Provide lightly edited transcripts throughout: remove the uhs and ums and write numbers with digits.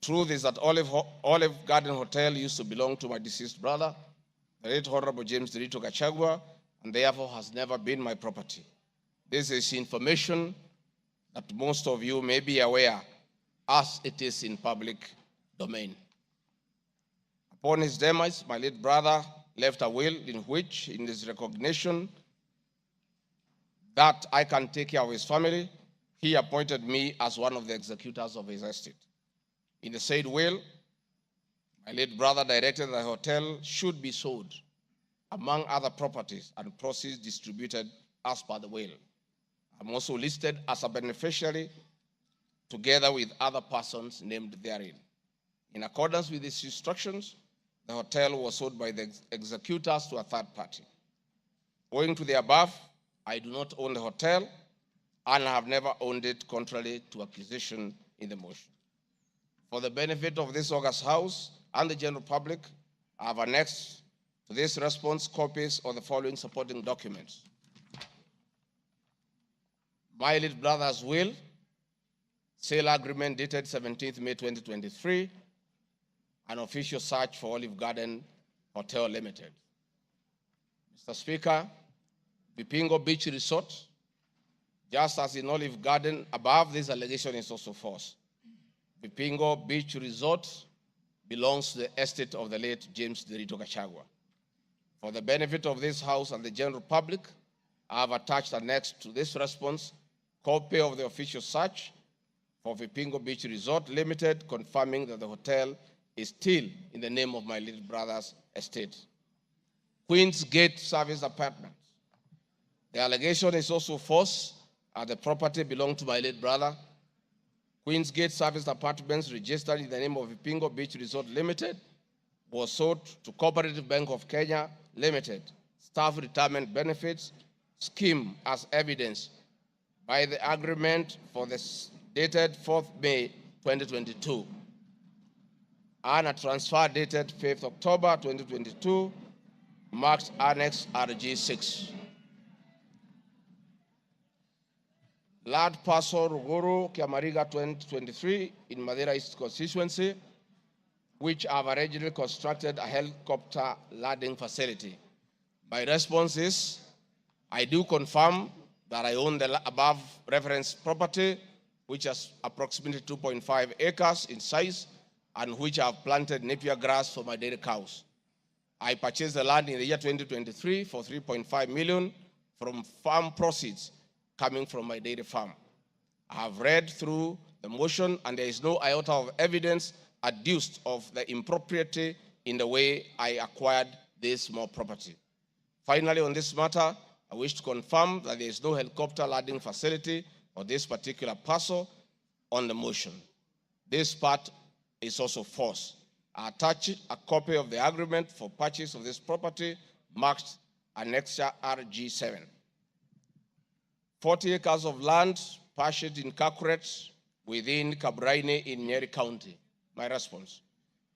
Truth is that Olive Garden Hotel used to belong to my deceased brother, the late Honorable James Ruto Gachagua, and therefore has never been my property. This is information that most of you may be aware, as it is in public domain. Upon his demise, my late brother left a will in which, in his recognition that I can take care of his family, he appointed me as one of the executors of his estate. In the said will, my late brother directed that the hotel should be sold, among other properties, and proceeds distributed as per the will. I'm also listed as a beneficiary together with other persons named therein. In accordance with these instructions, the hotel was sold by the executors to a third party. Owing to the above, I do not own the hotel and have never owned it, contrary to accusation in the motion. For the benefit of this august House and the general public, I have annexed to this response copies of the following supporting documents: my late brother's will, sale agreement dated 17th May 2023, an official search for Olive Garden Hotel Limited. Mr. Speaker, Vipingo Beach Resort, just as in Olive Garden above, this allegation is also false. Vipingo Beach Resort belongs to the estate of the late James Ruto Gachagua. For the benefit of this House and the general public, I have attached annexed to this response copy of the official search for Vipingo Beach Resort Limited, confirming that the hotel is still in the name of my little brother's estate. Queen's Gate Service Apartments. The allegation is also false, as the property belonged to my late brother. Queen's Gate Service Apartments, registered in the name of Vipingo Beach Resort Limited, was sold to Cooperative Bank of Kenya Limited, Staff Retirement Benefits Scheme, as evidenced by the agreement for the dated 4th May 2022 and a transfer dated 5th October 2022, marked Annex RG6. Land parcel Ruguru Kiamariga 2023 in Madeira East constituency, which have originally constructed a helicopter landing facility. My response is, I do confirm that I own the above referenced property, which is approximately 2.5 acres in size, and which I have planted napier grass for my dairy cows. I purchased the land in the year 2023 for 3.5 million from farm proceeds coming from my dairy farm. I have read through the motion, and there is no iota of evidence adduced of the impropriety in the way I acquired this small property. Finally, on this matter, I wish to confirm that there is no helicopter landing facility for this particular parcel on the motion. This part is also false. I attach a copy of the agreement for purchase of this property, marked Annexure RG7. 40 acres of land purchased in Kakuret within Kabraine in Nyeri County. My response: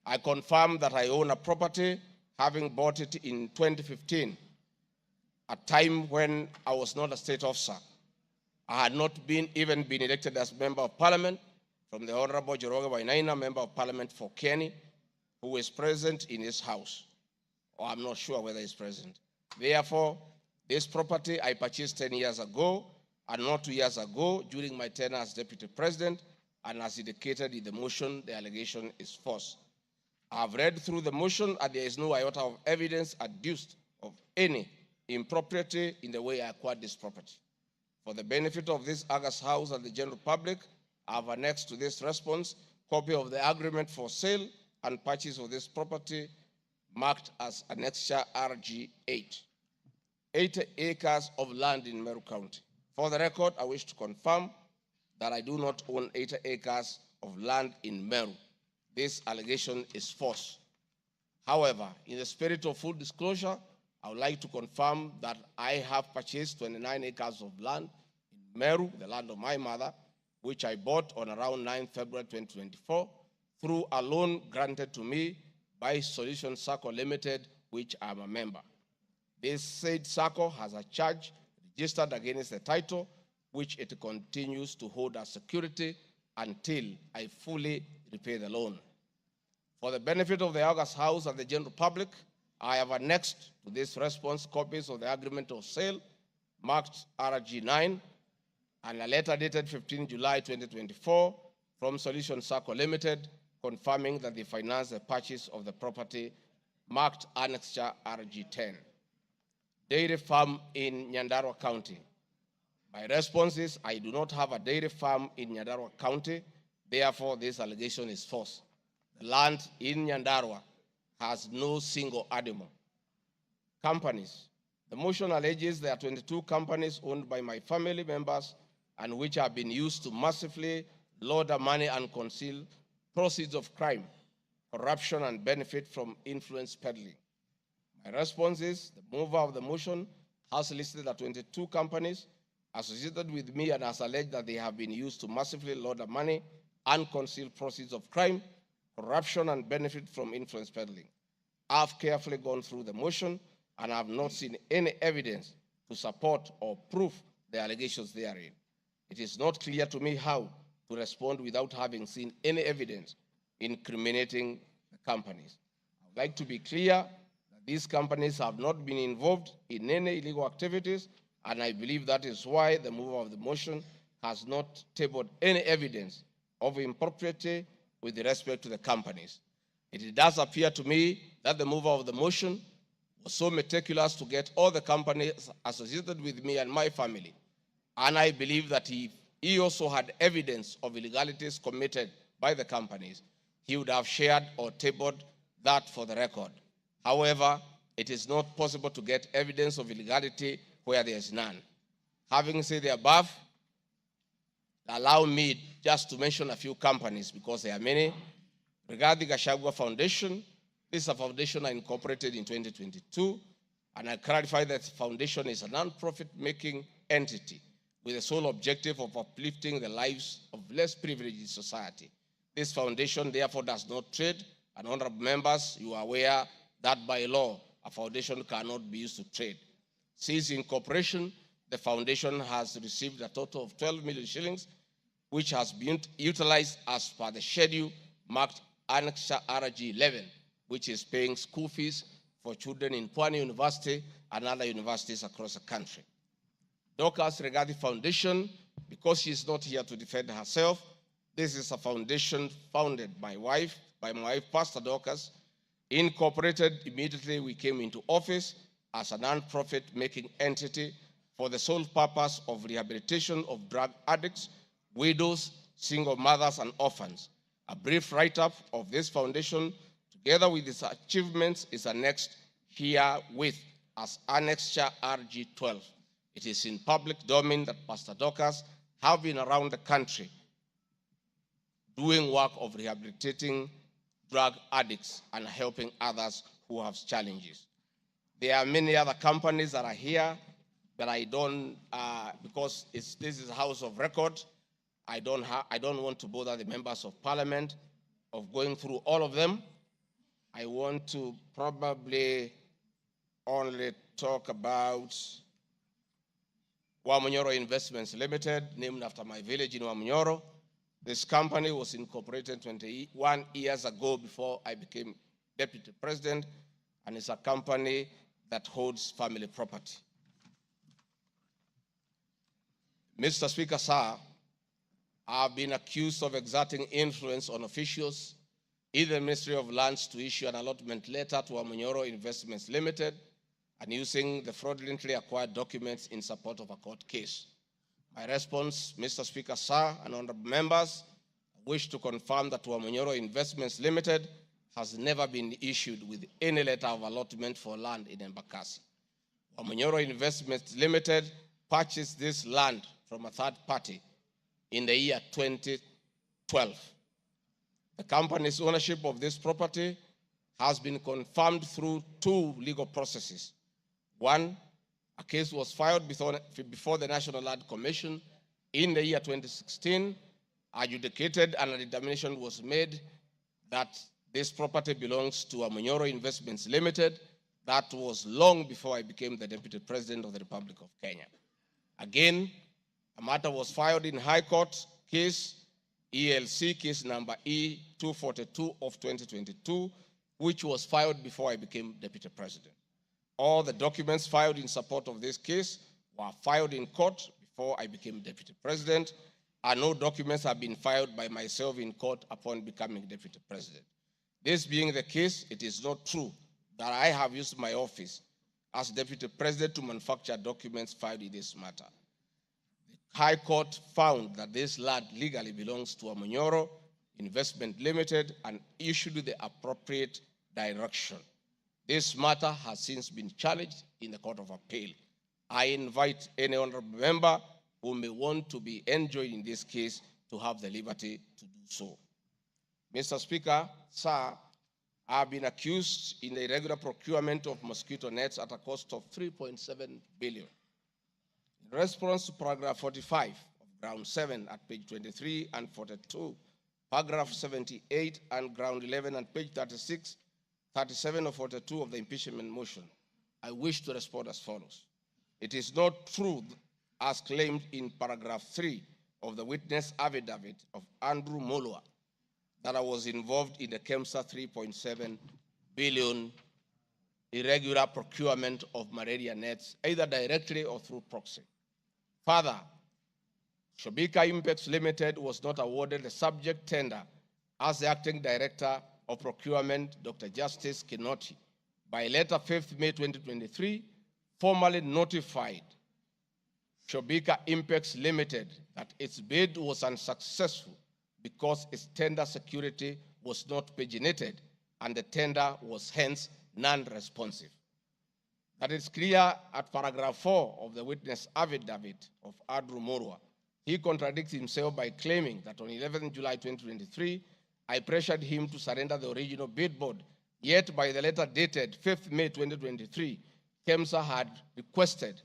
I confirm that I own a property, having bought it in 2015, a time when I was not a state officer. I had not even been elected as Member of Parliament from the Honorable Joroge Wainaina, Member of Parliament for Kenny, who is present in his house, or I'm not sure whether he's present. Therefore, this property I purchased 10 years ago, and not 2 years ago during my tenure as Deputy President, and as indicated in the motion, the allegation is false. I have read through the motion, and there is no iota of evidence adduced of any impropriety in the way I acquired this property. For the benefit of this august House and the general public, I have annexed to this response copy of the agreement for sale and purchase of this property, marked as Annexure RG8. 80 acres of land in Meru County. For the record, I wish to confirm that I do not own 80 acres of land in Meru. This allegation is false. However, in the spirit of full disclosure, I would like to confirm that I have purchased 29 acres of land in Meru, the land of my mother, which I bought on around 9 February 2024 through a loan granted to me by Solution Circle Limited, which I am a member. This said circle has a charge registered against the title, which it continues to hold as security until I fully repay the loan. For the benefit of the August House and the general public, I have annexed to this response copies of the agreement of sale marked RG9 and a letter dated 15 July 2024 from Solution Circle Limited confirming that they financed the purchase of the property marked Annexure RG10. Dairy farm in Nyandarua County. My response is I do not have a dairy farm in Nyandarua County, therefore this allegation is false. The land in Nyandarua has no single animal. Companies. The motion alleges there are 22 companies owned by my family members and which have been used to massively launder money and conceal proceeds of crime, corruption, and benefit from influence peddling. My response is the mover of the motion has listed the 22 companies associated with me and has alleged that they have been used to massively launder money and conceal proceeds of crime, corruption, and benefit from influence peddling. I've carefully gone through the motion and I have not seen any evidence to support or prove the allegations therein. It is not clear to me how to respond without having seen any evidence incriminating the companies. I would like to be clear that these companies have not been involved in any illegal activities, and I believe that is why the mover of the motion has not tabled any evidence of impropriety with respect to the companies. It does appear to me that the mover of the motion was so meticulous to get all the companies associated with me and my family, and I believe that he also had evidence of illegalities committed by the companies, he would have shared or tabled that for the record. However, it is not possible to get evidence of illegality where there is none. Having said the above, allow me just to mention a few companies because there are many. Rigathi Gachagua Foundation, this is a foundation I incorporated in 2022, and I clarify that the foundation is a non-profit making entity with the sole objective of uplifting the lives of less privileged in society. This foundation therefore does not trade, and honorable members, you are aware that by law, a foundation cannot be used to trade. Since incorporation, the foundation has received a total of 12 million shillings, which has been utilized as per the schedule marked Annexure RG11, which is paying school fees for children in Pwani University and other universities across the country. Dorcas Rigathi Foundation, because she is not here to defend herself, this is a foundation founded by my wife, Pastor Dorcas, incorporated immediately we came into office as a non-profit making entity for the sole purpose of rehabilitation of drug addicts, widows, single mothers, and orphans. A brief write-up of this foundation, together with its achievements, is annexed herewith as Annexure RG12. It is in public domain that Pastor Dorcas have been around the country doing work of rehabilitating drug addicts and helping others who have challenges. There are many other companies that are here, but I don't, because this is a house of record, I don't want to bother the members of parliament of going through all of them. I want to probably only talk about Wamunyoro Investments Limited, named after my village in Wamunyoro. This company was incorporated 21 years ago before I became deputy president, and it's a company that holds family property. Mr. Speaker, sir, I've been accused of exerting influence on officials in the Ministry of Lands to issue an allotment letter to Wamunyoro Investments Limited and using the fraudulently acquired documents in support of a court case. My response, Mr. Speaker, sir, and honorable members, I wish to confirm that Wamunyoro Investments Limited has never been issued with any letter of allotment for land in Embakasi. Wamunyoro Investments Limited purchased this land from a third party in the year 2012. The company's ownership of this property has been confirmed through two legal processes. One, a case was filed before the National Land Commission in the year 2016, adjudicated, and a determination was made that this property belongs to Wamunyoro Investments Limited. That was long before I became the Deputy President of the Republic of Kenya. Again, a matter was filed in High Court case ELC case number E242 of 2022, which was filed before I became Deputy President. All the documents filed in support of this case were filed in court before I became Deputy President, and no documents have been filed by myself in court upon becoming Deputy President. This being the case, it is not true that I have used my office as Deputy President to manufacture documents filed in this matter. The High Court found that this land legally belongs to Amonyoro Investment Limited and issued the appropriate direction. This matter has since been challenged in the Court of Appeal. I invite any honorable member who may want to be enjoined in this case to have the liberty to do so. Mr. Speaker, sir, I have been accused in the irregular procurement of mosquito nets at a cost of 3.7 billion. In response to paragraph 45 of ground 7 at page 23 and 42, paragraph 78 and ground 11 and page 36, 37 or 42 of the impeachment motion, I wish to respond as follows. It is not true, as claimed in paragraph 3 of the witness affidavit of Andrew Molwa, that I was involved in the KEMSA 3.7 billion irregular procurement of malaria nets, either directly or through proxy. Further, Shobika Impeached Limited was not awarded the subject tender as the acting director of procurement, Dr. Justice Kinoti, by letter 5th May 2023, formally notified Shobika Impeached Limited that its bid was unsuccessful because its tender security was not paginated and the tender was hence non-responsive. That is clear at paragraph 4 of the witness affidavit of Andrew Molwa. He contradicts himself by claiming that on 11 July 2023, I pressured him to surrender the original bid board, yet by the letter dated 5th May 2023, KEMSA had requested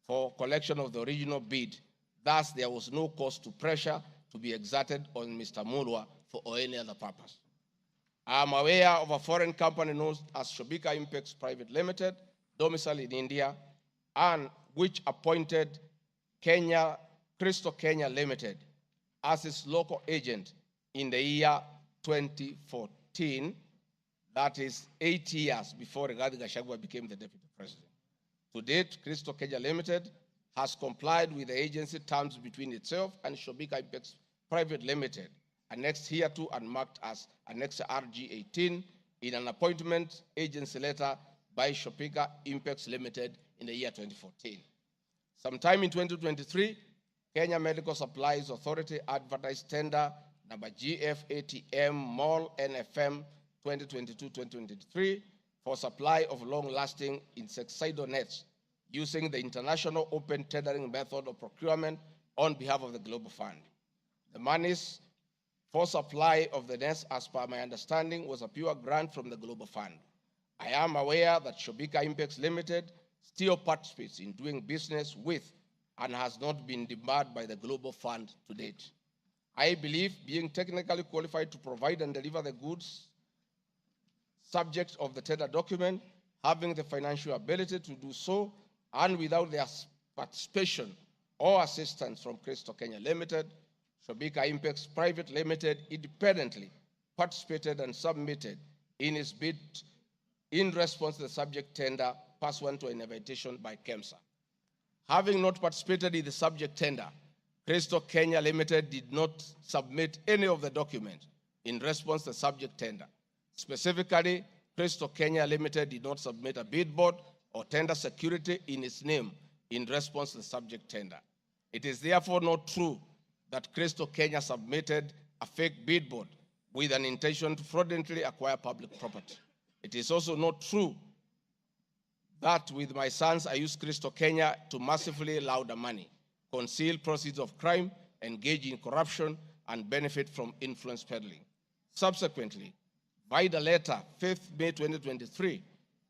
for collection of the original bid. Thus, there was no cause to pressure to be exerted on Mr. Molwa for any other purpose. I am aware of a foreign company known as Shobika Impeached Private Limited, domiciled in India, and which appointed Crystal Kenya Limited as its local agent in the year 2014, that is 8 years before Rigathi Gachagua became the Deputy President. To date, Crystal Kenya Limited has complied with the agency terms between itself and Shobika Impeached Private Limited, annexed hereto and marked as Annex RG18 in an appointment agency letter by Shobika Impeached Limited in the year 2014. Sometime in 2023, Kenya Medical Supplies Authority advertised tender number GFATM MOL NFM 2022-2023 for supply of long-lasting insecticidal nets using the international open tendering method of procurement on behalf of the Global Fund. The monies for supply of the nets, as per my understanding, was a pure grant from the Global Fund. I am aware that Shobika Impeached Limited still participates in doing business with and has not been debarred by the Global Fund to date. I believe being technically qualified to provide and deliver the goods subject of the tender document, having the financial ability to do so, and without their participation or assistance from Crystal Kenya Limited, Shobika Impeached Private Limited independently participated and submitted in its bid in response to the subject tender pursuant to an invitation by KEMSA. Having not participated in the subject tender, Crystal Kenya Limited did not submit any of the documents in response to the subject tender. Specifically, Crystal Kenya Limited did not submit a bid board or tender security in its name in response to the subject tender. It is therefore not true that Crystal Kenya submitted a fake bid board with an intention to fraudulently acquire public property. It is also not true that with my sons, I used Crystal Kenya to massively launder money, conceal proceeds of crime, engage in corruption, and benefit from influence peddling. Subsequently, by the letter 5th May 2023,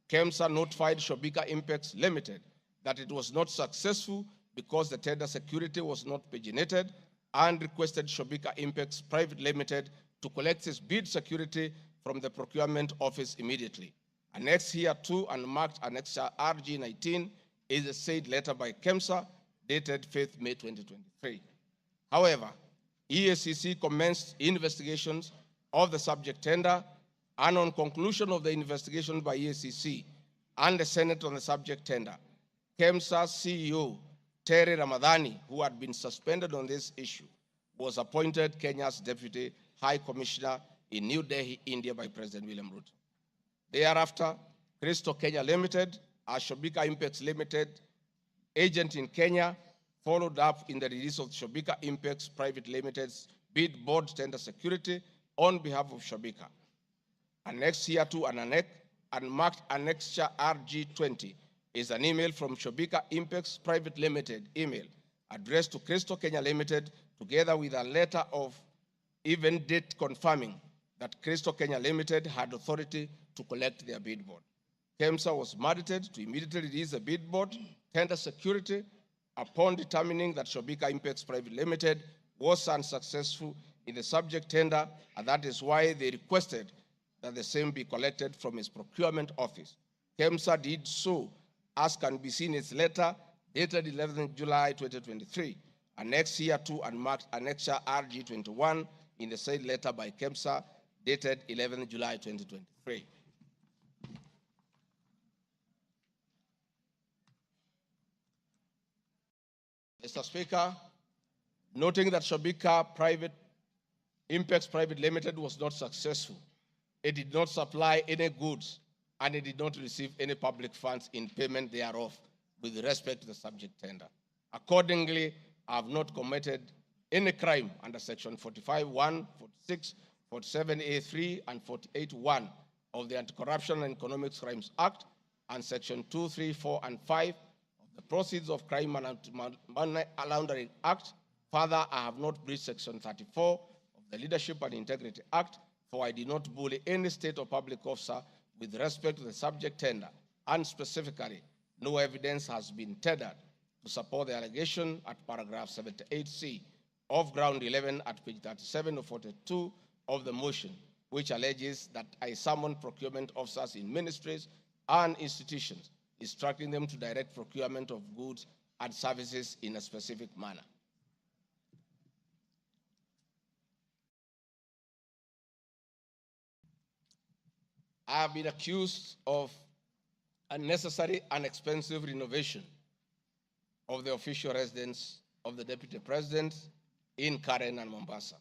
KEMSA notified Shobika Impeached Limited that it was not successful because the tender security was not paginated and requested Shobika Impeached Private Limited to collect its bid security from the procurement office immediately. Annexed hereto and marked Annex RG19 is a said letter by KEMSA dated 5th May 2023. However, EACC commenced investigations of the subject tender, and on conclusion of the investigation by EACC and the Senate on the subject tender, KEMSA CEO Terry Ramadhani, who had been suspended on this issue, was appointed Kenya's Deputy High Commissioner in New Delhi, India by President William Ruto. Thereafter, Crystal Kenya Limited, a Shobika Impeached Limited agent in Kenya, followed up in the release of Shobika Impeached Private Limited's bid board tender security on behalf of Shobika. Annexed here to and marked Annexure RG20 is an email from Shobika Impeached Private Limited email addressed to Crystal Kenya Limited, together with a letter of even date confirming that Crystal Kenya Limited had authority to collect their bid board. KEMSA was mandated to immediately release the bid board tender security upon determining that Shobika Impeached Private Limited was unsuccessful in the subject tender, and that is why they requested that the same be collected from its procurement office. KEMSA did so, as can be seen in its letter dated 11 July 2023, annexed here to and marked Annexure RG21 in the said letter by KEMSA dated 11 July 2023. Mr. Speaker, noting that Shobika Impeached Private Limited was not successful, it did not supply any goods, and it did not receive any public funds in payment thereof with respect to the subject tender. Accordingly, I have not committed any crime under Section 45(1), 46, 47(a)(3), and 48(1) of the Anti-Corruption and Economic Crimes Act, and Section 2, 3, 4, and 5 of the Proceeds of Crime and Money Laundering Act. Further, I have not breached Section 34 of the Leadership and Integrity Act, for I did not bully any state or public officer with respect to the subject tender, and specifically, no evidence has been tendered to support the allegation at paragraph 78C of ground 11 at page 37 of 42 of the motion, which alleges that I summoned procurement officers in ministries and institutions, instructing them to direct procurement of goods and services in a specific manner. I have been accused of unnecessary and expensive renovation of the official residence of the Deputy President in Karen and Mombasa.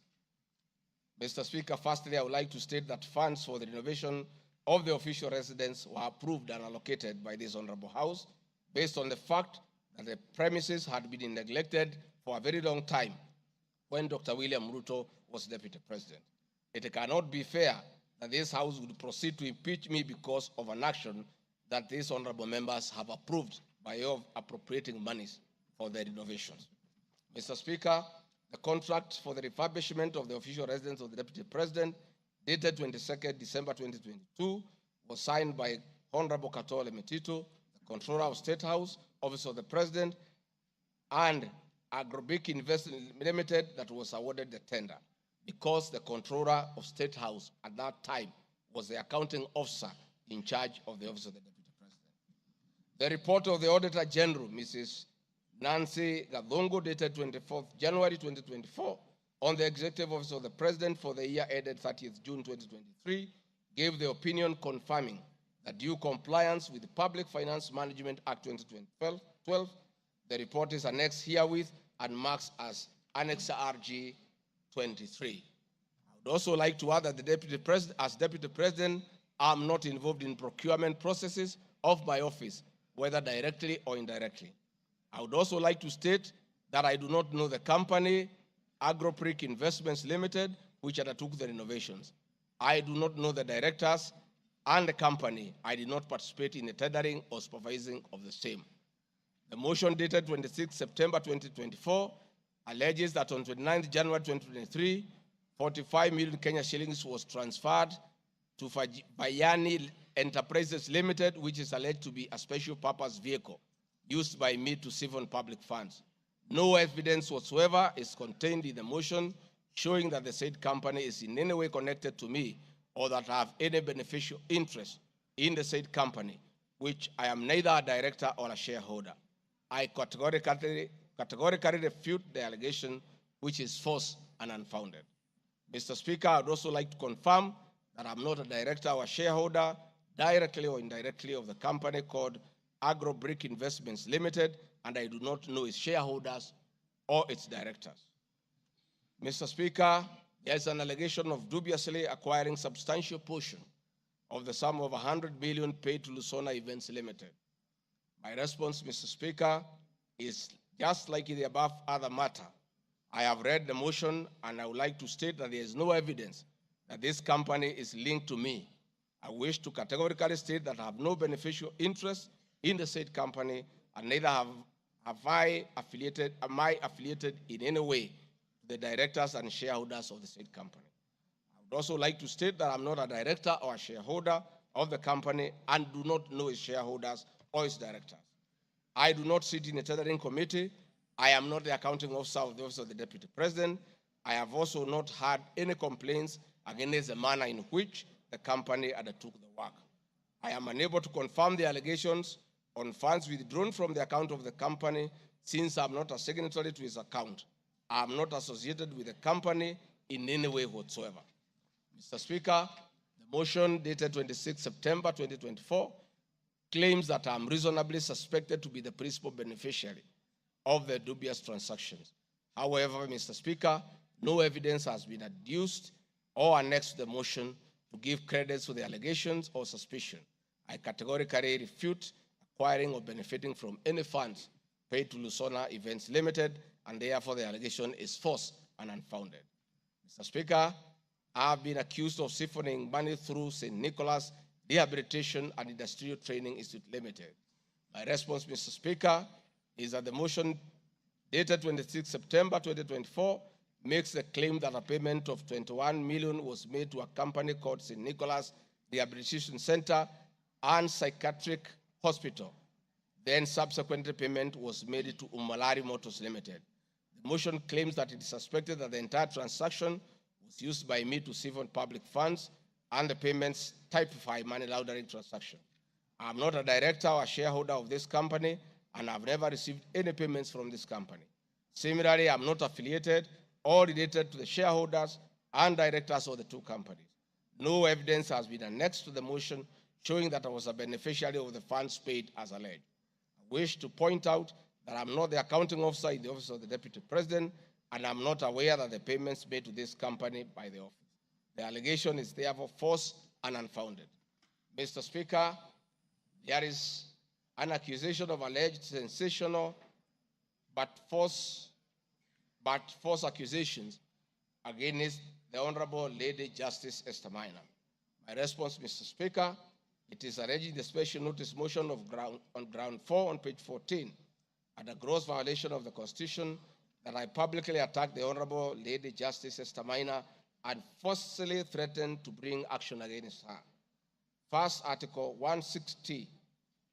Mr. Speaker, firstly, I would like to state that funds for the renovation of the official residence were approved and allocated by this Honorable House based on the fact that the premises had been neglected for a very long time when Dr. William Ruto was Deputy President. It cannot be fair that this House would proceed to impeach me because of an action that these honorable members have approved by way of appropriating monies for the renovations. Mr. Speaker, the contract for the refurbishment of the official residence of the Deputy President, dated 22nd December 2022, was signed by Honorable Katole Metito, the Controller of State House, Office of the President, and Agrobic Investment Limited that was awarded the tender, because the Controller of State House at that time was the accounting officer in charge of the Office of the Deputy President. The report of the Auditor General, Mrs. Nancy Gadongo, dated 24th January 2024, on the Executive Office of the President for the year ended 30th June 2023, gave the opinion confirming that due compliance with the Public Finance Management Act 2012, the report is annexed herewith and marks as Annex RG 23. I would also like to add that the Deputy President, as Deputy President, I'm not involved in procurement processes of my office, whether directly or indirectly. I would also like to state that I do not know the company, Agropric Investments Limited, which undertook the renovations. I do not know the directors and the company. I did not participate in the tendering or supervising of the same. The motion dated 26 September 2024 alleges that on 29 January 2023, 45 million Kenya shillings was transferred to Bayani Enterprises Limited, which is alleged to be a special purpose vehicle used by me to siphon public funds. No evidence whatsoever is contained in the motion showing that the said company is in any way connected to me or that I have any beneficial interest in the said company, which I am neither a director or a shareholder. I categorically refute the allegation, which is false and unfounded. Mr. Speaker, I'd also like to confirm that I'm not a director or a shareholder, directly or indirectly, of the company called Agro-Brick Investments Limited, and I do not know its shareholders or its directors. Mr. Speaker, there is an allegation of dubiously acquiring substantial portion of the sum of 100 billion paid to Lusona Events Limited. My response, Mr. Speaker, is just like in the above other matter. I have read the motion, and I would like to state that there is no evidence that this company is linked to me. I wish to categorically state that I have no beneficial interest in the said company, and neither am I affiliated in any way to the directors and shareholders of the said company. I would also like to state that I'm not a director or a shareholder of the company and do not know its shareholders or its directors. I do not sit in a tendering committee. I am not the accounting officer of the Office of the Deputy President. I have also not had any complaints against the manner in which the company undertook the work. I am unable to confirm the allegations on funds withdrawn from the account of the company since I'm not a signatory to its account. I am not associated with the company in any way whatsoever. Mr. Speaker, the motion dated 26 September 2024 claims that I am reasonably suspected to be the principal beneficiary of the dubious transactions. However, Mr. Speaker, no evidence has been adduced or annexed to the motion to give credence to the allegations or suspicion. I categorically refute acquiring or benefiting from any funds paid to Lusona Events Limited, and therefore the allegation is false and unfounded. Mr. Speaker, I have been accused of siphoning money through St. Nicholas Rehabilitation and Industrial Training Institute Limited. My response, Mr. Speaker, is that the motion dated 26 September 2024 makes the claim that a payment of 21 million was made to a company called St. Nicholas Rehabilitation Center and Psychiatric Hospital. Then subsequently payment was made to Umalari Motors Limited. The motion claims that it is suspected that the entire transaction was used by me to siphon public funds and the payments typify money laundering transaction. I am not a director or a shareholder of this company, and I've never received any payments from this company. Similarly, I'm not affiliated or related to the shareholders and directors of the two companies. No evidence has been annexed to the motion showing that I was a beneficiary of the funds paid as alleged. I wish to point out that I'm not the accounting officer in the Office of the Deputy President, and I'm not aware that the payments made to this company by the office. The allegation is therefore false and unfounded. Mr. Speaker, there is an accusation of alleged sensational but false accusations against the Honorable Lady Justice Esther Maina. My response, Mr. Speaker, it is alleged in the special notice motion on ground 4 on page 14 at a gross violation of the Constitution that I publicly attacked the Honorable Lady Justice Esther Maina and forcefully threatened to bring action against her. First, Article 160,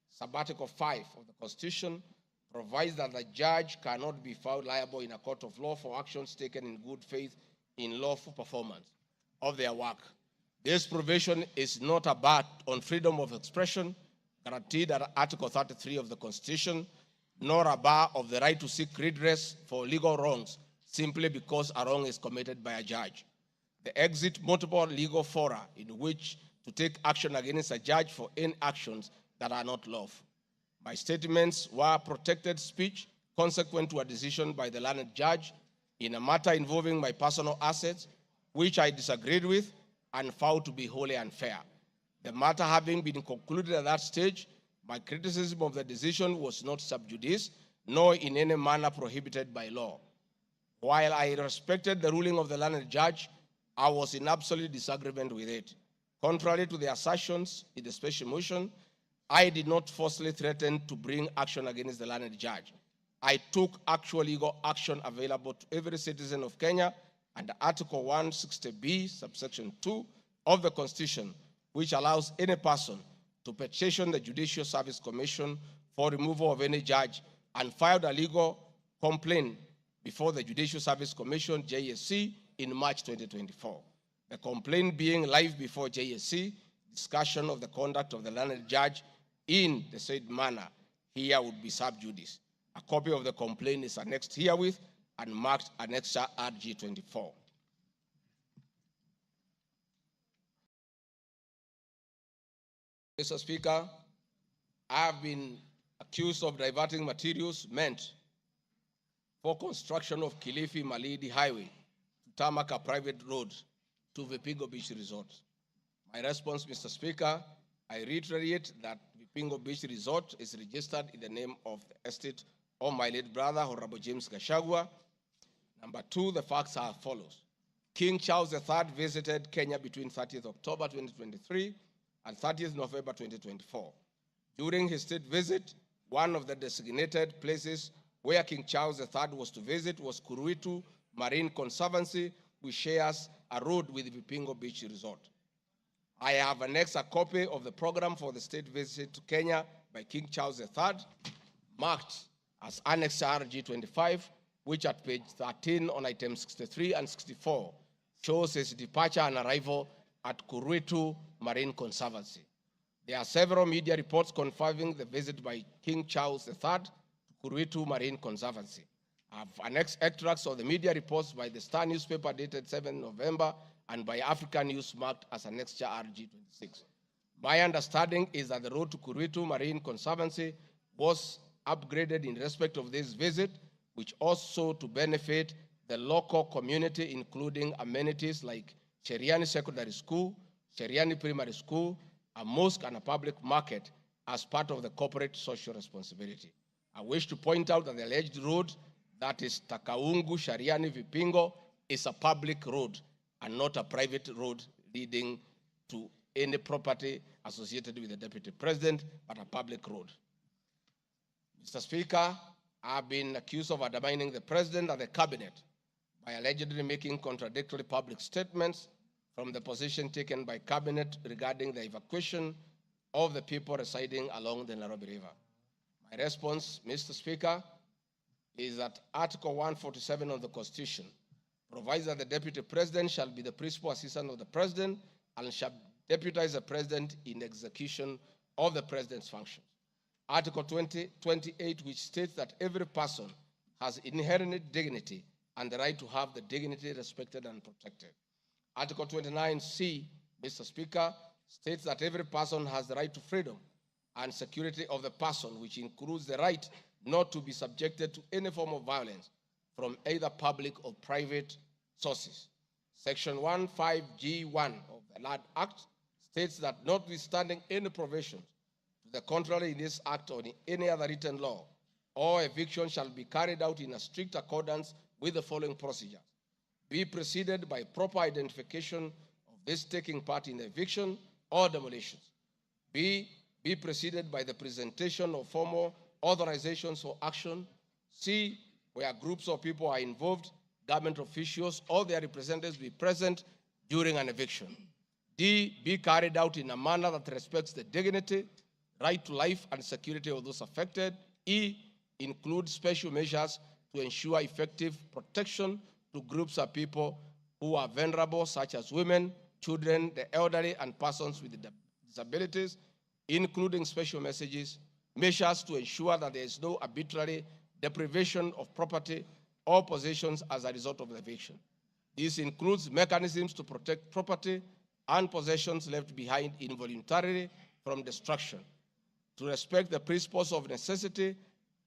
Sub-Article 5 of the Constitution provides that the judge cannot be found liable in a court of law for actions taken in good faith in lawful performance of their work. This provision is not a bar on freedom of expression guaranteed at Article 33 of the Constitution, nor a bar of the right to seek redress for legal wrongs simply because a wrong is committed by a judge. The exit multiple legal fora in which to take action against a judge for any actions that are not lawful. My statements were protected speech consequent to a decision by the learned judge in a matter involving my personal assets, which I disagreed with and found to be wholly unfair. The matter having been concluded at that stage, my criticism of the decision was not sub judice, nor in any manner prohibited by law. While I respected the ruling of the learned judge, I was in absolute disagreement with it. Contrary to the assertions in the special motion, I did not falsely threaten to bring action against the learned judge. I took actual legal action available to every citizen of Kenya under Article 160B, subsection 2 of the Constitution, which allows any person to petition the Judicial Service Commission for removal of any judge and filed a legal complaint before the Judicial Service Commission, JSC, in March 2024. The complaint being live before JSC, discussion of the conduct of the learned judge in the said manner here would be sub judice. A copy of the complaint is annexed herewith and marked Annexure RG 24. Mr. Speaker, I have been accused of diverting materials meant for construction of Kilifi Malindi Highway to tarmac a private road to Vipingo Beach Resort. My response, Mr. Speaker, I reiterate that Vipingo Beach Resort is registered in the name of the estate of my late brother, Honorable James Gachagua. Number two, the facts are as follows. King Charles III visited Kenya between 30th October 2023 and 30th November 2024. During his state visit, one of the designated places where King Charles III was to visit was Kuruitu Marine Conservancy, which shares a road with Vipingo Beach Resort. I have annexed a copy of the program for the state visit to Kenya by King Charles III, marked as Annex RG 25, which at page 13 on items 63 and 64 shows his departure and arrival at Kuruitu Marine Conservancy. There are several media reports confirming the visit by King Charles III to Kuruitu Marine Conservancy. I have annexed extracts of the media reports by the Star newspaper dated 7 November and by African News marked as Annexure RG26. My understanding is that the road to Kuruitu Marine Conservancy was upgraded in respect of this visit, which also to benefit the local community, including amenities like Sheriani Secondary School, Sheriani Primary School, a mosque, and a public market as part of the corporate social responsibility. I wish to point out that the alleged road, that is Takaungu Sheriani Vipingo, is a public road and not a private road leading to any property associated with the Deputy President, but a public road. Mr. Speaker, I have been accused of undermining the President and the Cabinet by allegedly making contradictory public statements from the position taken by Cabinet regarding the evacuation of the people residing along the Nairobi River. My response, Mr. Speaker, is that Article 147 of the Constitution provides that the Deputy President shall be the principal assistant of the President and shall deputize the President in execution of the President's functions. Article 28, which states that every person has inherent dignity and the right to have the dignity respected and protected. Article 29C, Mr. Speaker, states that every person has the right to freedom and security of the person, which includes the right not to be subjected to any form of violence from either public or private sources. Section 15G1 of the Land Act states that notwithstanding any provisions to the contrary in this act or in any other written law, all eviction shall be carried out in a strict accordance with the following procedures. Be preceded by proper identification of this taking part in eviction or demolitions. Be preceded by the presentation of formal authorizations for action. C, where groups of people are involved, government officials or their representatives be present during an eviction. D, be carried out in a manner that respects the dignity, right to life and security of those affected. E, include special measures to ensure effective protection to groups of people who are vulnerable, such as women, children, the elderly, and persons with disabilities, including special measures to ensure that there is no arbitrary deprivation of property or possessions as a result of the eviction. This includes mechanisms to protect property and possessions left behind involuntarily from destruction, to respect the principles of necessity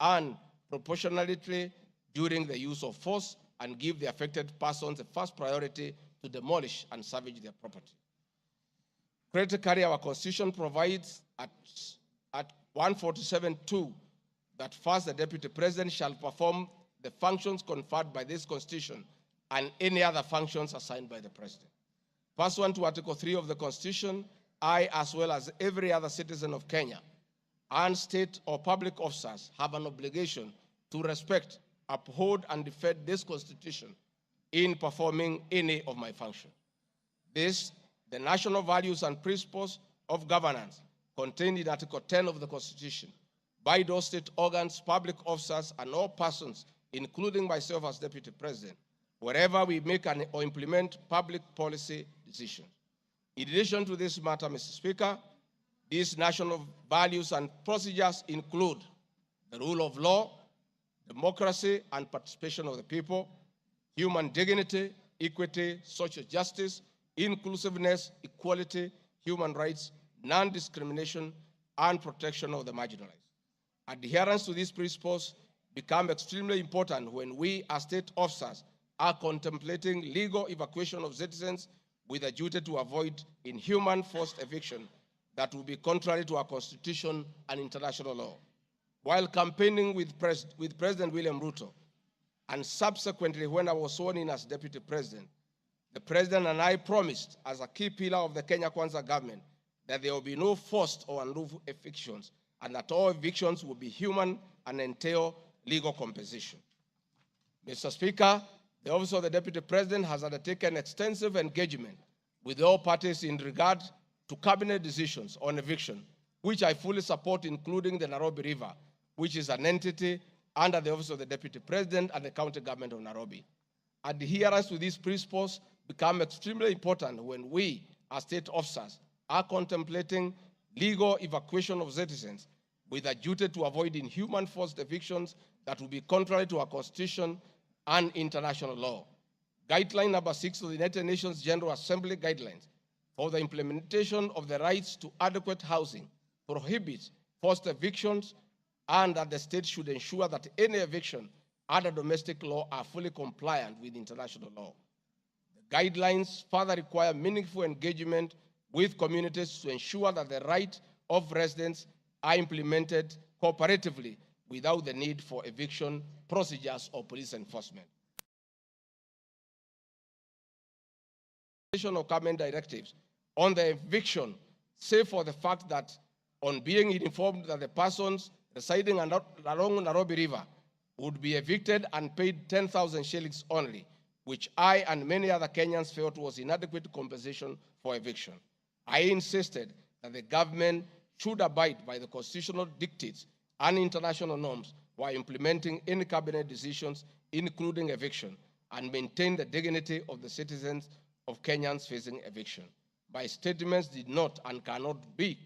and proportionality during the use of force, and give the affected persons the first priority to demolish and salvage their property. Critically, our Constitution provides at 147(2) that first the Deputy President shall perform the functions conferred by this Constitution and any other functions assigned by the President. Pursuant to Article 3 of the Constitution, I, as well as every other citizen of Kenya, and state or public officers have an obligation to respect, uphold, and defend this Constitution in performing any of my functions. This, the national values and principles of governance contained in Article 10 of the Constitution by those state organs, public officers, and all persons, including myself as Deputy President, wherever we make or implement public policy decisions. In addition to this matter, Mr. Speaker, these national values and procedures include the rule of law, democracy and participation of the people, human dignity, equity, social justice, inclusiveness, equality, human rights, non-discrimination, and protection of the marginalized. Adherence to these principles become extremely important when we as state officers are contemplating legal evacuation of citizens with a duty to avoid inhuman forced eviction that will be contrary to our Constitution and international law. While campaigning with President William Ruto, and subsequently when I was sworn in as Deputy President, the President and I promised as a key pillar of the Kenya Kwanza government that there will be no forced or unlawful evictions and that all evictions will be human and entail legal compensation. Mr. Speaker, the Office of the Deputy President has undertaken extensive engagement with all parties in regard to cabinet decisions on eviction, which I fully support, including the Nairobi River, which is an entity under the Office of the Deputy President and the County Government of Nairobi. Adherence to these principles become extremely important when we, as state officers, are contemplating legal evacuation of citizens with a duty to avoid inhuman forced evictions that will be contrary to our Constitution and international law. Guideline number 6 of the United Nations General Assembly Guidelines for the implementation of the rights to adequate housing prohibits forced evictions, and that the state should ensure that any eviction under domestic law are fully compliant with international law. The guidelines further require meaningful engagement with communities to ensure that the rights of residents are implemented cooperatively without the need for eviction procedures or police enforcement. Of government directives on the eviction, save for the fact that on being informed that the persons residing along Nairobi River would be evicted and paid 10,000 shillings only, which I and many other Kenyans felt was inadequate compensation for eviction. I insisted that the government should abide by the constitutional dictates and international norms while implementing any cabinet decisions, including eviction, and maintain the dignity of the citizens of Kenyans facing eviction. My statements did not and cannot be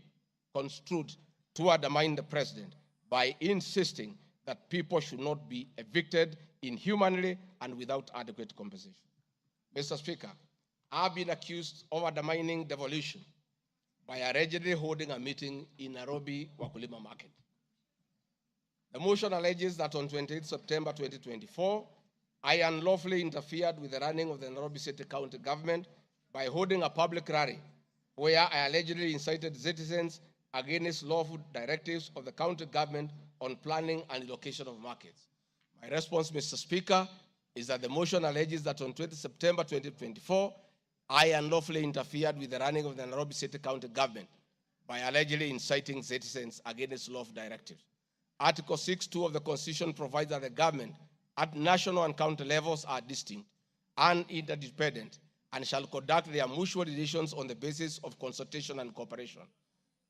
construed to undermine the president by insisting that people should not be evicted inhumanly and without adequate compensation. Mr. Speaker, I've been accused of undermining devolution by allegedly holding a meeting in Nairobi Wakulima Market. The motion alleges that on 28 September 2024, I unlawfully interfered with the running of the Nairobi City County government by holding a public rally where I allegedly incited citizens against lawful directives of the county government on planning and allocation of markets. My response, Mr. Speaker, is that the motion alleges that on 20 September 2024, I unlawfully interfered with the running of the Nairobi City County government by allegedly inciting citizens against lawful directives. Article 6(2) of the Constitution provides that the government at national and county levels are distinct and interdependent and shall conduct their mutual relations on the basis of consultation and cooperation.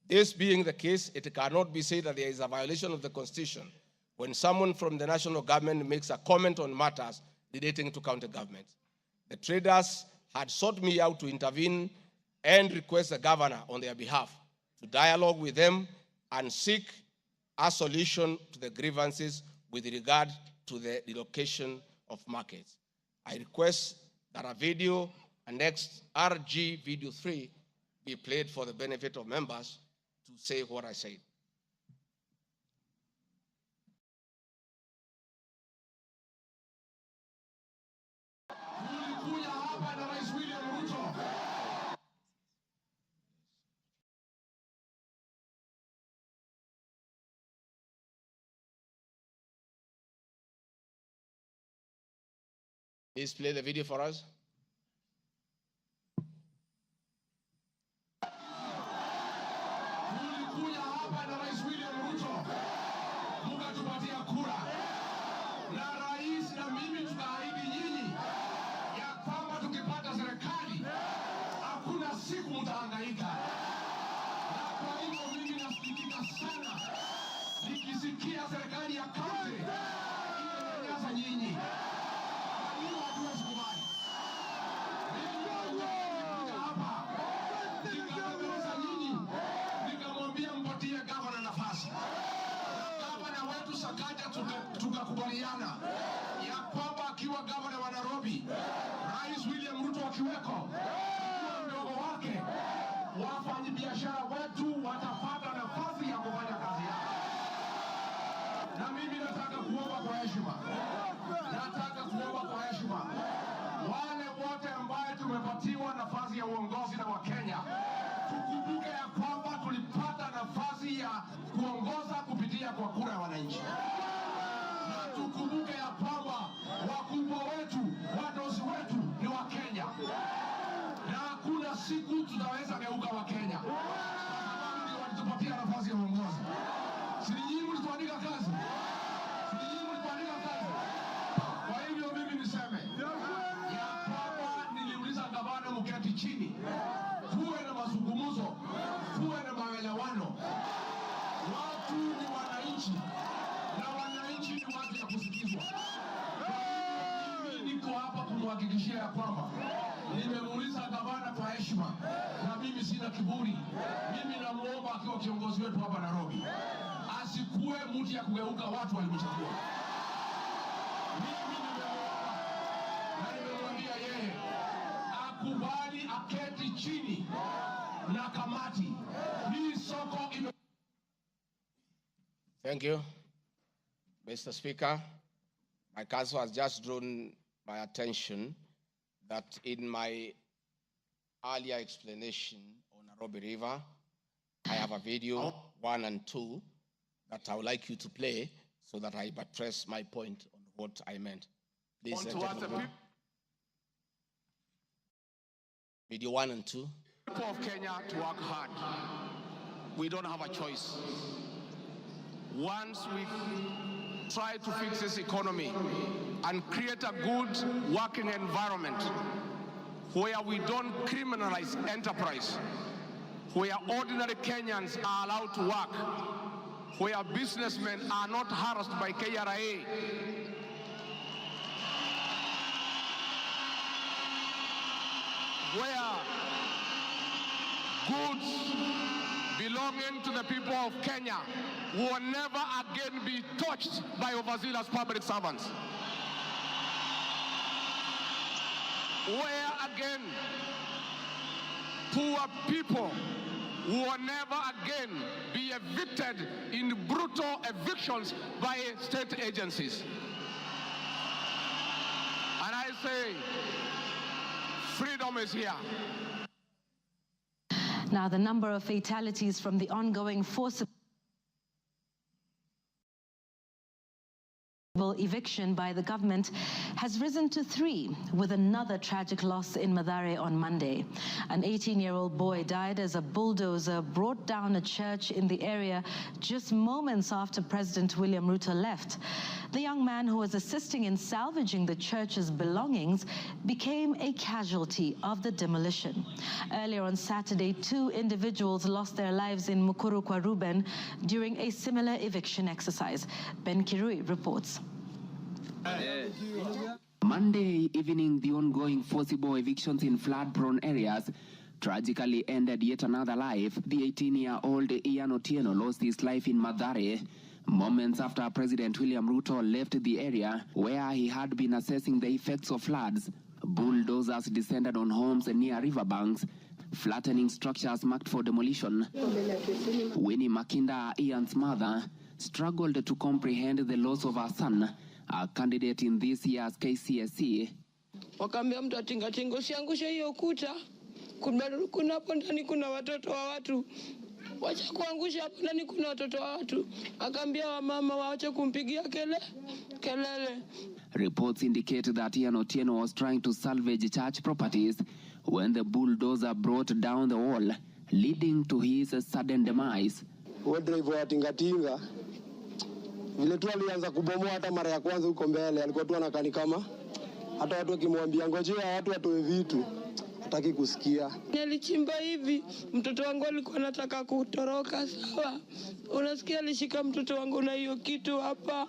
This being the case, it cannot be said that there is a violation of the Constitution when someone from the national government makes a comment on matters relating to county governments. The traders had sought me out to intervene and request the governor on their behalf to dialogue with them and seek a solution to the grievances with regard to the relocation of markets. I request that a video, annexed RG video 3, be played for the benefit of members to say what I said. Please play the video for us. Tukakubaliana ya kwamba akiwa gavana wa Nairobi, Rais William Ruto akiweko, mdogo wake wafanya wafanyabiashara wetu watapata nafasi ya kufanya kazi yao. Na mimi nataka kuomba kwa heshima. Wale wote ambao tumepatiwa nafasi ya uongozi na Wakenya, tukumbuke ya kwamba tulipata nafasi ya kuongoza kupitia kwa kura ya wananchi. Na tukumbuke ya kwamba wakubwa wetu, wadosi wetu ni Wakenya. Na hakuna siku tutaweza geuka Wakenya. Sababu ndio walitupatia nafasi ya uongozi. Si nyinyi mlituandika kazi? Kwa hivyo mimi niseme ya kwamba niliuliza gavana mketi chini, kuwe na mazungumzo, kuwe na maelewano. Watu ni wananchi na wananchi ni watu ya kusikizwa. Mimi niko hapa kumhakikishia ya kwamba nimemuuliza gavana kwa heshima, na mimi sina kiburi. Mimi namuomba akiwa kiongozi wetu hapa Nairobi, asikuwe mtu ya kugeuka watu walimchagua. Mimi nimeomba na nimemwambia yeye akubali aketi chini na kamati. Hii soko ime... Thank you, Mr. Speaker. My counsel has just drawn my attention that in my earlier explanation on Nairobi River, I have a video 1 and 2 that I would like you to play so that I buttress my point on what I meant. Please, video 1 and 2. People of Kenya to work hard. We don't have a choice. Once we try to fix this economy and create a good working environment where we don't criminalize enterprise, where ordinary Kenyans are allowed to work, where businessmen are not harassed by KRA, where goods belonging to the people of Kenya will never again be touched by overzealous public servants. Where again poor people will never again be evicted in brutal evictions by state agencies. And I say, freedom is here. Now, the number of fatalities from the ongoing forcible eviction by the government has risen to 3, with another tragic loss in Mathare on Monday. An 18-year-old boy died as a bulldozer brought down a church in the area just moments after President William Ruto left. The young man, who was assisting in salvaging the church's belongings, became a casualty of the demolition. Earlier on Saturday, 2 individuals lost their lives in Mukuru kwa Ruben during a similar eviction exercise. Ben Kirui reports. Monday evening, the ongoing forcible evictions in flood-prone areas tragically ended yet another life. The 18-year-old Ian Otieno lost his life in Mathare moments after President William Ruto left the area where he had been assessing the effects of floods. Bulldozers descended on homes near riverbanks, flattening structures marked for demolition. Winnie Makinda, Ian's mother, struggled to comprehend the loss of her son, a candidate in this year's KCSE. Wakaambia mtu atingatinga usiangushe hiyo kuta. Kuna hapo ndani kuna watoto wa watu. Wacha kuangusha hapo ndani kuna watoto wa watu. Akaambia wamama waache kumpigia kelele. Reports indicate that Ian Otieno was trying to salvage church properties when the bulldozer brought down the wall, leading to his sudden demise. Driver wa tingatinga vile tu alianza kubomoa hata mara ya kwanza huko mbele, alikuwa tu anakani kama hata watu wakimwambia ngojea watu watoe vitu hataki kusikia. Nilichimba hivi, mtoto wangu alikuwa anataka kutoroka, sawa. Unasikia alishika mtoto wangu na hiyo kitu hapa.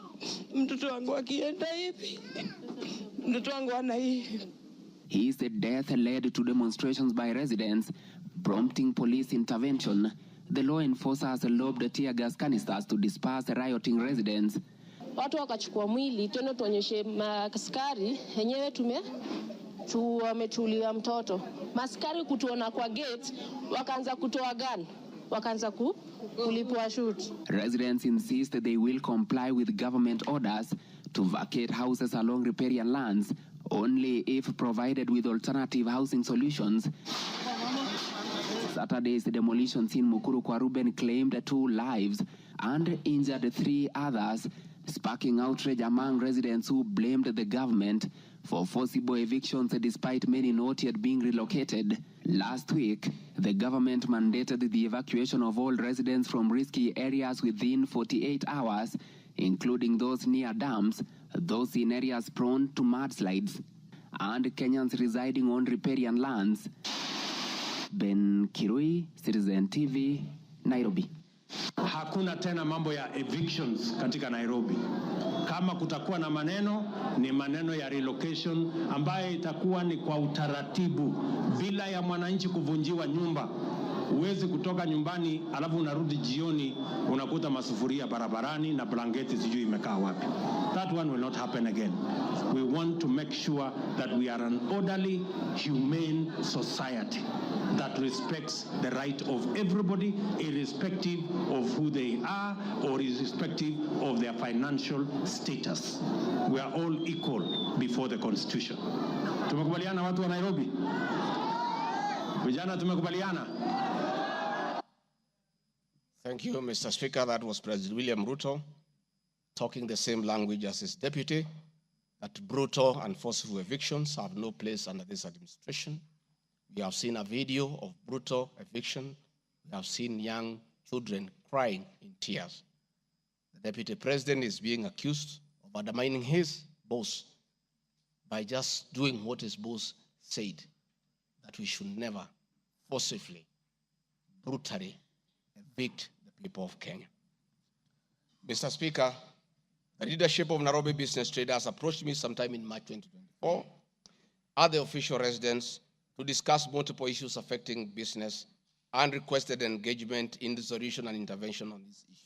Mtoto wangu akienda hivi, mtoto wangu ana hivi. His death led to demonstrations by residents, prompting police intervention. The law enforcers lobbed tear gas canisters to disperse rioting residents. Watu wakachukua mwili tena tuonyeshe maaskari yenyewe wametulia mtoto. maskari kutuona kwa gate, wakaanza kutoa gun, wakaanza kulipua shoot. Residents insist they will comply with government orders to vacate houses along riparian lands only if provided with alternative housing solutions. Saturday's demolitions in Mukuru kwa Ruben claimed 2 lives and injured 3 others, sparking outrage among residents who blamed the government for forcible evictions despite many not yet being relocated. Last week, the government mandated the evacuation of all residents from risky areas within 48 hours, including those near dams, those in areas prone to mudslides, and Kenyans residing on riparian lands. Ben Kirui, Citizen TV, Nairobi. Hakuna tena mambo ya evictions katika Nairobi. Kama kutakuwa na maneno, ni maneno ya relocation ambayo itakuwa ni kwa utaratibu bila ya mwananchi kuvunjiwa nyumba. Huwezi kutoka nyumbani alafu unarudi jioni unakuta masufuria barabarani na blanketi sijui imekaa wapi. That one will not happen again. We want to make sure that we are an orderly, humane society that respects the right of everybody, irrespective of who they are or irrespective of their financial status. We are all equal before the Constitution. Tumekubaliana watu wa Nairobi? Vijana tumekubaliana? Thank you, Mr. Speaker. That was President William Ruto talking the same language as his deputy, that brutal and forceful evictions have no place under this administration. We have seen a video of brutal eviction. We have seen young children crying in tears. The deputy president is being accused of undermining his boss by just doing what his boss said, that we should never forcibly, brutally evict the people of Kenya. Mr. Speaker, the leadership of Nairobi business traders approached me sometime in March 2024 at the official residence to discuss multiple issues affecting business and requested engagement in the solution and intervention on these issues.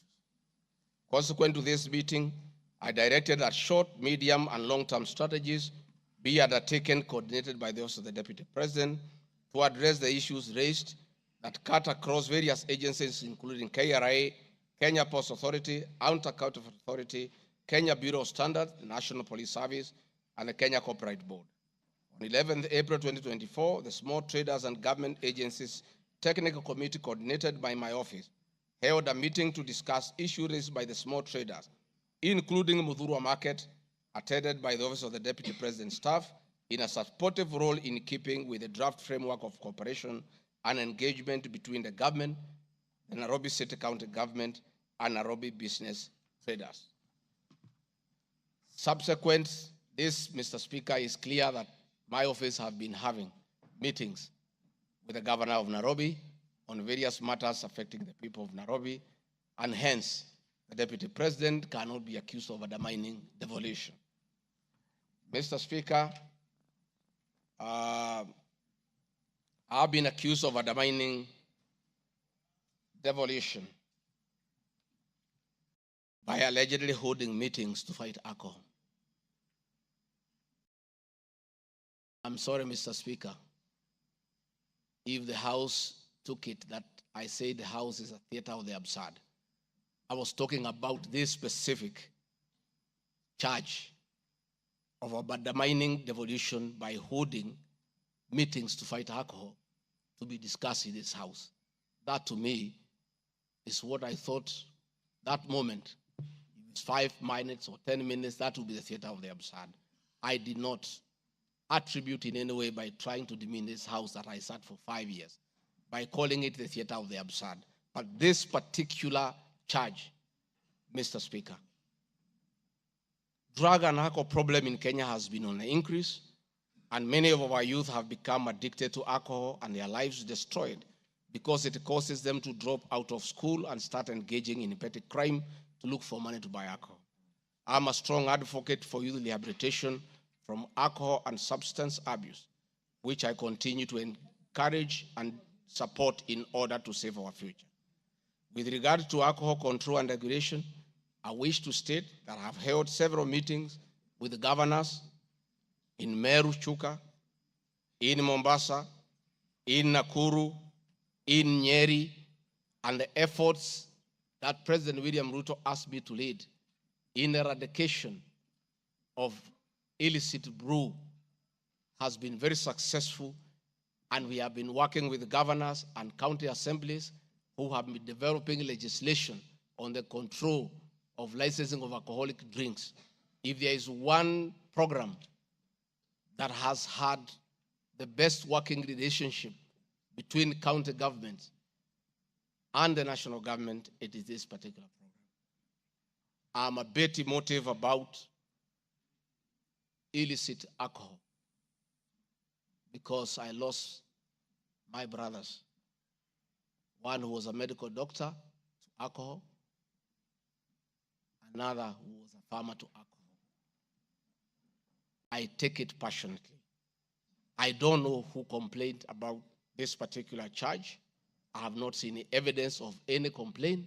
Consequent to this meeting, I directed that short, medium, and long-term strategies be undertaken, coordinated by the Office of the Deputy President, to address the issues raised that cut across various agencies, including KRA, Kenya Post Authority, Anti-Counterfeit Authority, Kenya Bureau of Standards, the National Police Service, and the Kenya Copyright Board. On 11th April 2024, the Small Traders and Government Agencies Technical Committee, coordinated by my office, held a meeting to discuss issues raised by the small traders, including Muthurwa Market, attended by the Office of the Deputy President staff, in a supportive role in keeping with the draft framework of cooperation and engagement between the government, the Nairobi City County government, and Nairobi business traders. Subsequent this, Mr. Speaker, is clear that my office have been having meetings with the governor of Nairobi on various matters affecting the people of Nairobi, and hence the deputy president cannot be accused of undermining devolution. Mr. Speaker, I've been accused of undermining devolution by allegedly holding meetings to fight alcohol. I'm sorry, Mr. Speaker, if the House took it that I say the House is a theater of the absurd. I was talking about this specific charge of undermining devolution by holding meetings to fight alcohol to be discussed in this House. That, to me, is what I thought that moment. If it's 5 minutes or 10 minutes, that would be the theater of the absurd. I did not attribute in any way by trying to demean this House that I sat for 5 years, by calling it the theater of the absurd. But this particular charge, Mr. Speaker, drug and alcohol problem in Kenya has been on the increase, and many of our youth have become addicted to alcohol and their lives destroyed because it causes them to drop out of school and start engaging in petty crime to look for money to buy alcohol. I'm a strong advocate for youth rehabilitation from alcohol and substance abuse, which I continue to encourage and support in order to save our future. With regard to alcohol control and regulation, I wish to state that I have held several meetings with the governors in Meru, Chuka, in Mombasa, in Nakuru, in Nyeri, and the efforts that President William Ruto asked me to lead in eradication of illicit brew has been very successful, and we have been working with governors and county assemblies who have been developing legislation on the control of licensing of alcoholic drinks. If there is one program that has had the best working relationship between county governments and the national government, it is this particular program. I'm a bit emotive about illicit alcohol because I lost my brothers. One who was a medical doctor to alcohol, another who was a farmer to alcohol. I take it passionately. I don't know who complained about this particular charge. I have not seen evidence of any complaint,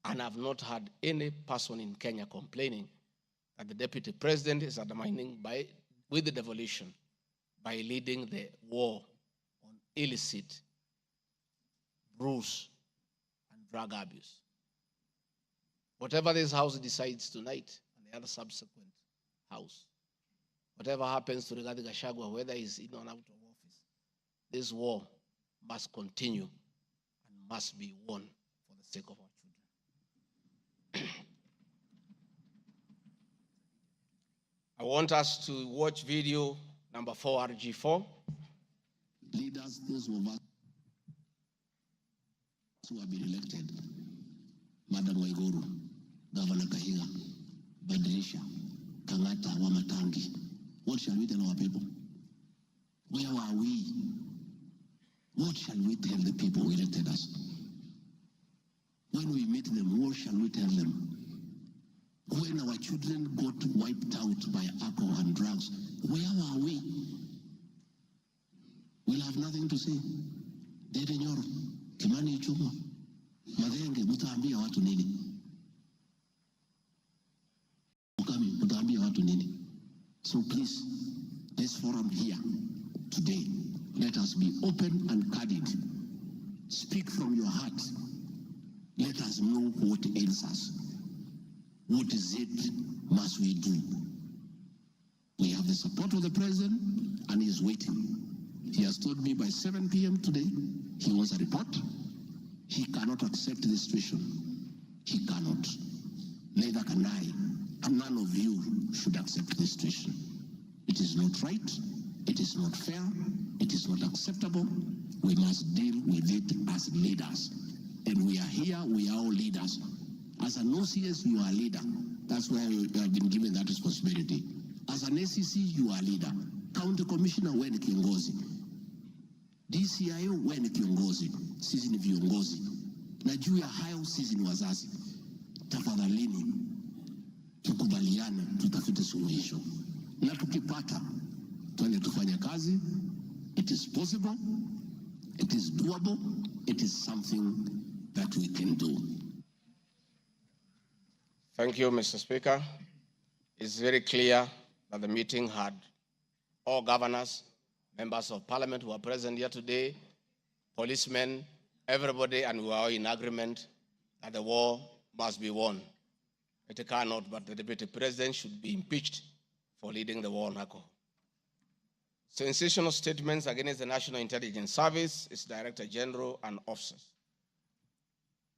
and I have not had any person in Kenya complaining that the deputy president is undermining with the devolution by leading the war on illicit brews and drug abuse. Whatever this house decides tonight, and the other subsequent house, whatever happens to Rigathi Gachagua, whether he's in or out of office, this war must continue and must be won for the sake of our children. I want us to watch video number 4, RG4. Leaders, those of us who have been elected, Madam Waiguru, Governor Kahiga, Badirisha, Kangata, Wamatangi, what shall we tell our people? Where are we? What shall we tell the people who elected us? When we meet them, what shall we tell them? When our children got wiped out by alcohol and drugs, where are we? We'll have nothing to say. Dede Nyoro, Kimani Ichung'wa, Madenge, mutaambia watu nini? Ukami, mutaambia watu nini? So please, this forum here today, let us be open and candid. Speak from your heart. Let us know what ails us. What is it must we do? We have the support of the president, and he is waiting. He has told me by 7 p.m. today, he wants a report. He cannot accept the situation. He cannot. Neither can I. And none of you should accept this situation. It is not right. It is not fair. It is not acceptable. We must deal with it as leaders. And we are here, we are all leaders. As an OCS, you are a leader. That's why you have been given that responsibility. As an ACC, you are a leader. County Commissioner, wewe ni kiongozi. DCIO, wewe ni kiongozi. Sisi ni viongozi. Na juu ya hayo, sisi ni wazazi. Tafadhalini, tukubaliane, tutafute suluhisho. Na tukipata, tuende tufanye kazi. It is possible. It is doable. It is something that we can do. Thank you, Mr. Speaker. It's very clear that the meeting had all governors, members of parliament who are present here today, policemen, everybody, and we are all in agreement that the war must be won. It cannot, but the deputy president should be impeached for leading the war on alcohol. Sensational statements against the National Intelligence Service, its Director General, and officers.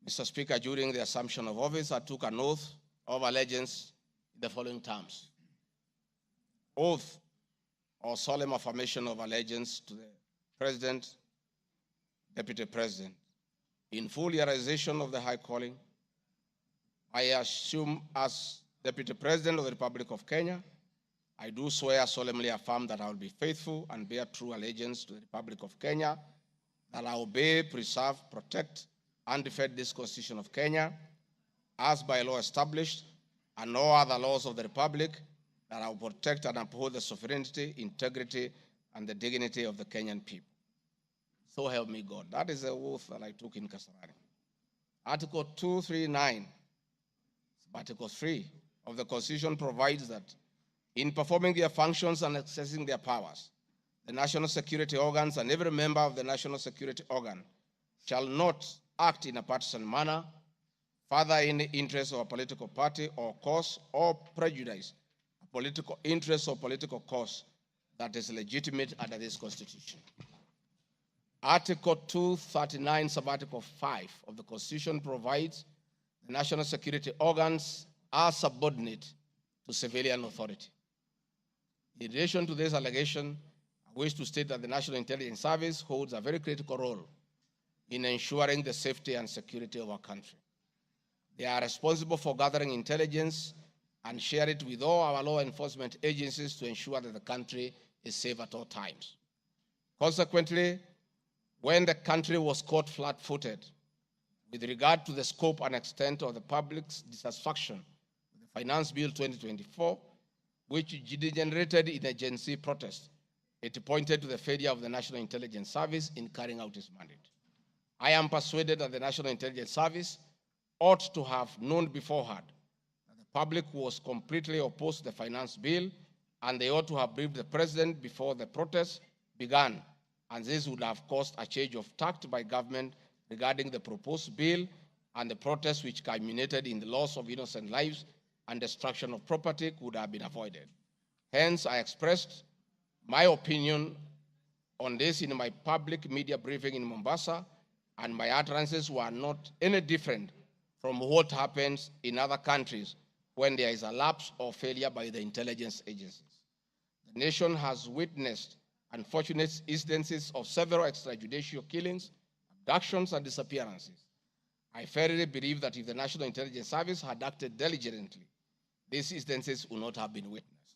Mr. Speaker, during the assumption of office, I took an oath of allegiance in the following terms. Oath or solemn affirmation of allegiance to the President, Deputy President. In full realization of the high calling, I assume as Deputy President of the Republic of Kenya, I do swear solemnly affirm that I will be faithful and bear true allegiance to the Republic of Kenya, that I will obey, preserve, protect, and defend this Constitution of Kenya, as by law established, and all other laws of the Republic, that I will protect and uphold the sovereignty, integrity, and the dignity of the Kenyan people. So help me God. That is the oath that I took in Kasarani. Article 239, Article 3 of the Constitution provides that in performing their functions and accessing their powers, the national security organs and every member of the national security organ shall not act in a partisan manner, further in the interest of a political party or cause, or prejudice a political interest or political cause that is legitimate under this Constitution. Article 239, Subarticle 5 of the Constitution provides the national security organs are subordinate to civilian authority. In relation to this allegation, I wish to state that the National Intelligence Service holds a very critical role in ensuring the safety and security of our country. They are responsible for gathering intelligence and share it with all our law enforcement agencies to ensure that the country is safe at all times. Consequently, when the country was caught flat-footed with regard to the scope and extent of the public's dissatisfaction with the Finance Bill 2024, which degenerated in a Gen Z protest, it pointed to the failure of the National Intelligence Service in carrying out its mandate. I am persuaded that the National Intelligence Service ought to have known beforehand that the public was completely opposed to the Finance Bill, and they ought to have briefed the President before the protest began, and this would have caused a change of tact by government regarding the proposed bill, and the protest which culminated in the loss of innocent lives and destruction of property could have been avoided. Hence, I expressed my opinion on this in my public media briefing in Mombasa, and my utterances were not any different from what happens in other countries when there is a lapse or failure by the intelligence agencies. The nation has witnessed unfortunate instances of several extrajudicial killings, abductions, and disappearances. I firmly believe that if the National Intelligence Service had acted diligently, these instances would not have been witnessed.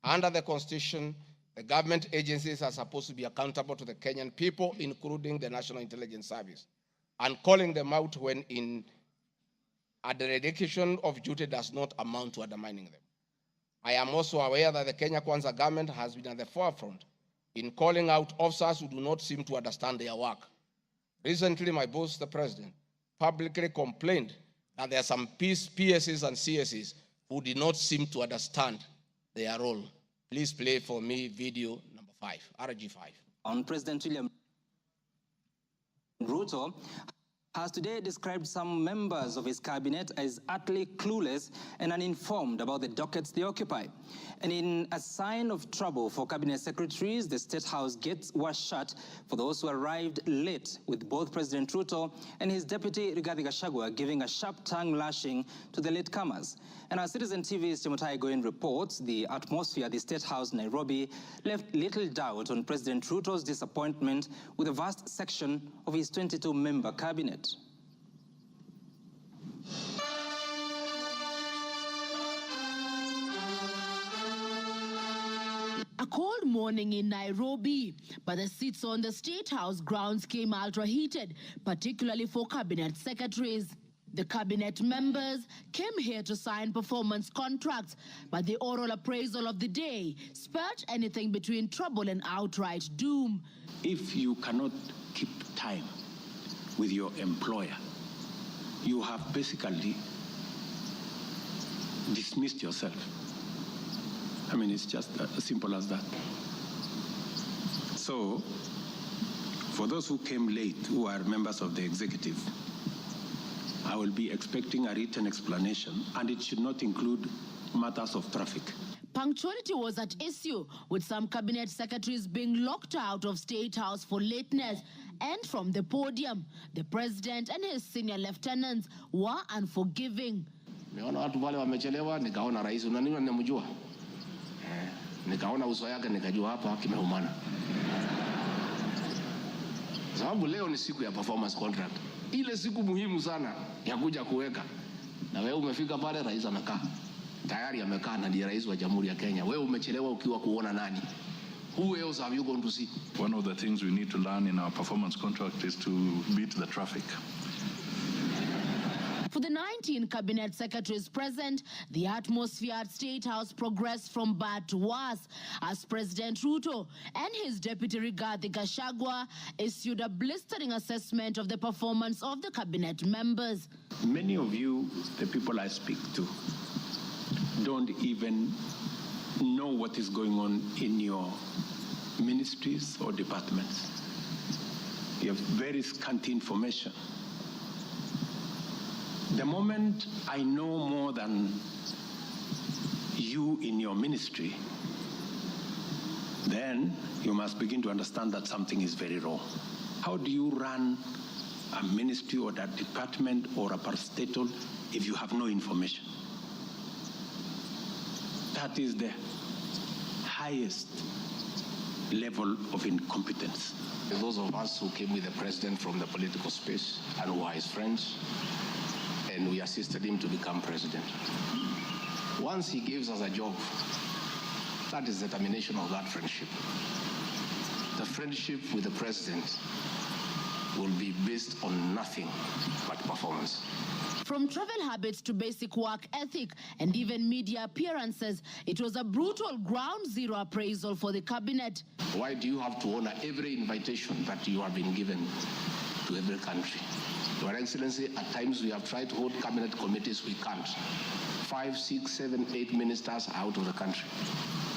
Under the Constitution, the government agencies are supposed to be accountable to the Kenyan people, including the National Intelligence Service, and calling them out when a dereliction of duty does not amount to undermining them. I am also aware that the Kenya Kwanza government has been at the forefront in calling out officers who do not seem to understand their work. Recently, my boss, the president, publicly complained that there are some PSs and CSs who did not seem to understand their role. Please play for me video number 5, RG5. On President William Ruto has today described some members of his cabinet as utterly clueless and uninformed about the dockets they occupy. And in a sign of trouble for cabinet secretaries, the State House gates were shut for those who arrived late, with both President Ruto and his deputy Rigathi Gachagua giving a sharp tongue lashing to the latecomers. And our Citizen TV's Timotai Goin reports the atmosphere at the State House, Nairobi, left little doubt on President Ruto's disappointment with a vast section of his 22-member cabinet. A cold morning in Nairobi, but the seats on the State House grounds came ultra-heated, particularly for cabinet secretaries. The cabinet members came here to sign performance contracts, but the oral appraisal of the day spurred anything between trouble and outright doom. If you cannot keep time with your employer, you have basically dismissed yourself. I mean, it's just as simple as that. So, for those who came late, who are members of the executive, I will be expecting a written explanation, and it should not include matters of traffic. Punctuality was at issue, with some cabinet secretaries being locked out of State House for lateness. And from the podium, the president and his senior lieutenants were unforgiving. Nimeona watu wale wamechelewa, nikaona rais unaniona nimemjua. Nikaona uso yake nikajua hapa kimeumana. Sababu leo ni siku ya performance contract. Ile siku muhimu sana ya kuja kuweka. Na wewe umefika pale, rais amekaa. Tayari amekaa na ndiye rais wa Jamhuri ya Kenya. Wewe umechelewa ukiwa kuona nani? Who else have you gone to see? One of the things we need to learn in our performance contract is to beat the traffic. For the 19 cabinet secretaries present, the atmosphere at State House progressed from bad to worse as President Ruto and his deputy Rigathi Gachagua issued a blistering assessment of the performance of the cabinet members. Many of you, the people I speak to, don't even know what is going on in your ministries or departments. You have very scanty information. The moment I know more than you in your ministry, then you must begin to understand that something is very wrong. How do you run a ministry or a department or a parastatal if you have no information? That is the highest level of incompetence. Those of us who came with the president from the political space and who are his friends, and we assisted him to become president. Once he gives us a job, that is the termination of that friendship. The friendship with the president will be based on nothing but performance. From travel habits to basic work ethic and even media appearances, it was a brutal ground zero appraisal for the cabinet. Why do you have to honor every invitation that you have been given to every country? Your Excellency, at times we have tried to hold cabinet committees, we can't. 5, 6, 7, 8 ministers are out of the country.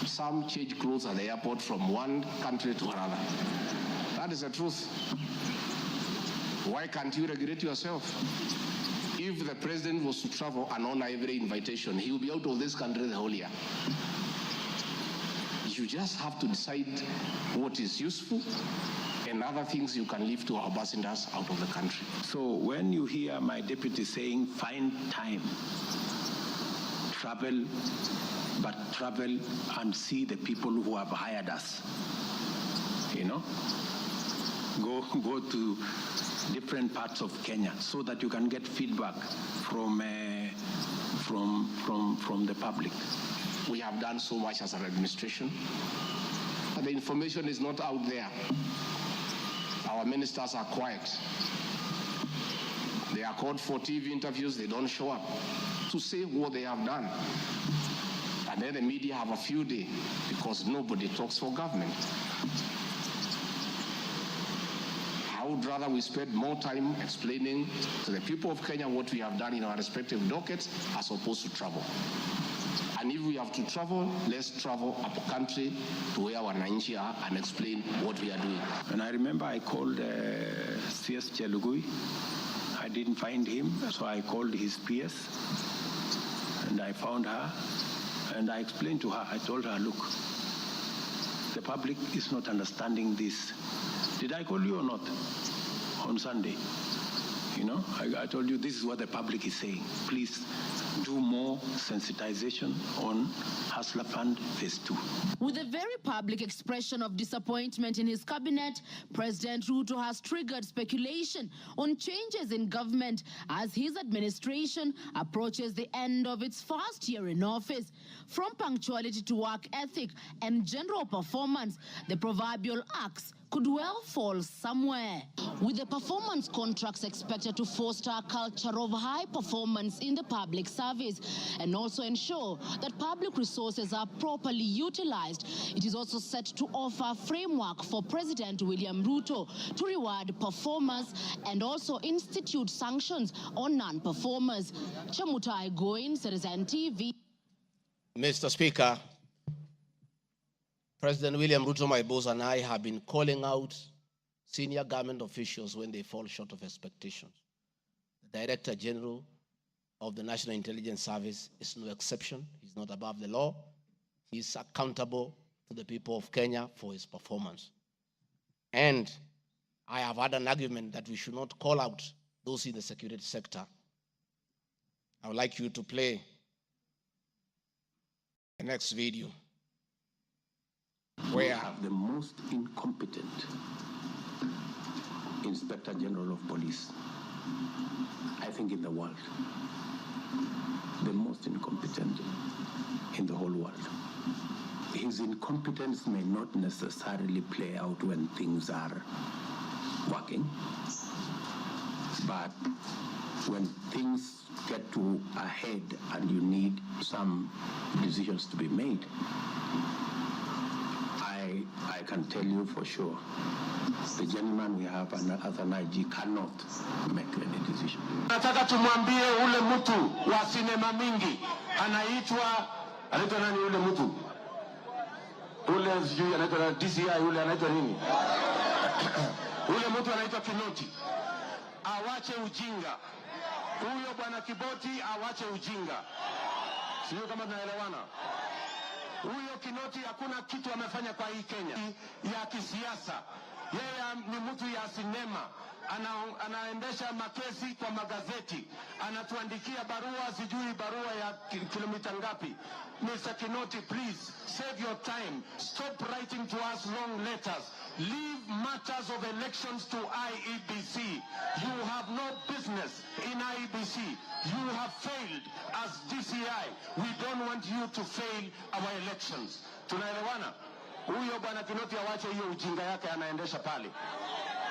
Some change clothes at the airport from one country to another. That is the truth. Why can't you regulate yourself? If the president was to travel and honor every invitation, he will be out of this country the whole year. You just have to decide what is useful and other things you can leave to our ambassadors out of the country. So when you hear my deputy saying, find time, travel, but travel and see the people who have hired us, you know, go to different parts of Kenya so that you can get feedback from the public. We have done so much as an administration, but the information is not out there. Our ministers are quiet. They are called for TV interviews, they don't show up to say what they have done. And then the media have a field day because nobody talks for government. I would rather we spend more time explaining to the people of Kenya what we have done in our respective dockets as opposed to travel. And if we have to travel, let's travel up a country to where our Wananchi are and explain what we are doing. And I remember I called CS Chelugui. I didn't find him, so I called his PS and I found her and I explained to her, I told her, look, the public is not understanding this. Did I call you or not on Sunday? You know, I told you this is what the public is saying. Please do more sensitization on Hustler Fund Phase 2. With a very public expression of disappointment in his cabinet, President Ruto has triggered speculation on changes in government as his administration approaches the end of its first year in office. From punctuality to work ethic and general performance, the proverbial axe could well fall somewhere. With the performance contracts expected to foster a culture of high performance in the public service and also ensure that public resources are properly utilized, it is also set to offer a framework for President William Ruto to reward performers and also institute sanctions on non-performers. Chamutai Goin, Citizen TV. Mr. Speaker, President William Ruto, my boss, and I have been calling out senior government officials when they fall short of expectations. The Director General of the National Intelligence Service is no exception. He's not above the law. He's accountable to the people of Kenya for his performance. And I have had an argument that we should not call out those in the security sector. I would like you to play the next video. We have the most incompetent Inspector General of Police, I think, in the world. The most incompetent in the whole world. His incompetence may not necessarily play out when things are working, but when things get to a head and you need some decisions to be made, I can tell you for sure, the gentleman we have as an IG cannot make any decision. Nataka tumwambie ule mtu wa sinema mingi anaitwa nani ule mtu? ule sijui anaitwa DCI, ule anaitwa nini? Ule mtu anaitwa Kinoti awache ujinga. Huyo bwana Kiboti awache ujinga. Sio kama tunaelewana? Huyo Kinoti hakuna kitu amefanya kwa hii Kenya ya kisiasa. Yeye ni mtu ya sinema. Anaendesha makesi kwa magazeti. Anatuandikia barua, sijui barua ya kilomita ngapi. Mr. Kinoti, please save your time. Stop writing to us long letters. Leave matters of elections to IEBC. You have no business in IEBC. You have failed as DCI. We don't want you to fail our elections. Tunaelewana? Huyo bwana Kinoti awache hiyo ujinga yake anaendesha pale,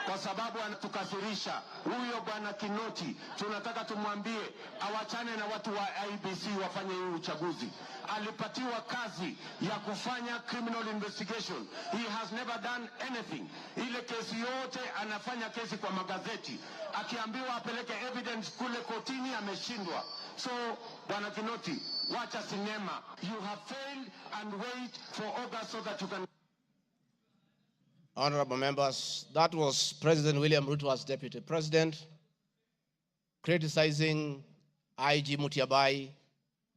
kwa sababu anatukasirisha. Huyo bwana Kinoti tunataka tumwambie awachane na watu wa IEBC wafanye hii uchaguzi. Alipatiwa kazi ya kufanya criminal investigation. He has never done anything. Ile kesi yote anafanya kesi kwa magazeti. Akiambiwa apeleke evidence kule kotini ameshindwa. So bwana Kinoti, wacha sinema. You have failed and wait for August so that you can. Honorable members, that was President William Ruto as Deputy President criticizing IG Mutiabai,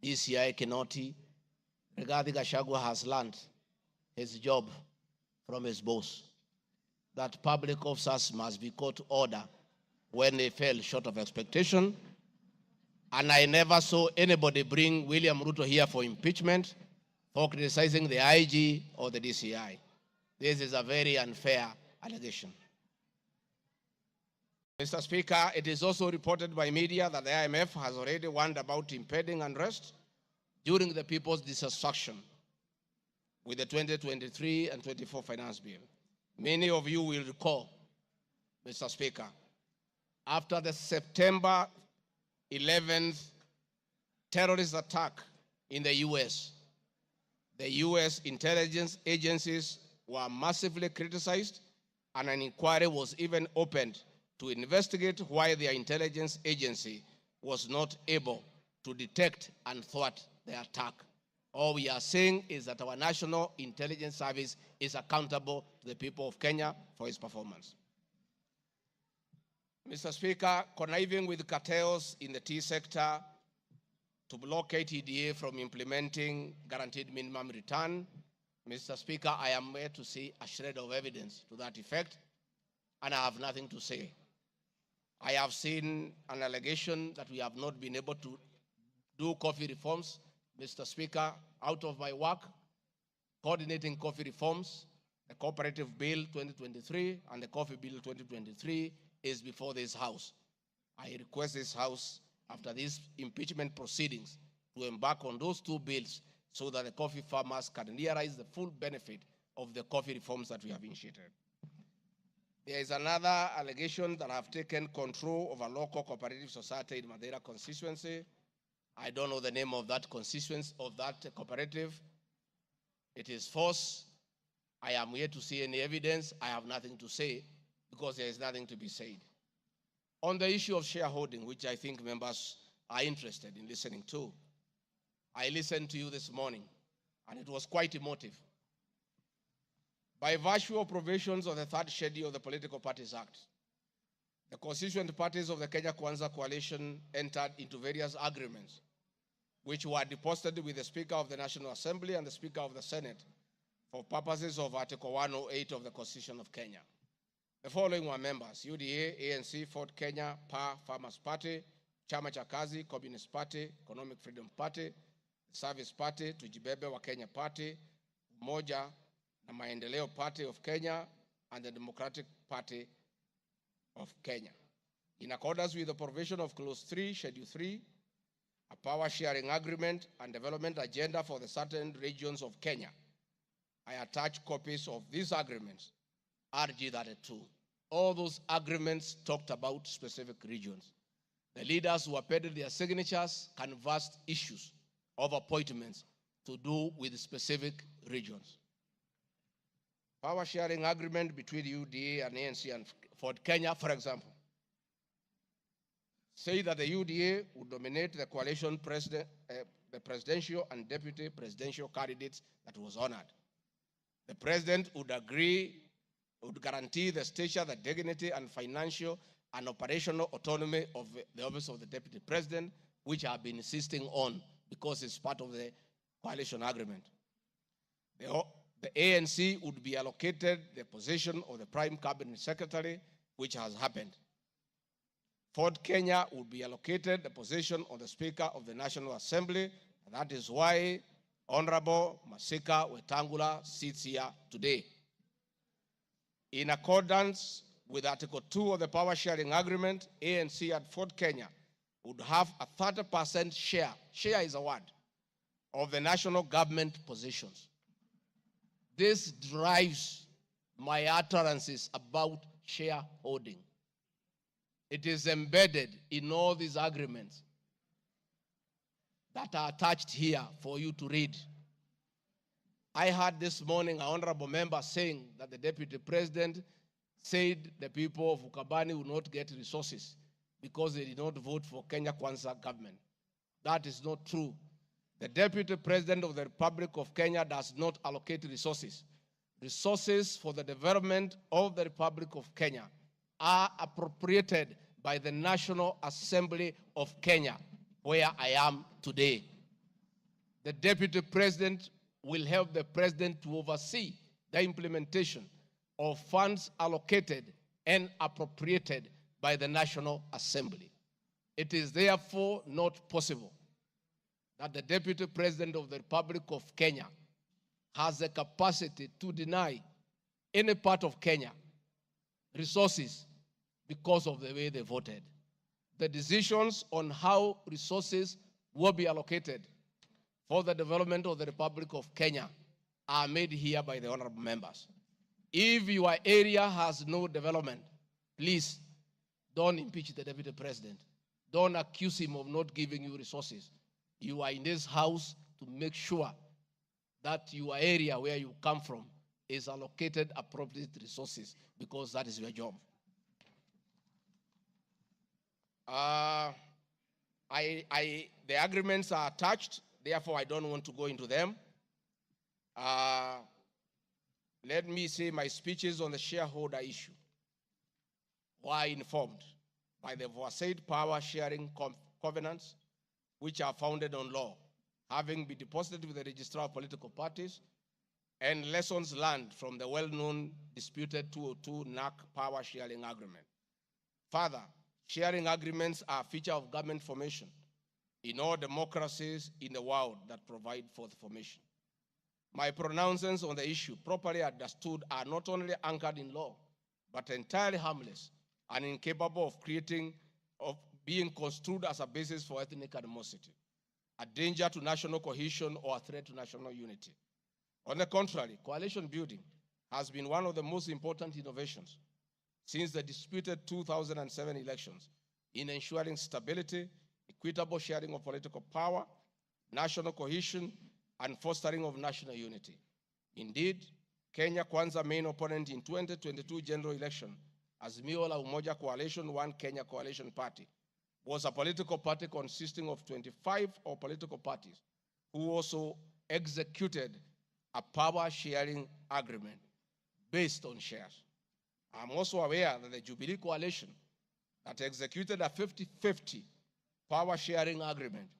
DCI Kinoti. Rigathi Gachagua has learned his job from his boss, that public officers must be called to order when they fell short of expectation. And I never saw anybody bring William Ruto here for impeachment for criticizing the IG or the DCI. This is a very unfair allegation. Mr. Speaker, it is also reported by media that the IMF has already warned about impending unrest during the people's dissatisfaction with the 2023 and 24 finance bill. Many of you will recall, Mr. Speaker, after the September 11th terrorist attack in the US intelligence agencies were massively criticized, and an inquiry was even opened to investigate why their intelligence agency was not able to detect and thwart the attack. All we are saying is that our National Intelligence Service is accountable to the people of Kenya for its performance. Mr. Speaker, conniving with cartels in the tea sector to block KTDA from implementing guaranteed minimum return, Mr. Speaker, I am here to see a shred of evidence to that effect, and I have nothing to say. I have seen an allegation that we have not been able to do coffee reforms, Mr. Speaker, out of my work, coordinating coffee reforms. The Cooperative Bill 2023 and the Coffee Bill 2023 is before this House. I request this House, after these impeachment proceedings, to embark on those two bills so that the coffee farmers can realize the full benefit of the coffee reforms that we have initiated. There is another allegation that I have taken control of a local cooperative society in Madeira constituency. I don't know the name of that constituency, of that cooperative. It is false. I am here to see any evidence. I have nothing to say because there is nothing to be said. On the issue of shareholding, which I think members are interested in listening to, I listened to you this morning, and it was quite emotive. By virtue of provisions of the third schedule of the Political Parties Act, the constituent parties of the Kenya Kwanza Coalition entered into various agreements, which were deposited with the Speaker of the National Assembly and the Speaker of the Senate for purposes of Article 108 of the Constitution of Kenya. The following were members: UDA, ANC, Ford Kenya, PA, Farmers Party, Chama cha Kazi, Communist Party, Economic Freedom Party, Service Party, Tujibebe wa Kenya Party, Umoja na Maendeleo Party of Kenya, and the Democratic Party of Kenya. In accordance with the provision of Clause 3, Schedule 3, a power sharing agreement and development agenda for the certain regions of Kenya, I attach copies of these agreements, RG 32. All those agreements talked about specific regions. The leaders who appended their signatures canvassed issues of appointments to do with specific regions. Power sharing agreement between UDA and ANC and Ford Kenya, for example, say that the UDA would nominate the coalition president, the presidential and deputy presidential candidates that was honored. The president would guarantee the stature, the dignity, and financial and operational autonomy of the office of the deputy president, which I have been insisting on because it's part of the coalition agreement. The ANC would be allocated the position of the prime cabinet secretary, which has happened. Ford Kenya would be allocated the position of the Speaker of the National Assembly, and that is why Honorable Masika Wetangula sits here today. In accordance with Article 2 of the Power Sharing Agreement, ANC at Ford Kenya would have a 30% share is a word, of the national government positions. This drives my utterances about shareholding. It is embedded in all these agreements that are attached here for you to read. I heard this morning an honorable member saying that the deputy president said the people of Ukambani will not get resources because they did not vote for Kenya Kwanza government. That is not true. The deputy president of the Republic of Kenya does not allocate resources. Resources for the development of the Republic of Kenya are appropriated by the National Assembly of Kenya, where I am today. The deputy president will help the president to oversee the implementation of funds allocated and appropriated by the National Assembly. It is therefore not possible that the deputy president of the Republic of Kenya has the capacity to deny any part of Kenya resources because of the way they voted. The decisions on how resources will be allocated for the development of the Republic of Kenya are made here by the honorable members. If your area has no development, please don't impeach the deputy president. Don't accuse him of not giving you resources. You are in this house to make sure that your area where you come from is allocated appropriate resources, because that is your job. The agreements are attached, therefore I don't want to go into them. Let me say my speeches on the shareholder issue were informed by the aforesaid power sharing covenants, which are founded on law, having been deposited with the registrar of political parties, and lessons learned from the well-known disputed 202 NAC power sharing agreement. Further, sharing agreements are a feature of government formation in all democracies in the world that provide for the formation. My pronouncements on the issue, properly understood, are not only anchored in law, but entirely harmless and incapable of being construed as a basis for ethnic animosity, a danger to national cohesion, or a threat to national unity. On the contrary, coalition building has been one of the most important innovations since the disputed 2007 elections in ensuring stability, equitable sharing of political power, national cohesion, and fostering of national unity. Indeed, Kenya Kwanza main opponent in 2022 general election, Azimio la Umoja Coalition, One Kenya Coalition Party, was a political party consisting of 25 political parties who also executed a power-sharing agreement based on shares. I'm also aware that the Jubilee Coalition that executed a 50-50 power-sharing agreement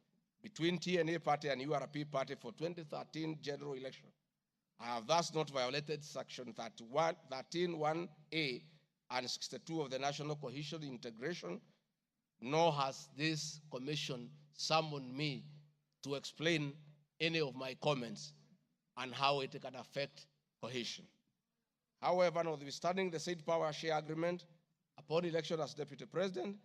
between TNA Party and URP Party for 2013 general election. I have thus not violated Section 13(1)(a) and 62 of the National Cohesion Integration, nor has this commission summoned me to explain any of my comments and how it can affect cohesion. However, notwithstanding the said power share agreement, upon election as deputy president,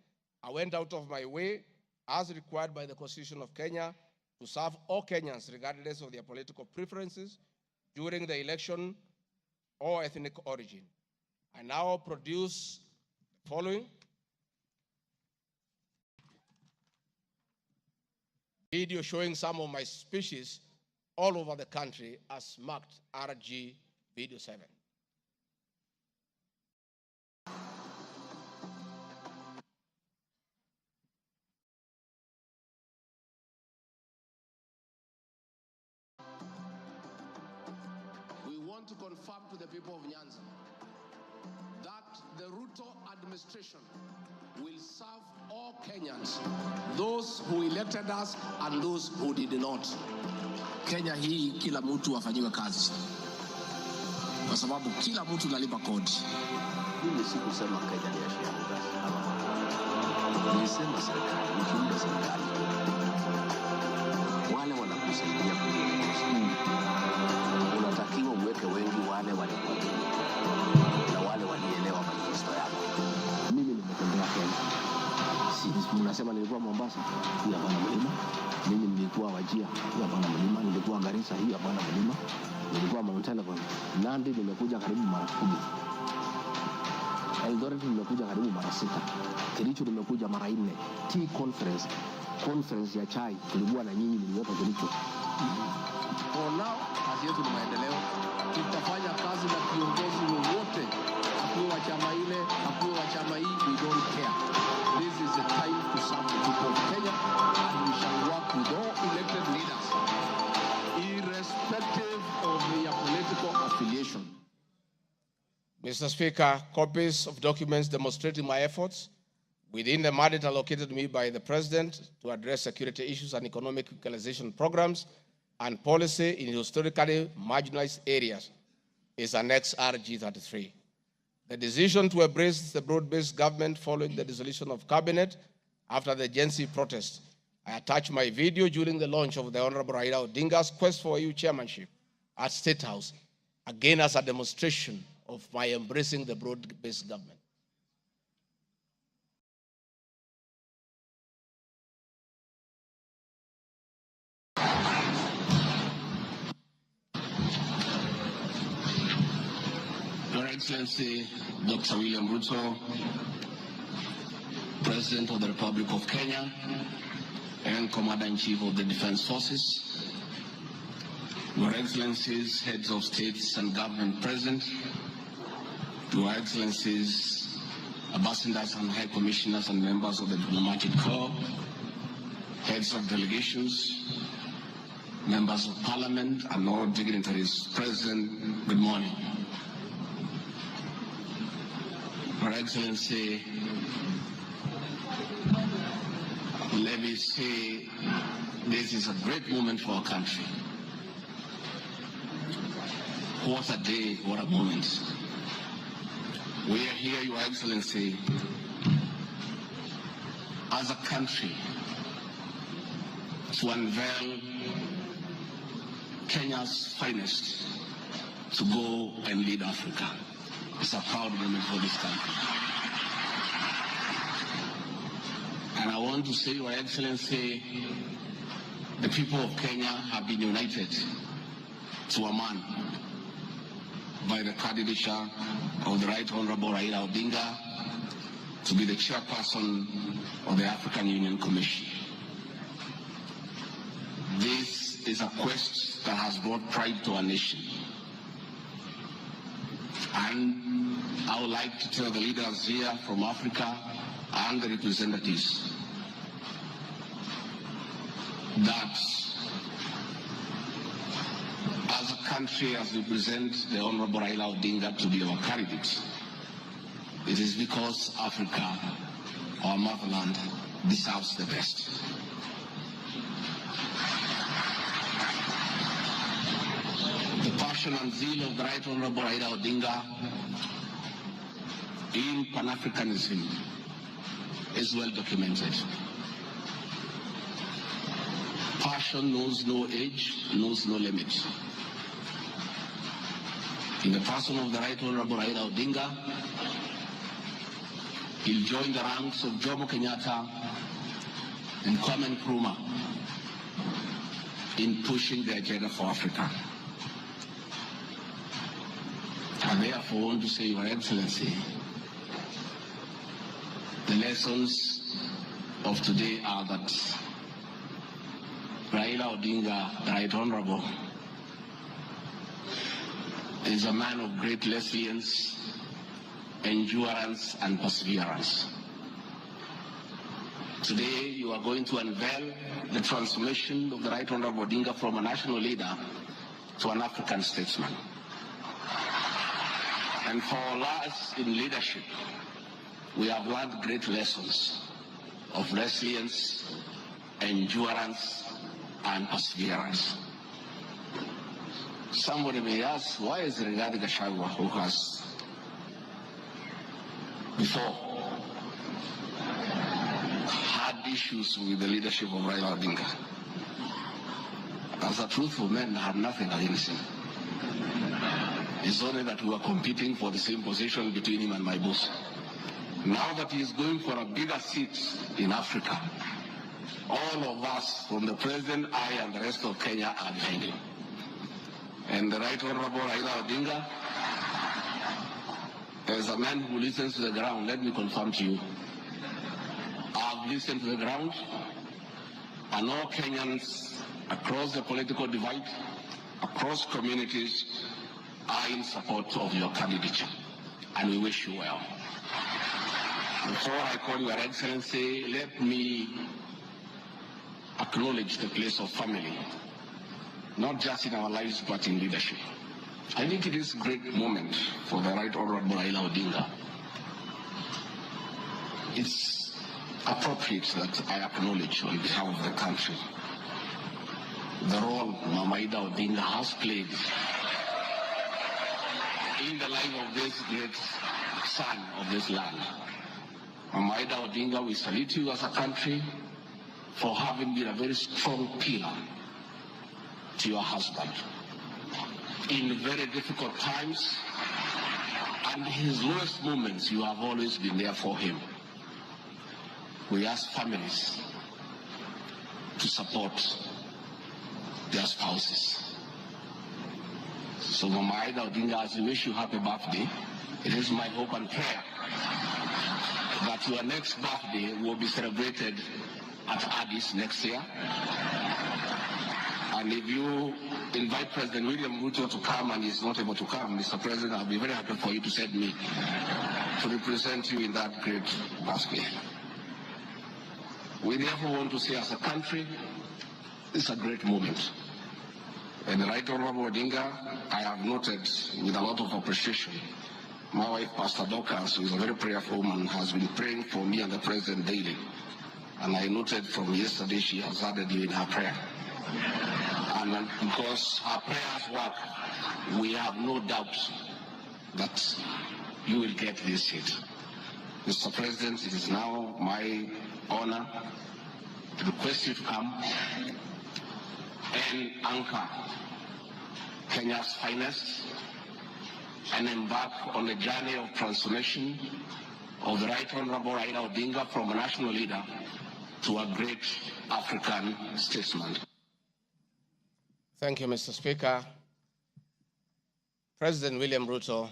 I went out of my way, as required by the Constitution of Kenya, to serve all Kenyans regardless of their political preferences during the election or ethnic origin. I now produce the following video showing some of my speeches all over the country as marked RG Video 7. We want want to confirm to the people of Nyanza that the Ruto administration will serve all Kenyans, those who elected us and those who did not. Kenya hii kila mtu afanyiwe kazi, kwa sababu kila mtu analipa kodi. Mimi sikusema Kenya ni ya nilisema serikali, mkiunda serikali wale wanakusaidia kuongoza, unatakiwa uweke wengi wale walikuamini na wale walielewa manifesto yako. Mimi nimetembea Kenya, si mnasema nilikuwa Mombasa, hii hapana mlima. Mimi nilikuwa Wajir, hii hapana mlima. Nilikuwa Garissa, hii hapana mlima. Nilikuwa Mount Elgon. Nandi nimekuja karibu mara 10. Eldoret nimekuja karibu mara 6. Kericho nimekuja mara 4. Tea conference ya chai tulikuwa na nyinyi, niliweka Kericho. For now, kazi yetu ni maendeleo. Tutafanya kazi na viongozi wote, akiwa wa chama ile, akiwa wa chama hii, we don't care. This is a time to serve the people of Kenya, and we shall work with all elected leaders, irrespective of their political affiliation. Mr. Speaker, copies of documents demonstrating my efforts within the mandate allocated me by the President to address security issues and economic equalization programs and policy in historically marginalized areas is Annex RG33. The decision to embrace the broad-based government following the dissolution of cabinet after the Gen Z protest. I attached my video during the launch of the Honorable Raila Odinga's quest for EU chairmanship at State House, again as a demonstration of my embracing the broad-based government. Your Excellency, Dr. William Ruto, President of the Republic of Kenya and Commander-in-Chief of the Defense Forces, Your Excellencies, Heads of States and Government present, Your Excellencies, Ambassadors and High Commissioners and members of the Diplomatic Corps, Heads of Delegations, Members of Parliament and all dignitaries present, good morning. Your Excellency, let me say this is a great moment for our country. What a day, what a moment. We are here, Your Excellency, as a country to unveil Kenya's finest to go and lead Africa. It's a proud moment for this country. And I want to say, Your Excellency, the people of Kenya have been united to a man by the candidature of the Right Honorable Raila Odinga to be the chairperson of the African Union Commission. This is a quest that has brought pride to our nation. And I would like to tell the leaders here from Africa and the representatives that as a country, as we present the Honorable Raila Odinga to be our candidate, it is because Africa, our motherland, deserves the best. The passion and zeal of the Right Honorable Raila Odinga in Pan-Africanism is well documented. Passion knows no age, knows no limit. In the person of the Right Honorable Raila Odinga, he'll join the ranks of Jomo Kenyatta and Kwame Nkrumah in pushing the agenda for Africa. I therefore want to say, Your Excellency, the lessons of today are that Raila Odinga, the Right Honorable, is a man of great resilience, endurance, and perseverance. Today, you are going to unveil the transformation of the Right Honorable Odinga from a national leader to an African statesman. And for us in leadership, we have learned great lessons of resilience, endurance, and perseverance. Somebody may ask, why is Rigathi Gachagua, who has before had issues with the leadership of Raila Odinga, as a truthful man, had nothing against him. It's only that we were competing for the same position between him and my boss. Now that he is going for a bigger seat in Africa, all of us, from the president, I, and the rest of Kenya, are behind him. And the Right Honorable Raila Odinga, as a man who listens to the ground, let me confirm to you, I've listened to the ground, and all Kenyans across the political divide, across communities, are in support of your candidature, and we wish you well. Before I call Your Excellency, let me acknowledge the place of family, not just in our lives, but in leadership. I think it is a great moment for the Right Honorable Raila Odinga. It's appropriate that I acknowledge on behalf of the country the role Mama Ida Odinga has played in the life of this great son of this land. Mama Ida Odinga, we salute you as a country for having been a very strong pillar to your husband in very difficult times, and in his lowest moments, you have always been there for him. We ask families to support their spouses. So Mama Ida Odinga, as we wish you happy birthday, it is my hope and prayer that your next birthday will be celebrated at Addis next year. And if you invite President William Ruto to come and he's not able to come, Mr. President, I'll be very happy for you to send me to represent you in that great birthday. We therefore want to say as a country, it's a great moment. And the Right Honorable Odinga, I have noted with a lot of appreciation, my wife, Pastor Dorcas, who is a very prayerful woman, has been praying for me and the President daily. And I noted from yesterday she has added you in her prayer. And because her prayers work, we have no doubt that you will get this seat. Mr. President, it is now my honor to request you to come and anchor Kenya's finest and embark on a journey of transformation of the Right Honorable Raila Odinga from a national leader to a great African statesman. Thank you, Mr. Speaker. President William Ruto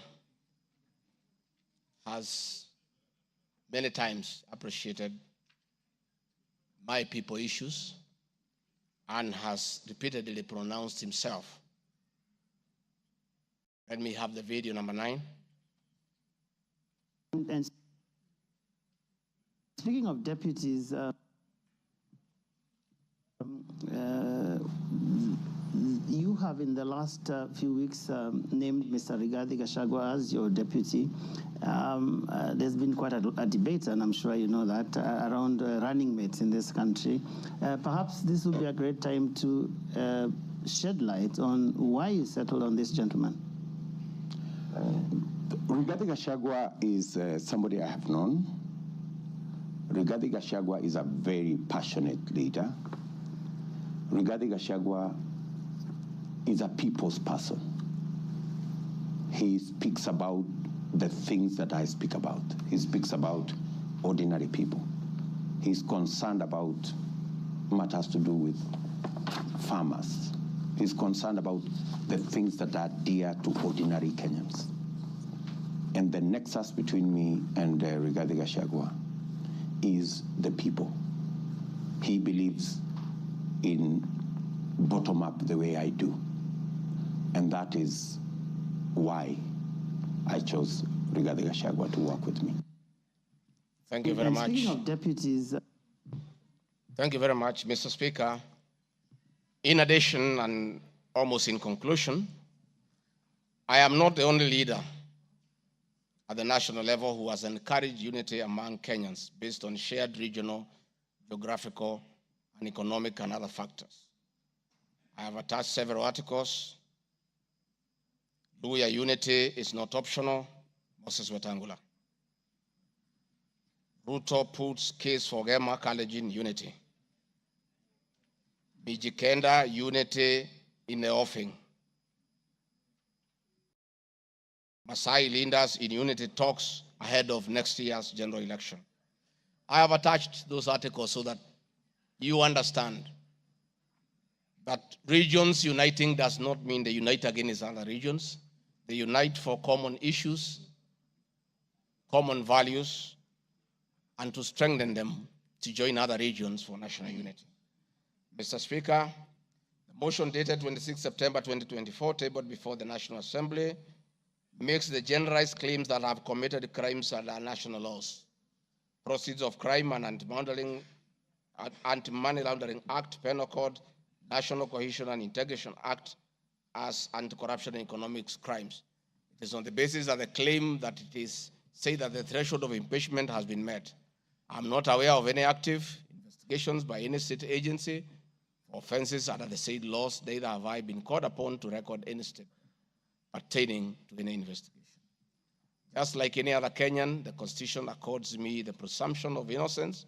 has many times appreciated my people issues and has repeatedly pronounced himself. Let me have the video number 9. And speaking of deputies, you have in the last few weeks named Mr. Rigathi Gachagua as your deputy. There's been quite a debate, and I'm sure you know that, around running mates in this country. Perhaps this would be a great time to shed light on why you settled on this gentleman. Rigathi Gachagua is somebody I have known. Rigathi Gachagua is a very passionate leader. Rigathi Gachagua is a people's person. He speaks about the things that I speak about. He speaks about ordinary people. He's concerned about matters to do with farmers. He's concerned about the things that are dear to ordinary Kenyans. And the nexus between me and Rigathi Gachagua is the people. He believes in bottom-up the way I do. And that is why I chose Rigathi Gachagua to work with me. Thank you very much. Speaking of deputies... Thank you very much, Mr. Speaker. In addition, and almost in conclusion, I am not the only leader at the national level who has encouraged unity among Kenyans based on shared regional, geographical, and economic and other factors. I have attached several articles. Luya unity is not optional, Moses Wetangula. Ruto puts case for Gema Kalenjin unity. Bijikenda unity in the offing. Masai leaders in unity talks ahead of next year's general election. I have attached those articles so that you understand that regions uniting does not mean they unite against other regions. They unite for common issues, common values, and to strengthen them to join other regions for national unity. Mr. Speaker, the motion dated 26 September 2024, tabled before the National Assembly, makes the generalized claims that have committed crimes under national laws, Proceeds of Crime and Anti-Money Laundering Act, Penal Code, National Cohesion and Integration Act as anti-corruption and economic crimes. It is on the basis of the claim that it is said that the threshold of impeachment has been met. I'm not aware of any active investigations by any state agency for offenses under the said laws, neither have I been called upon to record any step pertaining to any investigation. Just like any other Kenyan, the Constitution accords me the presumption of innocence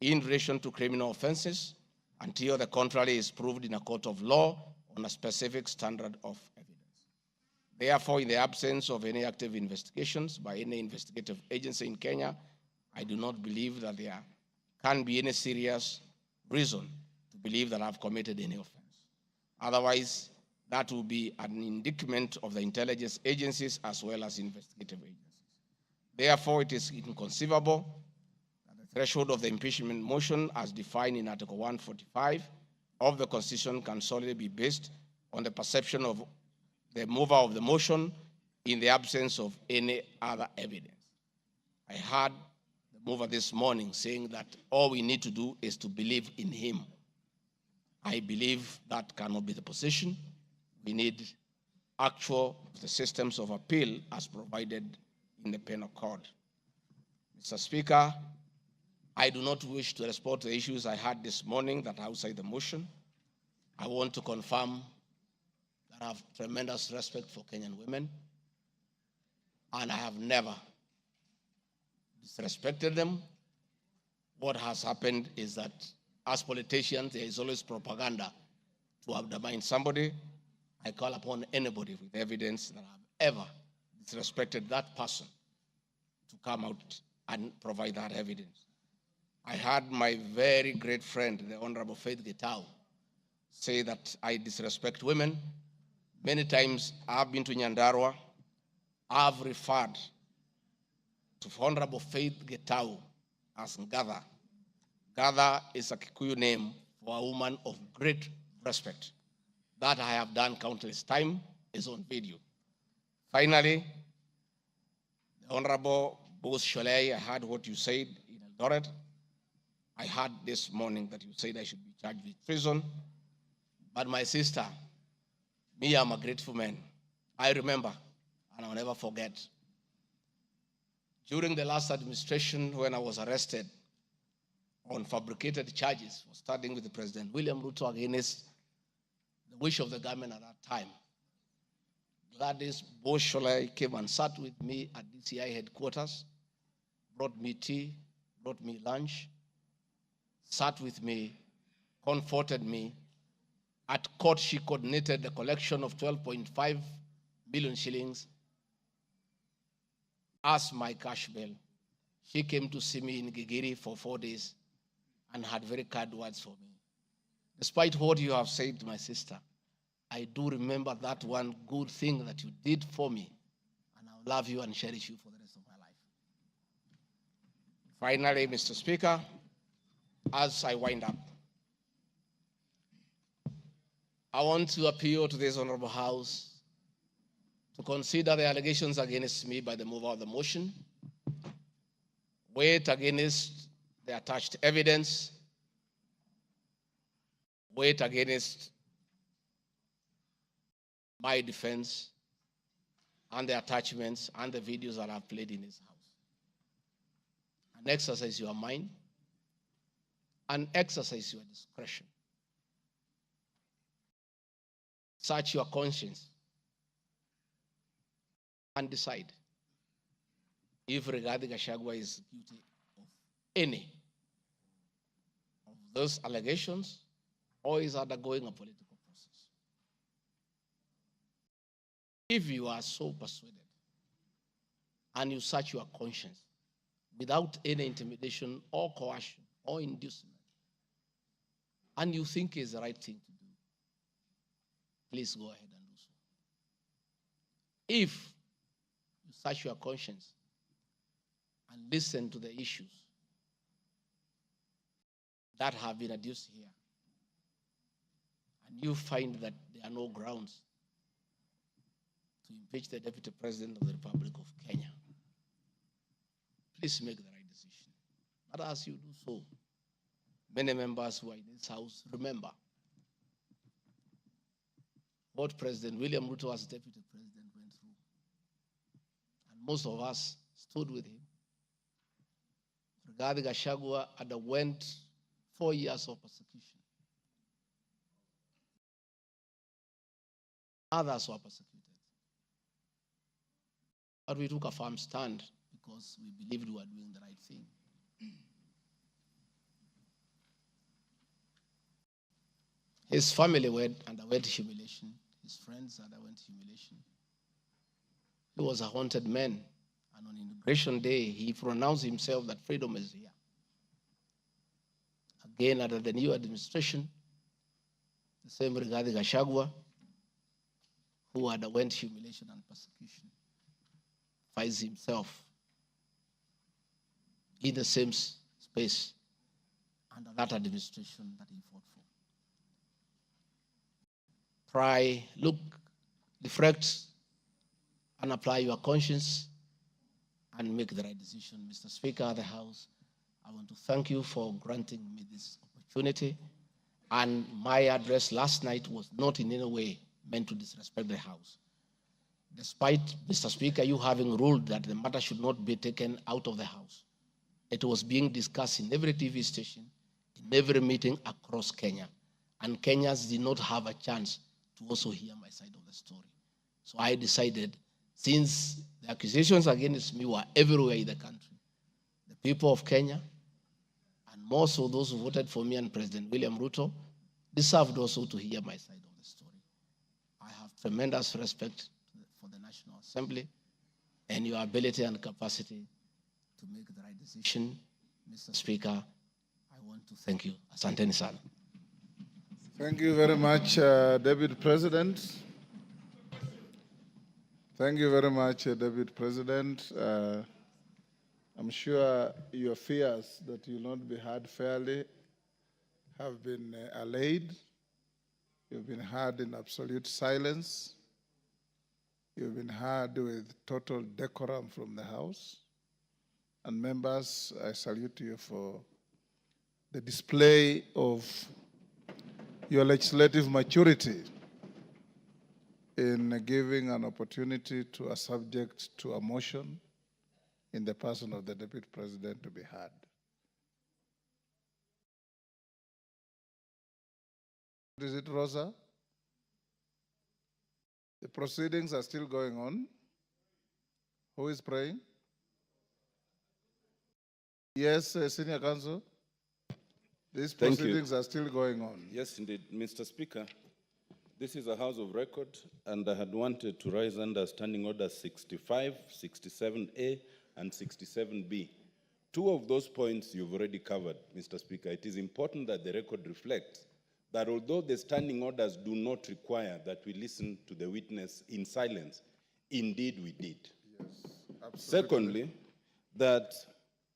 in relation to criminal offenses until the contrary is proved in a court of law on a specific standard of evidence. Therefore, in the absence of any active investigations by any investigative agency in Kenya, I do not believe that there can be any serious reason to believe that I've committed any offense. Otherwise, that will be an indictment of the intelligence agencies as well as investigative agencies. Therefore, it is inconceivable that the threshold of the impeachment motion as defined in Article 145 of the Constitution can solely be based on the perception of the mover of the motion in the absence of any other evidence. I heard the mover this morning saying that all we need to do is to believe in him. I believe that cannot be the position. We need actual the systems of appeal as provided in the Penal Code. Mr. Speaker, I do not wish to respond to the issues I had this morning that are outside the motion. I want to confirm that I have tremendous respect for Kenyan women, and I have never disrespected them. What has happened is that as politicians, there is always propaganda to undermine somebody. I call upon anybody with evidence that I've ever disrespected that person to come out and provide that evidence. I had my very great friend, the Honorable Faith Gitau, say that I disrespect women. Many times I've been to Nyandarua. I've referred to Honorable Faith Gitau as Ngatha. Ngatha is a Kikuyu name for a woman of great respect. That I have done countless times is on video. Finally, the Honorable Bose Sholei, I heard what you said in Eldoret. I heard this morning that you said I should be charged with treason. But my sister, me, I'm a grateful man. I remember, and I'll never forget, during the last administration when I was arrested on fabricated charges for standing with the President William Ruto against the wish of the government at that time, Gladys Bosholai came and sat with me at DCI headquarters, brought me tea, brought me lunch, sat with me, comforted me. At court, she coordinated the collection of 12.5 billion shillings as my cash bail. She came to see me in Gigiri for 4 days and had very kind words for me. Despite what you have said, my sister, I do remember that one good thing that you did for me, and I'll love you and cherish you for the rest of my life. Finally, Mr. Speaker, as I wind up, I want to appeal to this Honorable House to consider the allegations against me by the mover of the motion, weigh it against the attached evidence, weigh it against my defense, and the attachments and the videos that I've played in his house. And exercise your mind and exercise your discretion. Search your conscience and decide if Rigathi Gachagua is guilty of any of those allegations or is undergoing a political process. If you are so persuaded and you search your conscience without any intimidation or coercion or inducement, and you think is the right thing to do, please go ahead and do so. If you search your conscience and listen to the issues that have been adduced here, and you find that there are no grounds to impeach the Deputy President of the Republic of Kenya, please make the right decision. But as you do so, many members who are in this house remember what President William Ruto as Deputy President went through. And most of us stood with him. Rigathi Gachagua underwent 4 years of persecution. Others were persecuted. But we took a firm stand because we believed we were doing the right thing. His family underwent humiliation. His friends underwent humiliation. He was a haunted man. And on Inauguration Day, he pronounced himself that freedom is here. Again, under the new administration, the same Rigathi Gachagua, who underwent humiliation and persecution, finds himself in the same space under that administration that he fought for. Try, look, reflect, and apply your conscience and make the right decision. Mr. Speaker of the House, I want to thank you for granting me this opportunity. And my address last night was not in any way meant to disrespect the House. Despite, Mr. Speaker, you having ruled that the matter should not be taken out of the House, it was being discussed in every TV station, in every meeting across Kenya. And Kenyans did not have a chance to also hear my side of the story. So I decided, since the accusations against me were everywhere in the country, the people of Kenya, and more so those who voted for me and President William Ruto, deserved also to hear my side of the story. I have tremendous respect for the National Assembly and your ability and capacity to make the right decision. Mr. Speaker, I want to thank you. Asanteni sana. Thank you very much, Deputy President. Thank you very much, Deputy President. I'm sure your fears that you will not be heard fairly have been allayed. You've been heard in absolute silence. You've been heard with total decorum from the House. And members, I salute you for the display of your legislative maturity in giving an opportunity to a subject to a motion in the person of the Deputy President to be heard. Is it Rosa? The proceedings are still going on. Who is praying? Yes, Senior Counsel. These proceedings are still going on. Yes, indeed. Mr. Speaker, this is a House of Record, and I had wanted to rise under Standing Orders 65, 67A, and 67B. Two of those points you've already covered, Mr. Speaker. It is important that the record reflects that although the standing orders do not require that we listen to the witness in silence, indeed we did. Yes, absolutely. Secondly, that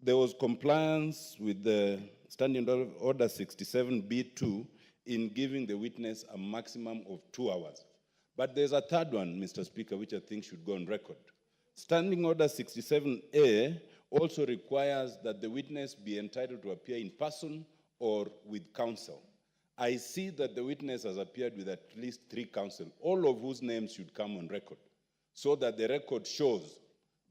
there was compliance with the Standing Order 67B2 in giving the witness a maximum of 2 hours. But there's a third one, Mr. Speaker, which I think should go on record. Standing Order 67A also requires that the witness be entitled to appear in person or with counsel. I see that the witness has appeared with at least 3 counsel, all of whose names should come on record. so that the record shows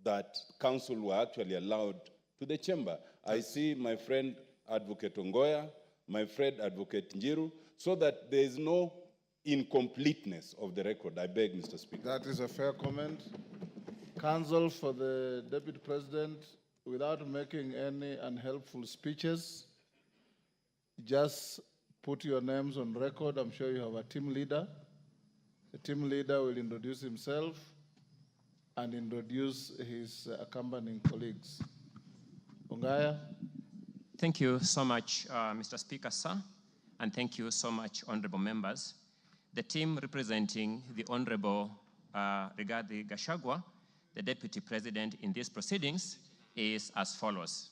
that counsel were actually allowed to the chamber. I see my friend Advocate Ongoya, my friend Advocate Njiru, so that there is no incompleteness of the record. I beg, Mr. Speaker. That is a fair comment. Counsel for the Deputy President, without making any unhelpful speeches, just put your names on record. I'm sure you have a team leader. The team leader will introduce himself and introduce his accompanying colleagues. Ongaya. Thank you so much, Mr. Speaker, sir, and thank you so much, honorable members. The team representing the Honorable Rigathi Gachagua, the Deputy President in these proceedings, is as follows.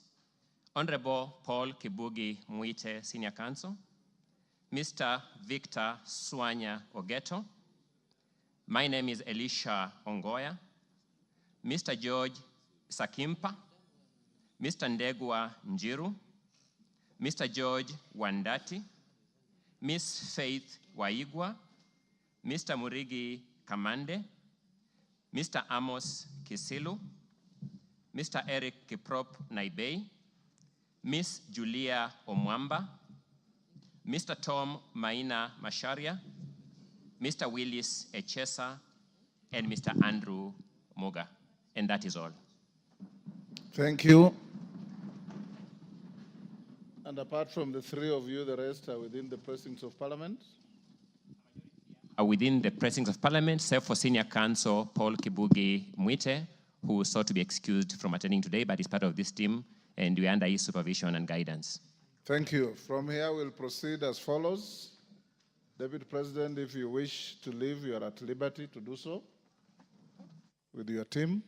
Honorable Paul Kibugi Muite, Senior Counsel, Mr. Victor Swanya Ogeto, my name is Elisha Ongoya, Mr. George Sakimpa, Mr. Ndegwa Njiru, Mr. George Wandati, Miss Faith Waigwa, Mr. Murigi Kamande, Mr. Amos Kisilu, Mr. Eric Kiprop Naibei, Miss Julia Omwamba, Mr. Tom Maina Masharia, Mr. Willis Echesa, and Mr. Andrew Moga. And that is all. Thank you. And apart from the three of you, the rest are within the precincts of Parliament? Are within the precincts of Parliament, save for Senior Counsel Paul Kibugi Muite, who sought to be excused from attending today, but is part of this team, and we are under his supervision and guidance. Thank you. From here, we'll proceed as follows. Deputy President, if you wish to leave, you are at liberty to do so with your team.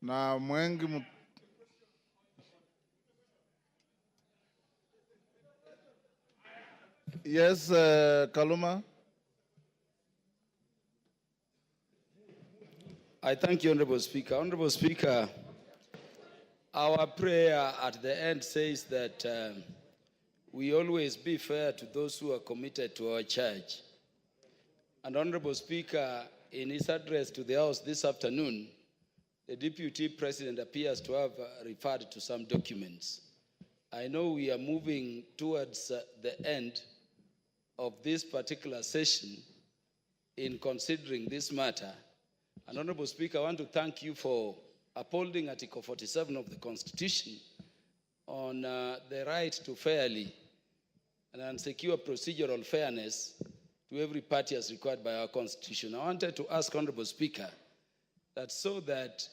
Na mwengi Yes, Kaluma. I thank you, Honorable Speaker. Honorable Speaker, our prayer at the end says that we always be fair to those who are committed to our church. And Honorable Speaker, in his address to the House this afternoon, the Deputy President appears to have referred to some documents. I know we are moving towards the end of this particular session in considering this matter. And Honorable Speaker, I want to thank you for upholding Article 47 of the Constitution on the right to fairly and secure procedural fairness to every party as required by our Constitution. I wanted to ask Honorable Speaker that so that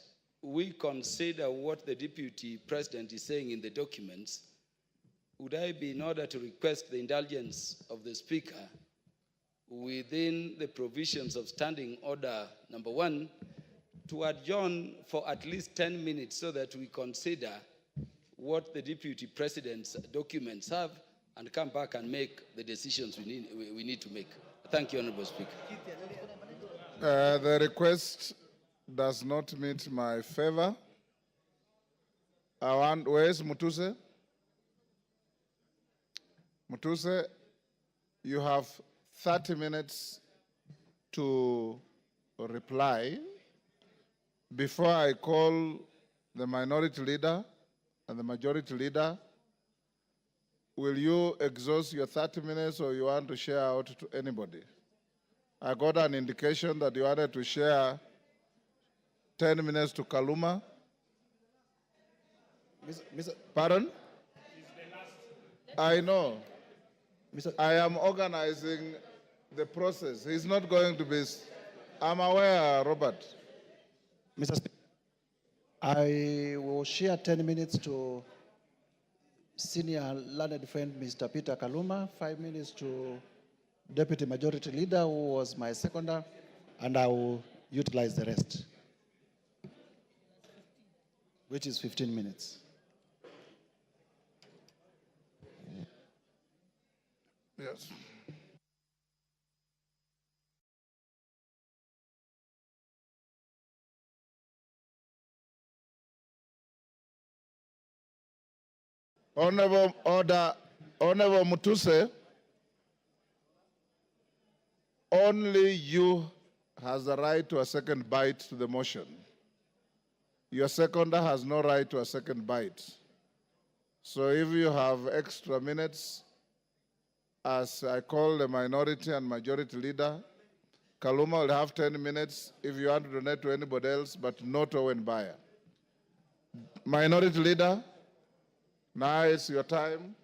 we consider what the Deputy President is saying in the documents, would I be in order to request the indulgence of the Speaker within the provisions of Standing Order number 1 to adjourn for at least 10 minutes so that we consider what the Deputy President's documents have and come back and make the decisions we need to make. Thank you, Honorable Speaker. The request does not meet my favor. Where's Mutuse? Mutuse, you have 30 minutes to reply. Before I call the minority leader and the majority leader, will you exhaust your 30 minutes or you want to share out to anybody? I got an indication that you wanted to share 10 minutes to Kaluma. Pardon? I know. I am organizing the process. He's not going to be... I'm aware, Robert. Mr. Speaker, I will share 10 minutes to senior learned friend Mr. Peter Kaluma, 5 minutes to Deputy Majority Leader, who was my seconder, and I will utilize the rest, which is 15 minutes. Yes. Honorable Mutuse, only you has the right to a second bite to the motion. Your seconder has no right to a second bite. So if you have extra minutes, as I call the minority and majority leader, Kaluma will have 10 minutes if you want to donate to anybody else, but not Owen Baya. Minority leader, now it's your time.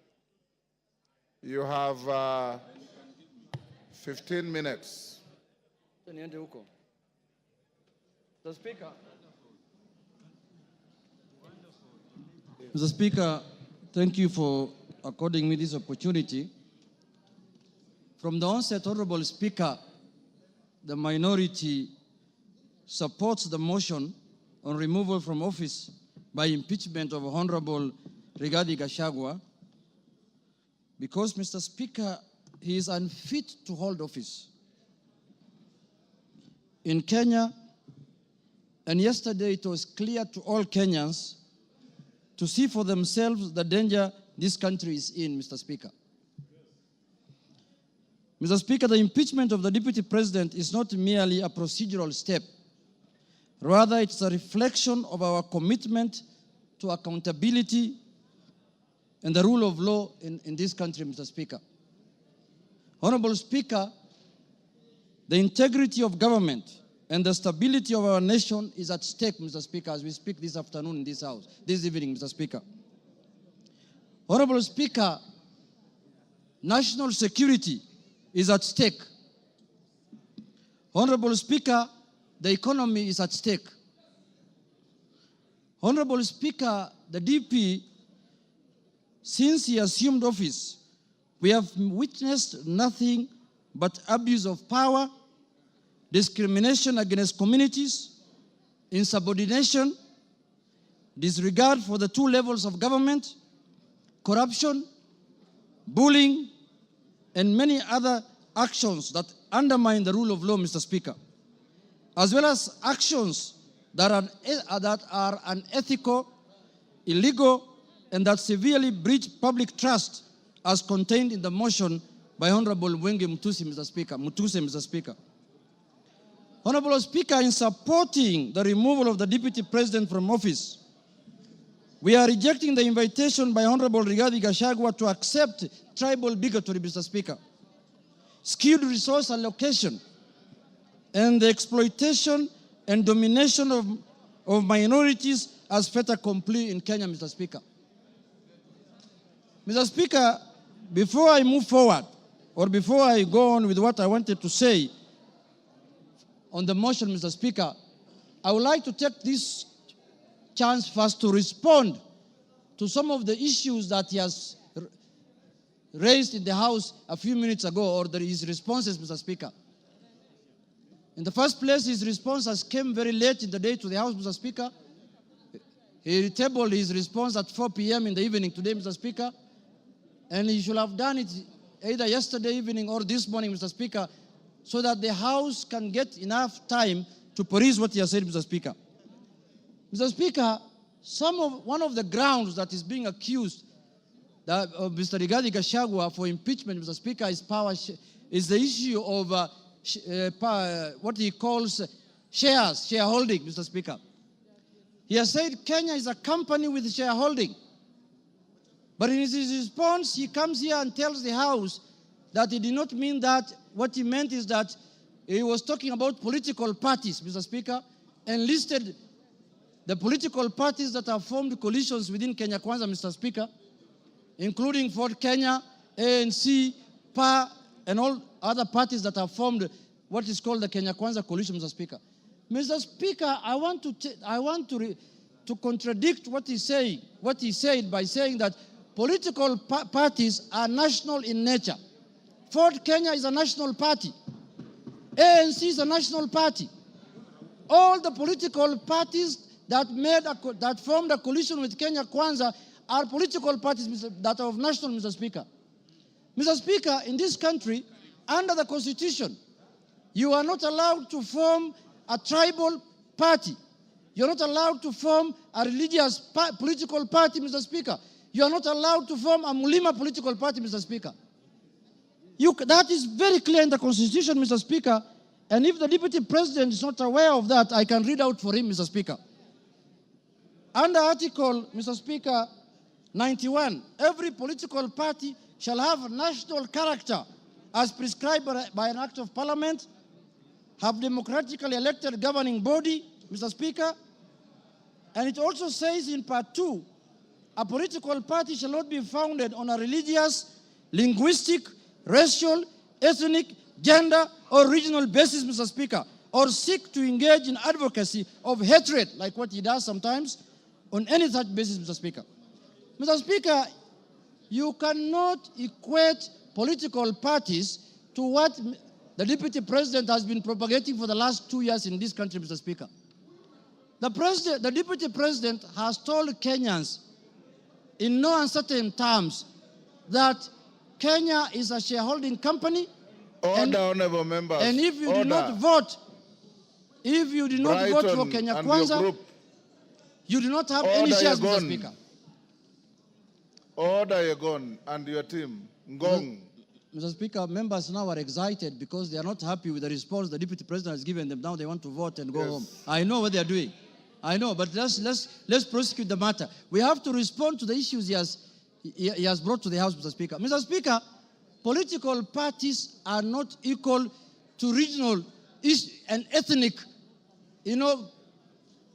You have 15 minutes. Mr. Speaker. Mr. Speaker, thank you for according me this opportunity. From the onset, Honorable Speaker, the minority supports the motion on removal from office by impeachment of Honorable Rigathi Gachagua because, Mr. Speaker, he is unfit to hold office. In Kenya, and yesterday it was clear to all Kenyans to see for themselves the danger this country is in, Mr. Speaker. Mr. Speaker, the impeachment of the Deputy President is not merely a procedural step. Rather, it's a reflection of our commitment to accountability and the rule of law in this country, Mr. Speaker. Honorable Speaker, the integrity of government and the stability of our nation is at stake, Mr. Speaker, as we speak this afternoon in this House, this evening, Mr. Speaker. Honorable Speaker, national security is at stake. Honorable Speaker, the economy is at stake. Honorable Speaker, the DP, since he assumed office, we have witnessed nothing but abuse of power, discrimination against communities, insubordination, disregard for the two levels of government, corruption, bullying, and many other actions that undermine the rule of law, Mr. Speaker, as well as actions that are unethical, illegal, and that severely breach public trust as contained in the motion by Honorable Mwenge Mutuse, Mr. Speaker. Honorable Speaker, in supporting the removal of the Deputy President from office, we are rejecting the invitation by Honorable Rigathi Gachagua to accept tribal bigotry, Mr. Speaker, skewed resource allocation, and the exploitation and domination of minorities as fait accompli in Kenya, Mr. Speaker. Mr. Speaker, before I move forward, or before I go on with what I wanted to say on the motion, Mr. Speaker, I would like to take this chance first to respond to some of the issues that he has raised in the House a few minutes ago, or his responses, Mr. Speaker. In the first place, his response has came very late in the day to the House, Mr. Speaker. He tabled his response at 4 p.m. in the evening today, Mr. Speaker. And he should have done it either yesterday evening or this morning, Mr. Speaker, so that the House can get enough time to peruse what he has said, Mr. Speaker. Mr. Speaker, one of the grounds that is being accused of Mr. Rigathi Gachagua for impeachment, Mr. Speaker, is the issue of what he calls shareholding, Mr. Speaker. He has said Kenya is a company with shareholding. But in his response, he comes here and tells the House that he did not mean that. What he meant is that he was talking about political parties, Mr. Speaker, and listed the political parties that have formed coalitions within Kenya Kwanza, Mr. Speaker, including Ford Kenya, ANC, PA, and all other parties that have formed what is called the Kenya Kwanza coalition, Mr. Speaker. Mr. Speaker, I want to contradict what he's saying, what he said by saying that political parties are national in nature. Ford Kenya is a national party. ANC is a national party. All the political parties that formed a coalition with Kenya Kwanza are political parties that are of national, Mr. Speaker. Mr. Speaker, in this country, under the Constitution, you are not allowed to form a tribal party. You're not allowed to form a religious political party, Mr. Speaker. You are not allowed to form a Mulima political party, Mr. Speaker. That is very clear in the Constitution, Mr. Speaker. And if the Deputy President is not aware of that, I can read out for him, Mr. Speaker. Under Article, Mr. Speaker, 91, every political party shall have a national character as prescribed by an act of parliament, have democratically elected governing body, Mr. Speaker. And it also says in Part 2, a political party shall not be founded on a religious, linguistic, racial, ethnic, gender, or regional basis, Mr. Speaker, or seek to engage in advocacy of hatred, like what he does sometimes, on any such basis, Mr. Speaker. Mr. Speaker, you cannot equate political parties to what the Deputy President has been propagating for the last 2 years in this country, Mr. Speaker. The Deputy President has told Kenyans in no uncertain terms that Kenya is a shareholding company. Order, honorable members. And if you do not vote, for Kenya Kwanza, you do not have any shares, Mr. Speaker. Order, Yegon, and your team. Ngong. Mr. Speaker, members now are excited because they are not happy with the response the Deputy President has given them. Now they want to vote and go home. I know what they are doing. I know, but let's prosecute the matter. We have to respond to the issues he has brought to the House, Mr. Speaker. Mr. Speaker, political parties are not equal to regional and ethnic,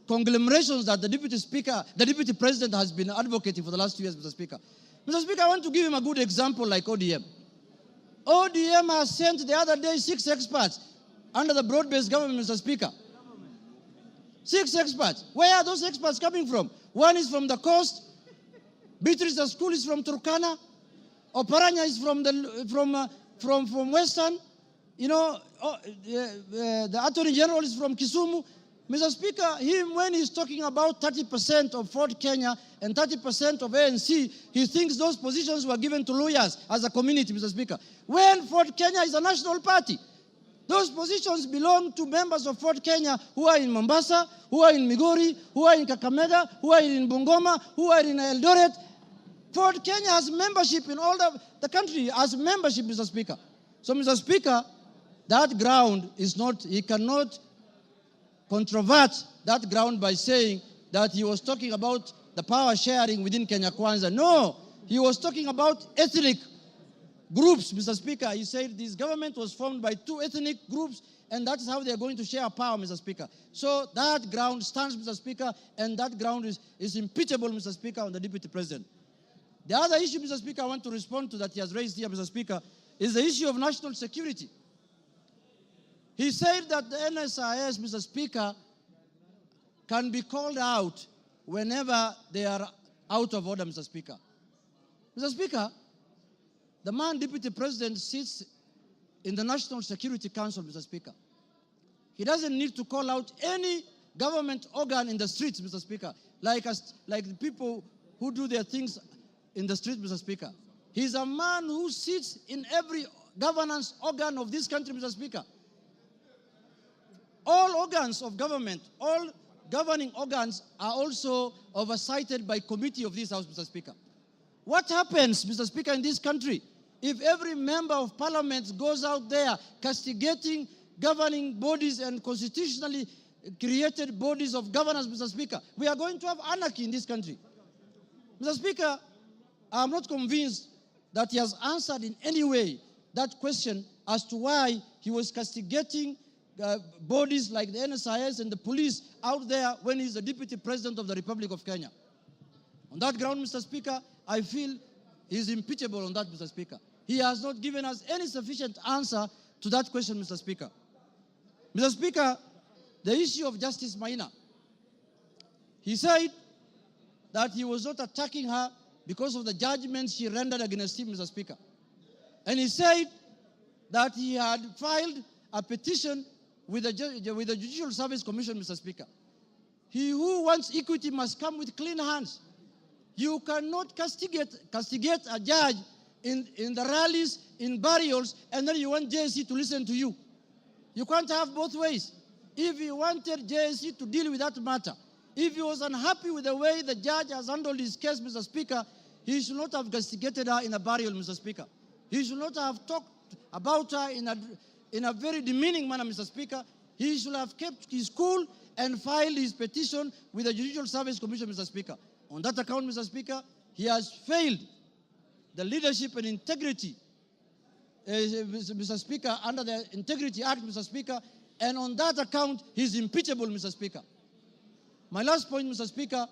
conglomerations that the Deputy President has been advocating for the last 2 years, Mr. Speaker. Mr. Speaker, I want to give him a good example like ODM. ODM has sent the other day 6 experts under the broad-based government, Mr. Speaker. 6 experts. Where are those experts coming from? One is from the coast. Beatrice School is from Turkana. Oparanya is from Western. The Attorney General is from Kisumu. Mr. Speaker, when he's talking about 30% of Fort Kenya and 30% of ANC, he thinks those positions were given to lawyers as a community, Mr. Speaker. When Fort Kenya is a national party, those positions belong to members of Fort Kenya who are in Mombasa, who are in Migori, who are in Kakamega, who are in Bungoma, who are in Eldoret. Fort Kenya has membership in all the country, has membership, Mr. Speaker. So, Mr. Speaker, that ground is not, he cannot controvert that ground by saying that he was talking about the power sharing within Kenya Kwanza. No, he was talking about ethnic groups, Mr. Speaker. He said this government was formed by 2 ethnic groups, and that's how they are going to share power, Mr. Speaker. So that ground stands, Mr. Speaker, and that ground is impeachable, Mr. Speaker, on the Deputy President. The other issue, Mr. Speaker, I want to respond to that he has raised here, Mr. Speaker, is the issue of national security. He said that the NSIS, Mr. Speaker, can be called out whenever they are out of order, Mr. Speaker. Mr. Speaker, the man Deputy President sits in the National Security Council, Mr. Speaker. He doesn't need to call out any government organ in the streets, Mr. Speaker, like the people who do their things in the streets, Mr. Speaker. He's a man who sits in every governance organ of this country, Mr. Speaker. All organs of government, all governing organs are also oversighted by committee of this House, Mr. Speaker. What happens, Mr. Speaker, in this country if every member of parliament goes out there castigating governing bodies and constitutionally created bodies of governance, Mr. Speaker? We are going to have anarchy in this country. Mr. Speaker, I am not convinced that he has answered in any way that question as to why he was castigating bodies like the NSIS and the police out there when he's the Deputy President of the Republic of Kenya. On that ground, Mr. Speaker, I feel he's impeachable on that, Mr. Speaker. He has not given us any sufficient answer to that question, Mr. Speaker. Mr. Speaker, the issue of Justice Maina. He said that he was not attacking her because of the judgments she rendered against him, Mr. Speaker. And he said that he had filed a petition with the Judicial Service Commission, Mr. Speaker. He who wants equity must come with clean hands. You cannot castigate a judge in the rallies, in burials, and then you want JSC to listen to you. You can't have both ways. If he wanted JSC to deal with that matter, if he was unhappy with the way the judge has handled his case, Mr. Speaker, he should not have castigated her in a burial, Mr. Speaker. He should not have talked about her in a very demeaning manner, Mr. Speaker. He should have kept his cool and filed his petition with the Judicial Service Commission, Mr. Speaker. On that account, Mr. Speaker, he has failed the leadership and integrity, Mr. Speaker, under the Integrity Act, Mr. Speaker, and on that account, he's impeachable, Mr. Speaker. My last point, Mr. Speaker,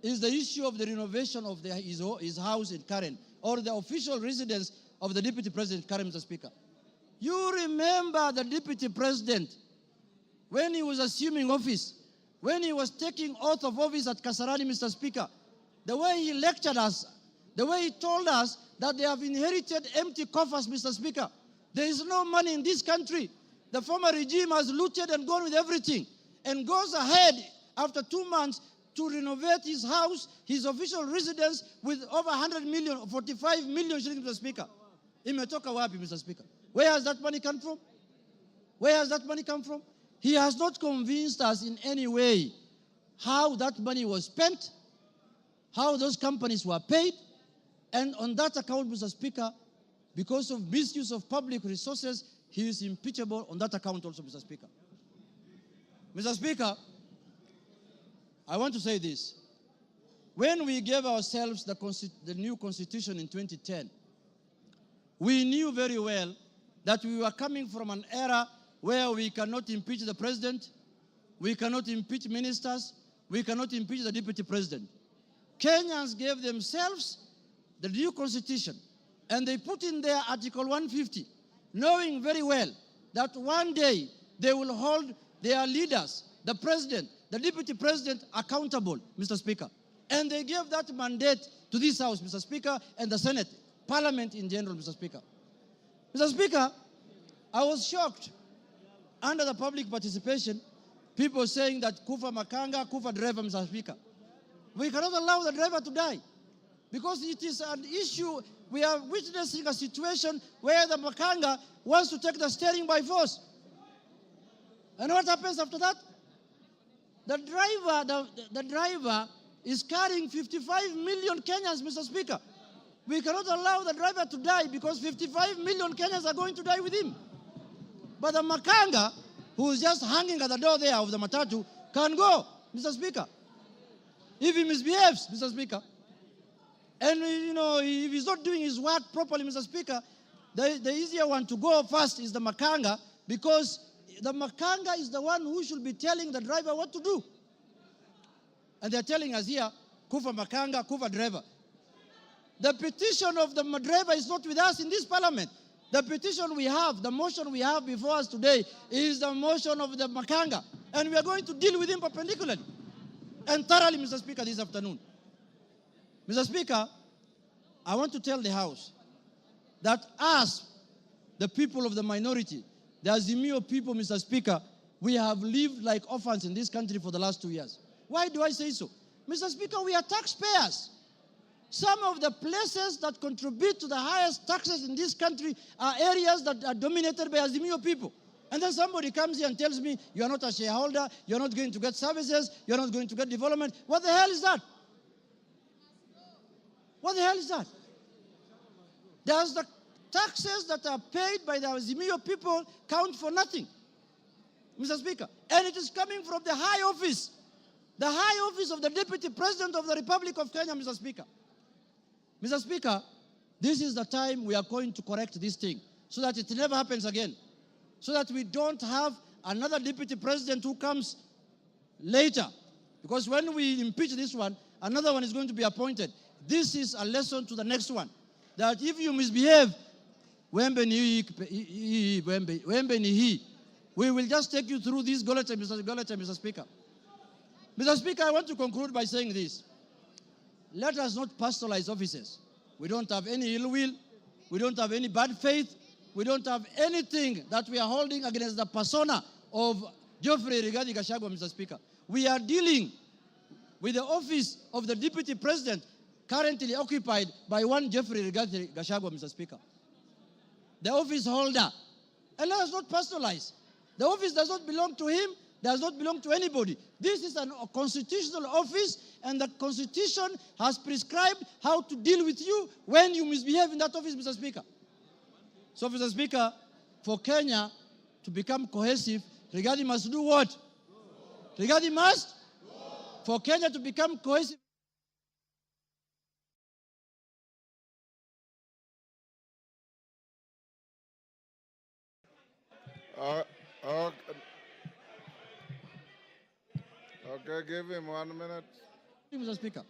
is the issue of the renovation of his house in Karen, or the official residence of the Deputy President Karen, Mr. Speaker. You remember the Deputy President, when he was assuming office, when he was taking oath of office at Kasarani, Mr. Speaker, the way he lectured us, the way he told us that they have inherited empty coffers, Mr. Speaker. There is no money in this country. The former regime has looted and gone with everything, and goes ahead after 2 months to renovate his house, his official residence, with over 100 million, 45 million shillings, Mr. Speaker. Imetoka wapi, Mr. Speaker? Where has that money come from? Where has that money come from? He has not convinced us in any way how that money was spent, how those companies were paid, and on that account, Mr. Speaker, because of misuse of public resources, he is impeachable on that account also, Mr. Speaker. Mr. Speaker, I want to say this. When we gave ourselves the new constitution in 2010, we knew very well that we were coming from an era where we cannot impeach the president, we cannot impeach ministers, we cannot impeach the deputy president. Kenyans gave themselves the new constitution, and they put in there Article 150, knowing very well that one day they will hold their leaders, the president, the deputy president, accountable, Mr. Speaker. And they gave that mandate to this House, Mr. Speaker, and the Senate, Parliament in general, Mr. Speaker. Mr. Speaker, I was shocked under the public participation, people saying that Kufa Makanga, Kufa driver, Mr. Speaker. We cannot allow the driver to die because it is an issue. We are witnessing a situation where the Makanga wants to take the steering by force. And what happens after that? The driver is carrying 55 million Kenyans, Mr. Speaker. We cannot allow the driver to die because 55 million Kenyans are going to die with him. But the Makanga, who is just hanging at the door there of the matatu, can go, Mr. Speaker, if he misbehaves, Mr. Speaker. And, you know, if he's not doing his work properly, Mr. Speaker, the easier one to go first is the Makanga, because the Makanga is the one who should be telling the driver what to do. And they're telling us here, Kufa Makanga, Kufa driver. The petition of the driver is not with us in this parliament. The petition we have, the motion we have before us today is the motion of the Makanga. And we are going to deal with him perpendicularly and thoroughly, Mr. Speaker, this afternoon. Mr. Speaker, I want to tell the House that us, the people of the minority, the Azimio people, Mr. Speaker, we have lived like orphans in this country for the last 2 years. Why do I say so? Mr. Speaker, we are taxpayers. Some of the places that contribute to the highest taxes in this country are areas that are dominated by Azimio people. And then somebody comes here and tells me, you are not a shareholder, you're not going to get services, you're not going to get development. What the hell is that? What the hell is that? Does the taxes that are paid by the Azimio people count for nothing, Mr. Speaker? And it is coming from the high office of the Deputy President of the Republic of Kenya, Mr. Speaker. Mr. Speaker, this is the time we are going to correct this thing so that it never happens again, so that we don't have another Deputy President who comes later. Because when we impeach this one, another one is going to be appointed. This is a lesson to the next one, that if you misbehave, we will just take you through this Goleta, Mr. Speaker. Mr. Speaker, I want to conclude by saying this. Let us not personalize offices. We don't have any ill will. We don't have any bad faith. We don't have anything that we are holding against the persona of Geoffrey Rigathi Gachagua, Mr. Speaker. We are dealing with the office of the Deputy President currently occupied by one Geoffrey Rigathi Gachagua, Mr. Speaker. The office holder. And let us not personalize. The office does not belong to him. does not belong to anybody. This is a constitutional office, and the Constitution has prescribed how to deal with you when you misbehave in that office, Mr. Speaker. So, Mr. Speaker, for Kenya to become cohesive, Rigathi must do what? Rigathi must? For Kenya to become cohesive. Okay, give him 1 minute. Mr. Speaker.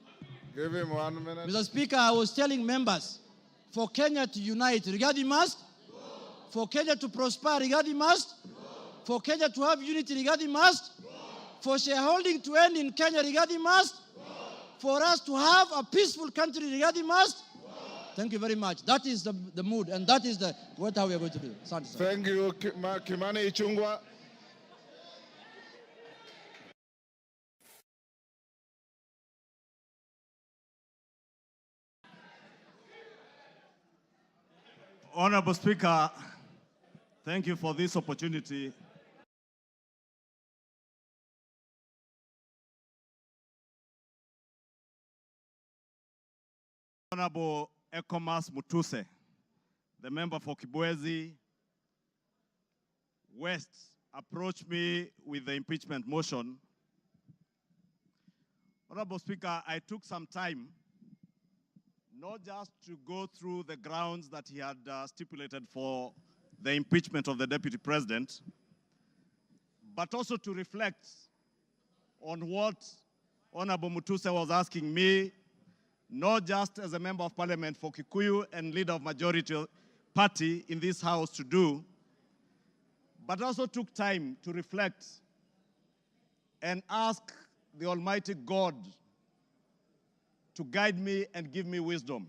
Give him 1 minute. Mr. Speaker, I was telling members, for Kenya to unite, Rigathi must. For Kenya to prosper, Rigathi must. For Kenya to have unity, Rigathi must. For shareholding to end in Kenya, Rigathi must. For us to have a peaceful country, Rigathi must. Thank you very much. That is the mood, and that is what we are going to do. Thank you, Kimani Ichung'wah. Honorable Speaker, thank you for this opportunity. Honorable Ekomas Mutuse, the member for Kibwezi West, approached me with the impeachment motion. Honorable Speaker, I took some time not just to go through the grounds that he had stipulated for the impeachment of the Deputy President, but also to reflect on what Honorable Mutuse was asking me, not just as a member of parliament for Kikuyu and leader of majority party in this house to do, but also took time to reflect and ask the Almighty God to guide me and give me wisdom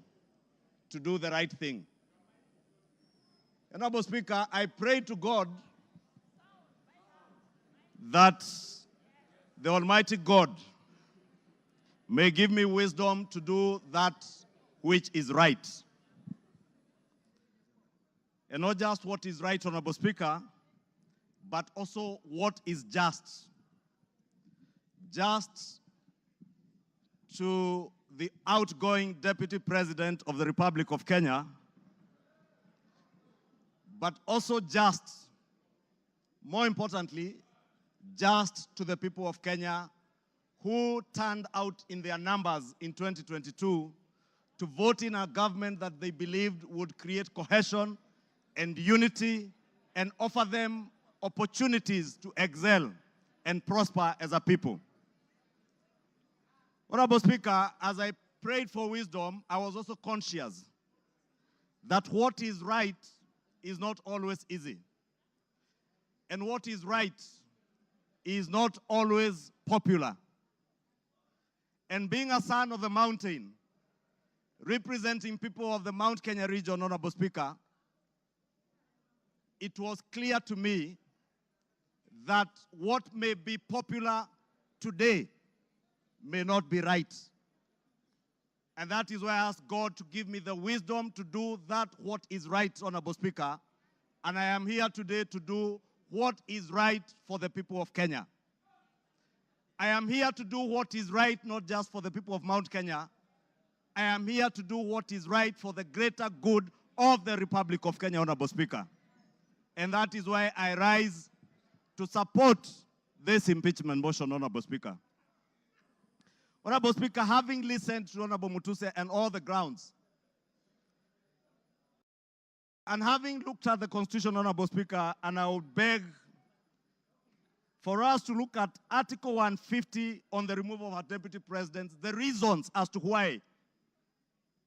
to do the right thing. Honorable Speaker, I pray to God that the Almighty God may give me wisdom to do that which is right. And not just what is right, Honorable Speaker, but also what is just. Just to the outgoing Deputy President of the Republic of Kenya, but also just, more importantly, just to the people of Kenya who turned out in their numbers in 2022 to vote in a government that they believed would create cohesion and unity and offer them opportunities to excel and prosper as a people. Honorable Speaker, as I prayed for wisdom, I was also conscious that what is right is not always easy. And what is right is not always popular. And being a son of the mountain, representing people of the Mount Kenya region, Honorable Speaker, it was clear to me that what may be popular today may not be right. And that is why I asked God to give me the wisdom to do that what is right, Honorable Speaker. And I am here today to do what is right for the people of Kenya. I am here to do what is right, not just for the people of Mount Kenya. I am here to do what is right for the greater good of the Republic of Kenya, Honorable Speaker. And that is why I rise to support this impeachment motion, Honorable Speaker. Honorable Speaker, having listened to Honorable Mutuse and all the grounds, and having looked at the Constitution, Honorable Speaker, and I would beg for us to look at Article 150 on the removal of our Deputy President, the reasons as to why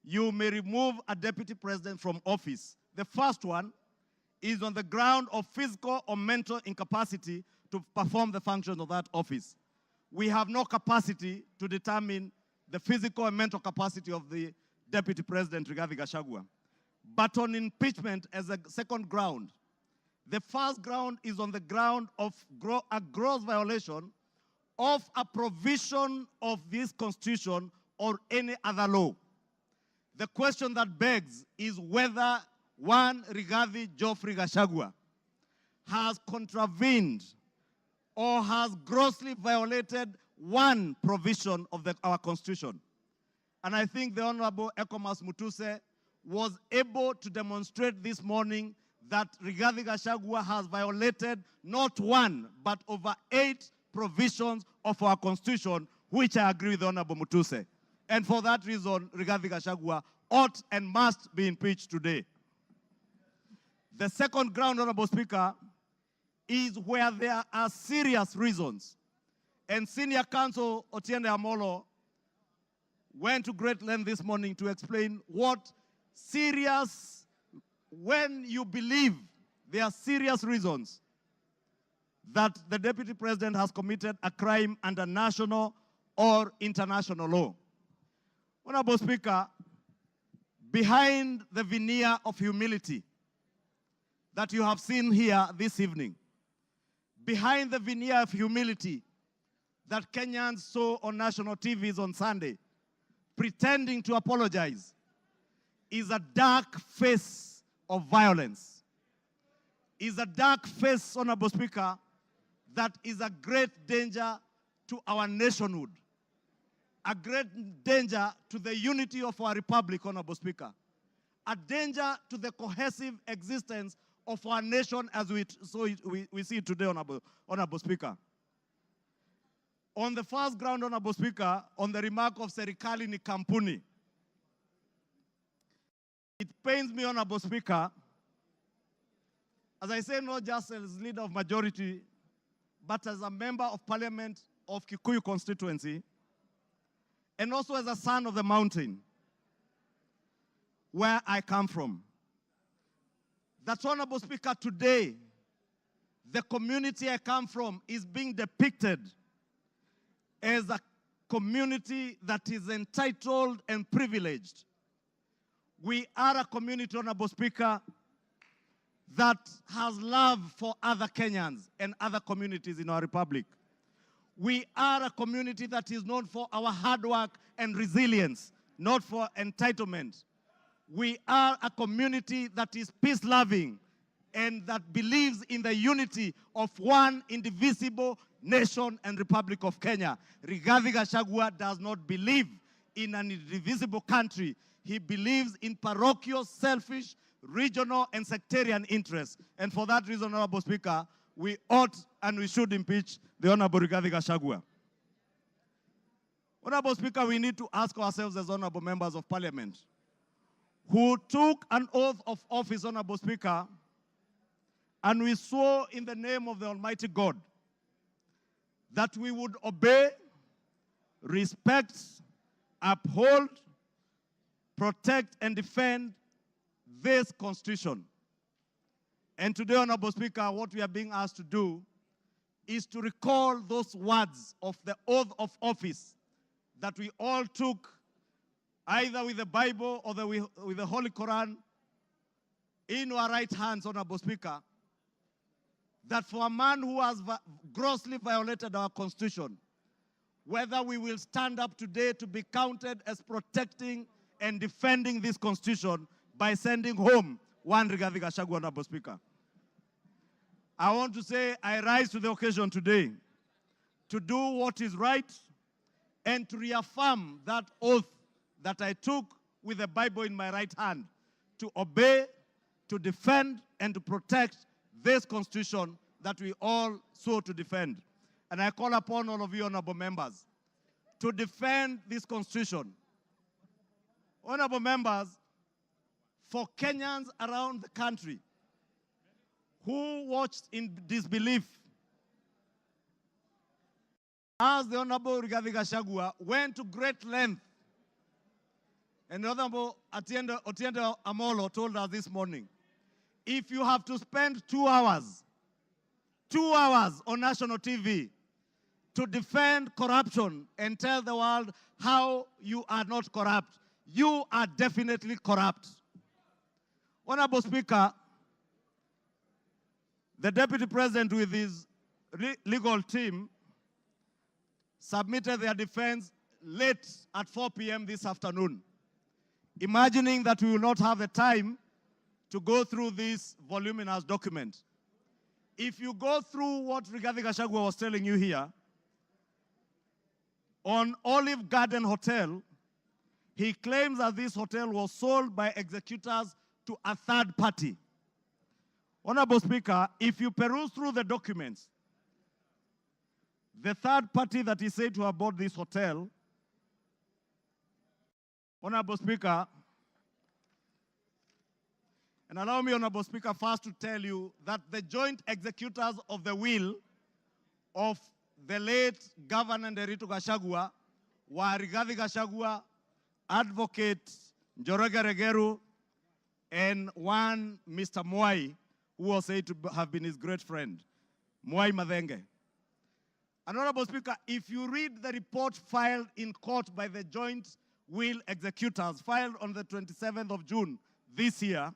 you may remove a Deputy President from office. The first one is on the ground of physical or mental incapacity to perform the functions of that office. We have no capacity to determine the physical and mental capacity of the Deputy President, Rigathi Gachagua. But on impeachment as a second ground, the first ground is on the ground of a gross violation of a provision of this Constitution or any other law. The question that begs is whether one Rigathi Geoffrey Gachagua has contravened or has grossly violated one provision of our Constitution. And I think the Honorable Ekomas Mutuse was able to demonstrate this morning that Rigathi Gachagua has violated not one, but over 8 provisions of our Constitution, which I agree with the Honorable Mutuse. And for that reason, Rigathi Gachagua ought and must be impeached today. The second ground, Honorable Speaker, is where there are serious reasons. And Senior Counsel Otiende Amolo went to great length this morning to explain what serious, when you believe there are serious reasons that the Deputy President has committed a crime under national or international law. Honorable Speaker, behind the veneer of humility that you have seen here this evening, behind the veneer of humility that Kenyans saw on national TVs on Sunday, pretending to apologize, is a dark face of violence. Is a dark face, Honorable Speaker, that is a great danger to our nationhood, a great danger to the unity of our republic, Honorable Speaker, a danger to the cohesive existence of our nation as we see it today, Honorable Speaker. On the first ground, Honorable Speaker, on the remark of Serikali ni kampuni, it pains me, Honorable Speaker, as I say, not just as leader of majority, but as a member of parliament of Kikuyu constituency, and also as a son of the mountain, where I come from. That, Honorable Speaker, today, the community I come from is being depicted as a community that is entitled and privileged. We are a community, Honorable Speaker, that has love for other Kenyans and other communities in our republic. We are a community that is known for our hard work and resilience, not for entitlement. We are a community that is peace-loving and that believes in the unity of one indivisible nation and Republic of Kenya. Rigathi Gachagua does not believe in an indivisible country. He believes in parochial, selfish, regional, and sectarian interests. And for that reason, Honorable Speaker, we ought and we should impeach the Honorable Rigathi Gachagua. Honorable Speaker, we need to ask ourselves as honorable members of parliament, who took an oath of office, Honorable Speaker, and we swore in the name of the Almighty God that we would obey, respect, uphold, protect, and defend this Constitution. And today, Honorable Speaker, what we are being asked to do is to recall those words of the oath of office that we all took either with the Bible or with the Holy Quran in our right hands, Honorable Speaker, that for a man who has grossly violated our Constitution, whether we will stand up today to be counted as protecting and defending this Constitution by sending home one Rigathi Gachagua, Honorable Speaker. I want to say I rise to the occasion today to do what is right and to reaffirm that oath that I took with the Bible in my right hand, to obey, to defend, and to protect this Constitution that we all sought to defend. And I call upon all of you, honorable members, to defend this Constitution. Honorable members, for Kenyans around the country who watched in disbelief as the Honorable Rigathi Gachagua went to great length, and Honorable Otiende Amolo told us this morning, if you have to spend 2 hours on national TV to defend corruption and tell the world how you are not corrupt, you are definitely corrupt. Honorable Speaker, the Deputy President with his legal team submitted their defense late at 4 p.m. this afternoon, imagining that we will not have the time to go through this voluminous document. if you go through what Rigathi Gachagua was telling you here, on Olive Garden Hotel, he claims that this hotel was sold by executors to a third party. Honorable Speaker, if you peruse through the documents, the third party that is said to have bought this hotel, Honorable Speaker, and allow me, Honorable Speaker, first to tell you that the joint executors of the will of the late Governor Rigathi Gachagua were Rigathi Gachagua, Advocate Njoroge Regeru, and one Mr. Mwai, who was said to have been his great friend, Mwai Madenge. Honorable Speaker, if you read the report filed in court by the joint will executors, filed on the 27th of June this year,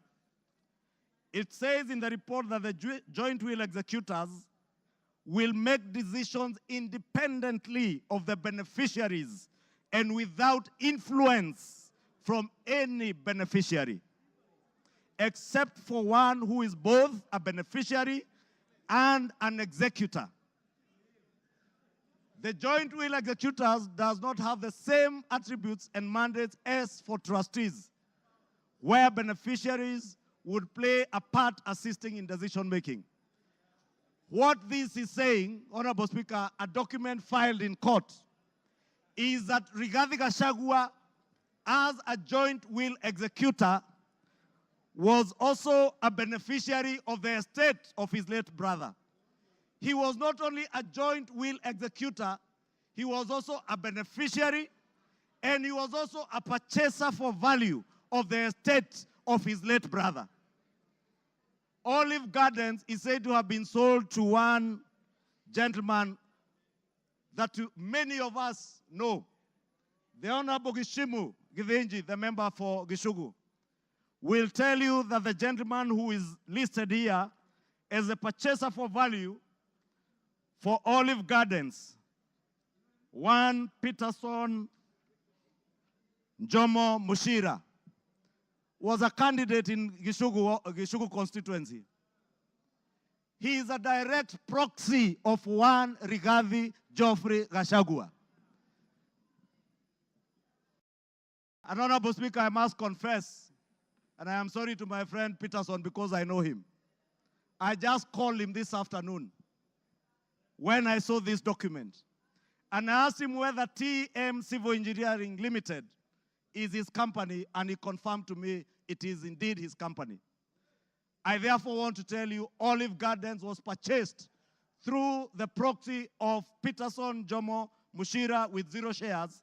it says in the report that the joint will executors will make decisions independently of the beneficiaries and without influence from any beneficiary, except for one who is both a beneficiary and an executor. The joint will executors does not have the same attributes and mandates as for trustees, where beneficiaries would play a part assisting in decision making. What this is saying, Honorable Speaker, a document filed in court, is that Rigathi Gachagua, as a joint will executor, was also a beneficiary of the estate of his late brother. He was not only a joint will executor, he was also a beneficiary, and he was also a purchaser for value of the estate of his late brother. Olive Gardens is said to have been sold to one gentleman that many of us know, the Honorable Gishimu Githinji, the member for Gishugu, will tell you that the gentleman who is listed here as a purchaser for value for Olive Gardens, one Peterson Jomo Mushira, was a candidate in Gishugu constituency. He is a direct proxy of one Rigathi Geoffrey Gachagua. And Honorable Speaker, I must confess, and I am sorry to my friend Peterson because I know him. I just called him this afternoon when I saw this document. And I asked him whether TM Civil Engineering Limited is his company, and he confirmed to me it is indeed his company. I therefore want to tell you Olive Gardens was purchased through the proxy of Peterson Jomo Mushira with 0 shares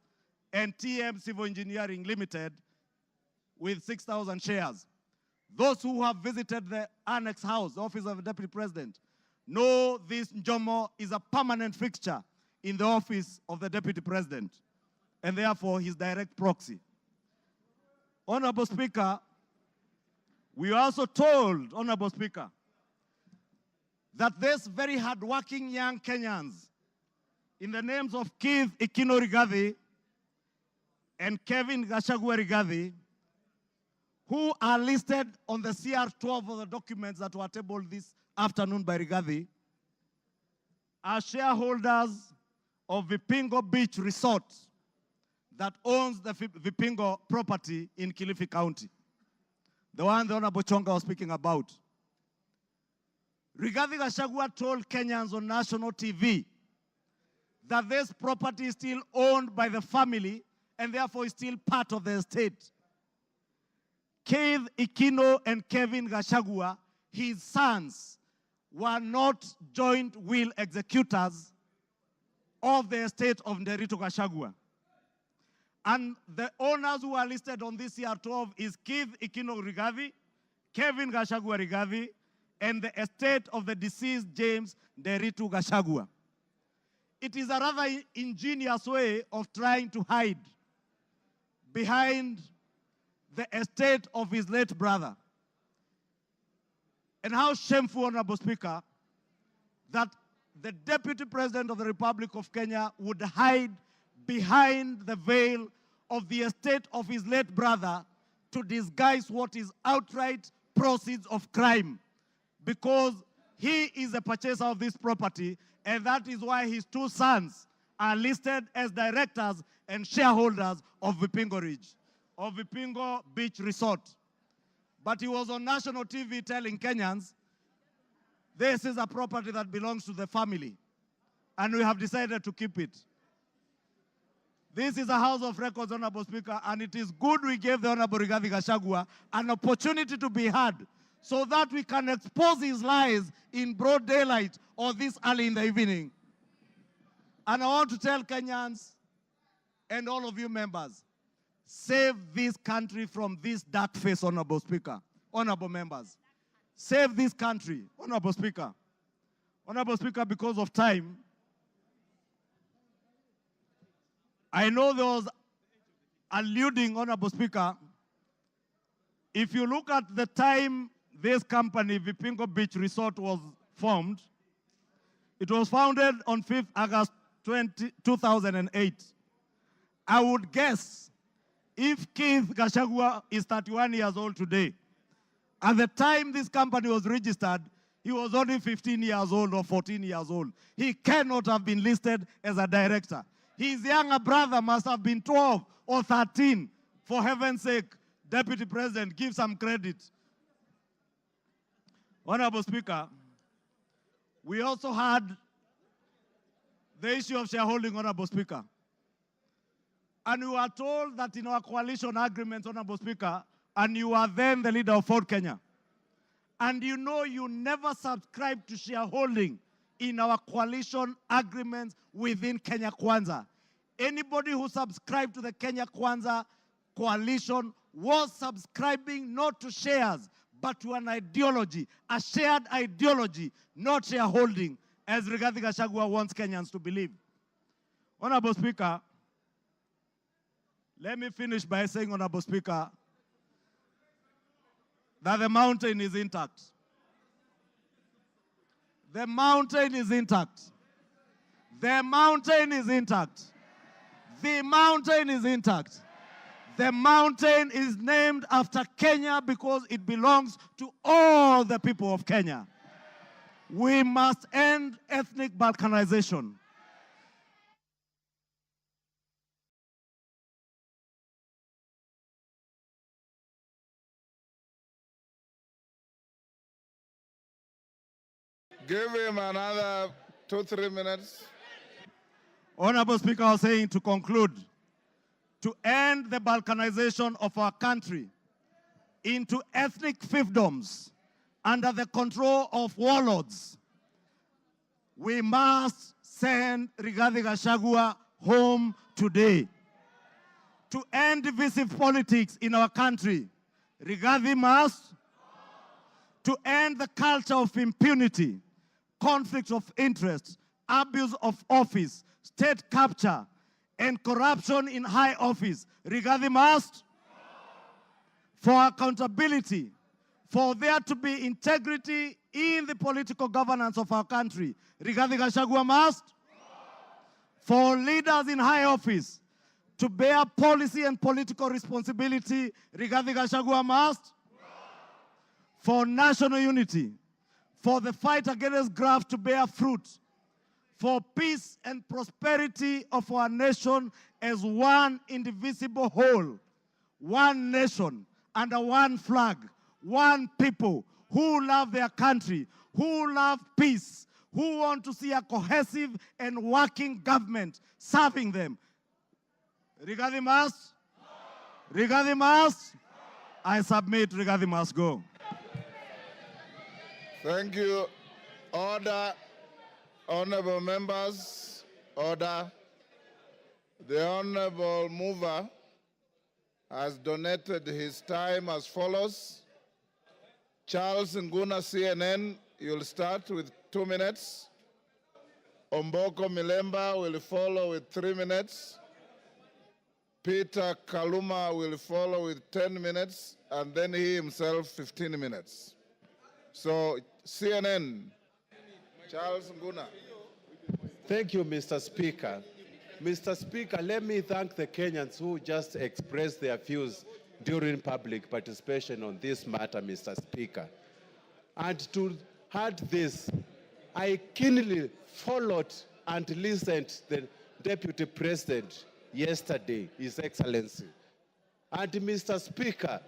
and TM Civil Engineering Limited with 6,000 shares. Those who have visited the Annex House, the Office of the Deputy President, know this Jomo is a permanent fixture in the Office of the Deputy President, and therefore his direct proxy. Honorable Speaker, we are also told, Honorable Speaker, that these very hardworking young Kenyans, in the names of Keith Ikino Rigathi and Kevin Gachagua Rigathi, who are listed on the CR12 of the documents that were tabled this afternoon by Rigathi, are shareholders of Vipingo Beach Resort that owns the Vipingo property in Kilifi County, the one the Honorable Chonga was speaking about. Rigathi Gachagua told Kenyans on national TV that this property is still owned by the family and therefore is still part of the estate. Keith Ikino and Kevin Gachagua, his sons, were not joint will executors of the estate of Rigathi Gachagua. And the owners who are listed on this CR12 is Keith Ikino Rigathi, Kevin Gachagua Rigathi, and the estate of the deceased James Rigathi Gachagua. It is a rather ingenious way of trying to hide behind the estate of his late brother. And how shameful, Honorable Speaker, that the Deputy President of the Republic of Kenya would hide behind the veil of the estate of his late brother to disguise what is outright proceeds of crime, because He is the purchaser of this property, and that is why his two sons are listed as directors and shareholders of Vipingo Ridge, of Vipingo Beach Resort. But he was on national TV telling Kenyans, this is a property that belongs to the family, and we have decided to keep it. This is a House of Records, Honorable Speaker, and it is good we gave the Honorable Rigathi Gachagua an opportunity to be heard so that we can expose his lies in broad daylight or this early in the evening. And I want to tell Kenyans and all of you members, save this country from this dark face, Honorable Speaker, honorable members. Save this country, Honorable Speaker. Honorable Speaker, because of time, I know there was alluding, Honorable Speaker, if you look at the time this company, Vipingo Beach Resort, was formed, it was founded on 5th August 2008. I would guess if Keith Gachagua is 31 years old today, at the time this company was registered, he was only 15 years old or 14 years old. He cannot have been listed as a director. His younger brother must have been 12 or 13. For heaven's sake, Deputy President, give some credit. Honorable Speaker, we also had the issue of shareholding, Honorable Speaker. And we were told that in our coalition agreement, Honorable Speaker, and you are then the leader of Ford Kenya, and you know you never subscribed to shareholding in our coalition agreements within Kenya Kwanza. Anybody who subscribed to the Kenya Kwanza coalition was subscribing not to shares, but to an ideology, a shared ideology, not shareholding, as Rigathi Gachagua wants Kenyans to believe. Honorable Speaker, let me finish by saying, Honorable Speaker, that the mountain is intact. The mountain is intact. The mountain is intact. The mountain is intact. The mountain is named after Kenya because it belongs to all the people of Kenya. We must end ethnic balkanization. Give him another 2-3 minutes. Honorable Speaker, I was saying to conclude, to end the balkanization of our country into ethnic fiefdoms under the control of warlords, we must send Rigathi Gachagua home today. To end divisive politics in our country, Rigathi must. To end the culture of impunity, conflict of interest, abuse of office, state capture, and corruption in high office, Rigathi must. For accountability, for there to be integrity in the political governance of our country, Rigathi Gachagua must. For leaders in high office to bear policy and political responsibility, Rigathi Gachagua must. For national unity, for the fight against graft to bear fruit, for peace and prosperity of our nation as one indivisible whole, one nation under one flag, one people who love their country, who love peace, who want to see a cohesive and working government serving them. Rigathi must. Rigathi must. I submit, Rigathi must go. Thank you. Order. Honorable members, order. The honorable mover has donated his time as follows. Charles Nguna, CNN, you'll start with 2 minutes. Omboko Milemba will follow with 3 minutes. Peter Kaluma will follow with 10 minutes, and then he himself 15 minutes. So, CNN, Charles Nguna. Thank you, Mr. Speaker. Mr. Speaker, let me thank the Kenyans who just expressed their views during public participation on this matter, Mr. Speaker. And to heard this, I keenly followed and listened to the Deputy President yesterday, His Excellency. And Mr. Speaker,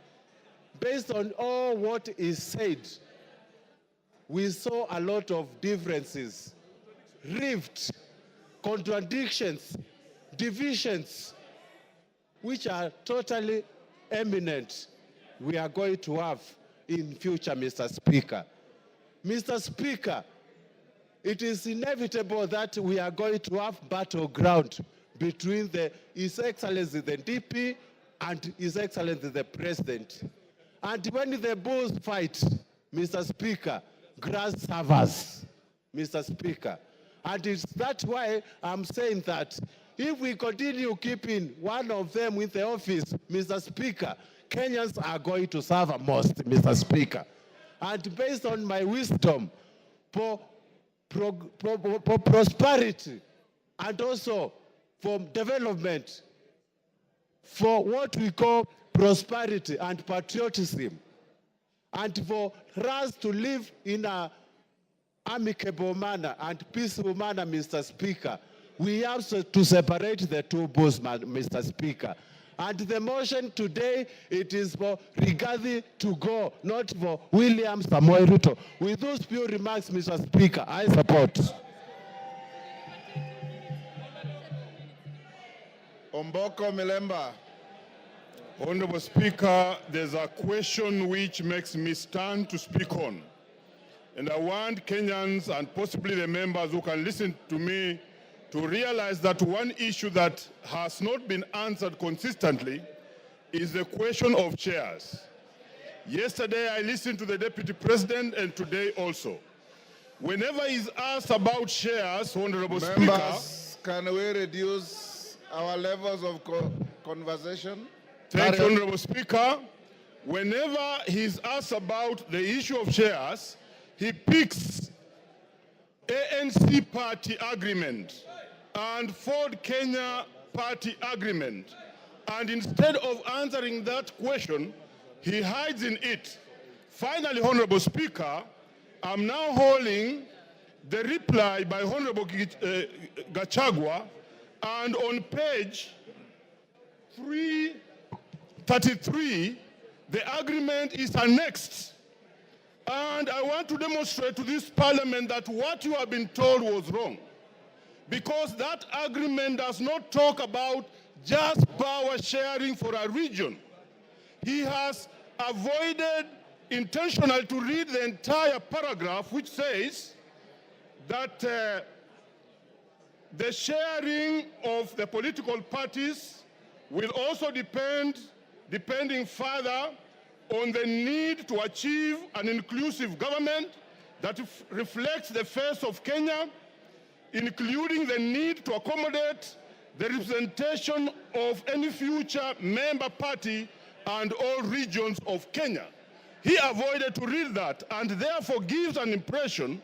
based on all what is said, we saw a lot of differences, rifts, contradictions, divisions, which are totally eminent we are going to have in future, Mr. Speaker. Mr. Speaker, it is inevitable that we are going to have battleground between His Excellency the DP and His Excellency the President. And when the bulls fight, Mr. Speaker, grass suffers, Mr. Speaker. And it's that why I'm saying that if we continue keeping one of them in the office, Mr. Speaker, Kenyans are going to suffer most, Mr. Speaker. And based on my wisdom, for prosperity and also for development, for what we call prosperity and patriotism, and for us to live in an amicable manner and peaceful manner, Mr. Speaker, we have to separate the two bulls, Mr. Speaker. And the motion today, it is for Rigathi to go, not for William Samoei Ruto. With those few remarks, Mr. Speaker, I support. Omboko Milemba. Honorable Speaker, there's a question which makes me stand to speak on. And I want Kenyans and possibly the members who can listen to me to realize that one issue that has not been answered consistently is the question of chairs. Yesterday I listened to the Deputy President and today also. Whenever he's asked about chairs, Honorable Members, can we reduce our levels of conversation? Thank you, Honorable Speaker. Whenever he's asked about the issue of chairs, he picks ANC party agreement and Ford Kenya party agreement. And instead of answering that question, he hides in it. Finally, Honorable Speaker, I'm now holding the reply by Honorable Gachagua, and on page 333, the agreement is annexed. And I want to demonstrate to this parliament that what you have been told was wrong. Because that agreement does not talk about just power sharing for a region. He has avoided intentionally to read the entire paragraph, which says that the sharing of the political parties will also depending further on the need to achieve an inclusive government that reflects the face of Kenya, including the need to accommodate the representation of any future member party and all regions of Kenya. He avoided to read that and therefore gives an impression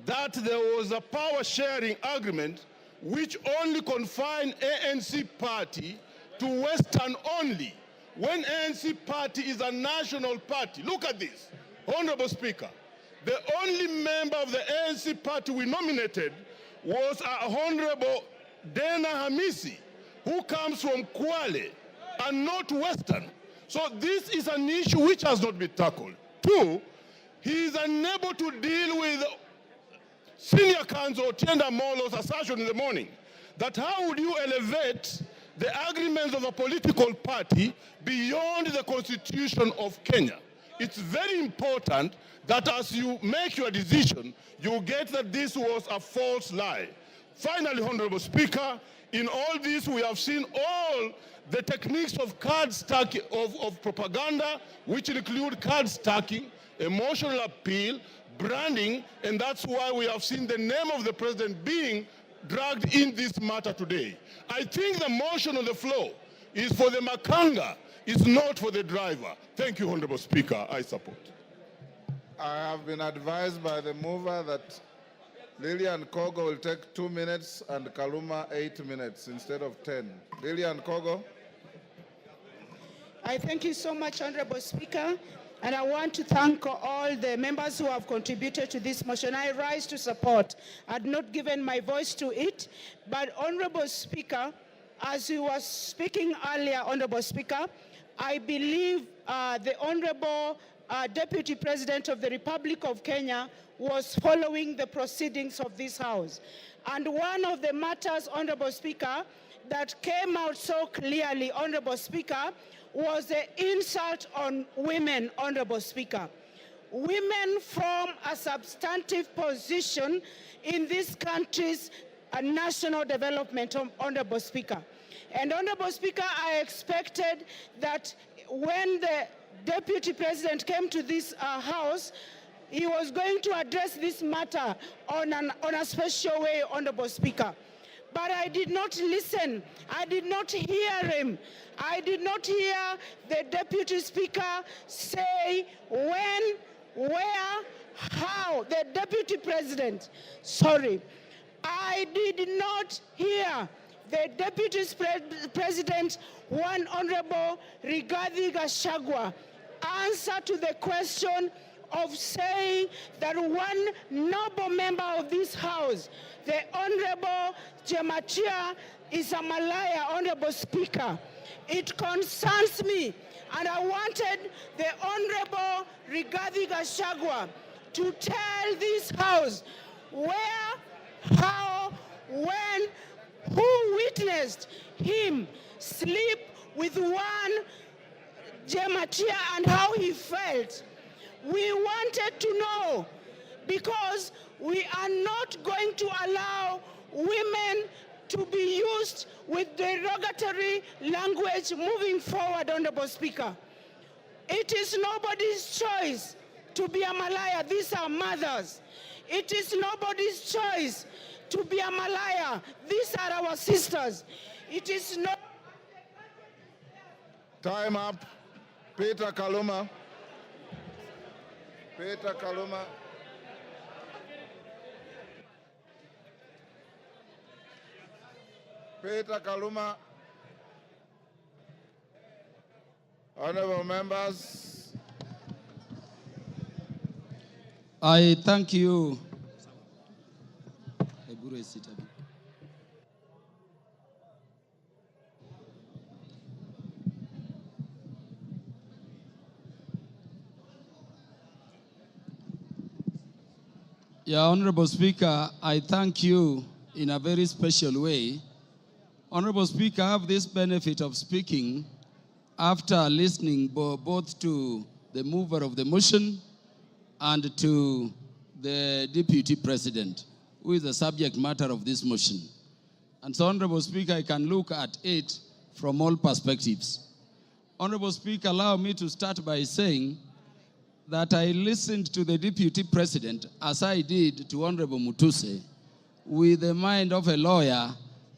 that there was a power-sharing agreement which only confined ANC party to Western only, when ANC party is a national party. Look at this, Honorable Speaker. The only member of the ANC party we nominated was Honorable Dena Hamisi, who comes from Kwale and not Western. So this is an issue which has not been tackled. Two, he is unable to deal with Senior Counsel Tienda Molo's assertion in the morning that how would you elevate the agreements of a political party beyond the Constitution of Kenya? It's very important that as you make your decision, you get that this was a false lie. Finally, Honorable Speaker, in all this we have seen all the techniques of card stacking, of propaganda, which include card stacking, emotional appeal, branding, and that's why we have seen the name of the president being dragged in this matter today. I think the motion on the floor is for the makanga, it's not for the driver. Thank you, Honorable Speaker. I support. I have been advised by the mover that Lilian Kogo will take 2 minutes and Kaluma 8 minutes instead of 10. Lilian Kogo. I thank you so much, Honorable Speaker. And I want to thank all the members who have contributed to this motion. I rise to support. I had not given my voice to it, but Honorable Speaker, as you were speaking earlier, Honorable Speaker, I believe the Honorable Deputy President of the Republic of Kenya was following the proceedings of this House. And one of the matters, Honorable Speaker, that came out so clearly, Honorable Speaker, was the insult on women, Honorable Speaker. Women form a substantive position in this country's national development, Honorable Speaker. And Honorable Speaker, I expected that when the Deputy President came to this House, he was going to address this matter on a special way, Honorable Speaker. But I did not listen. I did not hear him. I did not hear the Deputy Speaker say when, where, how. The Deputy President, sorry. I did not hear the Deputy President, one Honorable Rigathi Gachagua, answer to the question of saying that one noble member of this House, the Honorable Jemachia, is a Malaya, Honorable Speaker. It concerns me, and I wanted the Honorable Rigathi Gachagua to tell this House where, how, when, who witnessed him sleep with one Jemachia and how he felt. We wanted to know, because we are not going to allow women to be used with derogatory language moving forward, Honorable Speaker. It is nobody's choice to be a Malaya. These are mothers. It is nobody's choice to be a Malaya. These are our sisters. It is not... Time up. Peter Kaluma. Peter Kaluma. Peter Kaluma. Honorable members. I thank you. Yeah, Honorable Speaker, I thank you in a very special way. Honorable Speaker, I have this benefit of speaking after listening both to the mover of the motion and to the Deputy President, who is the subject matter of this motion. And so, Honorable Speaker, I can look at it from all perspectives. Honorable Speaker, allow me to start by saying that I listened to the Deputy President, as I did to Honorable Mutuse, with the mind of a lawyer,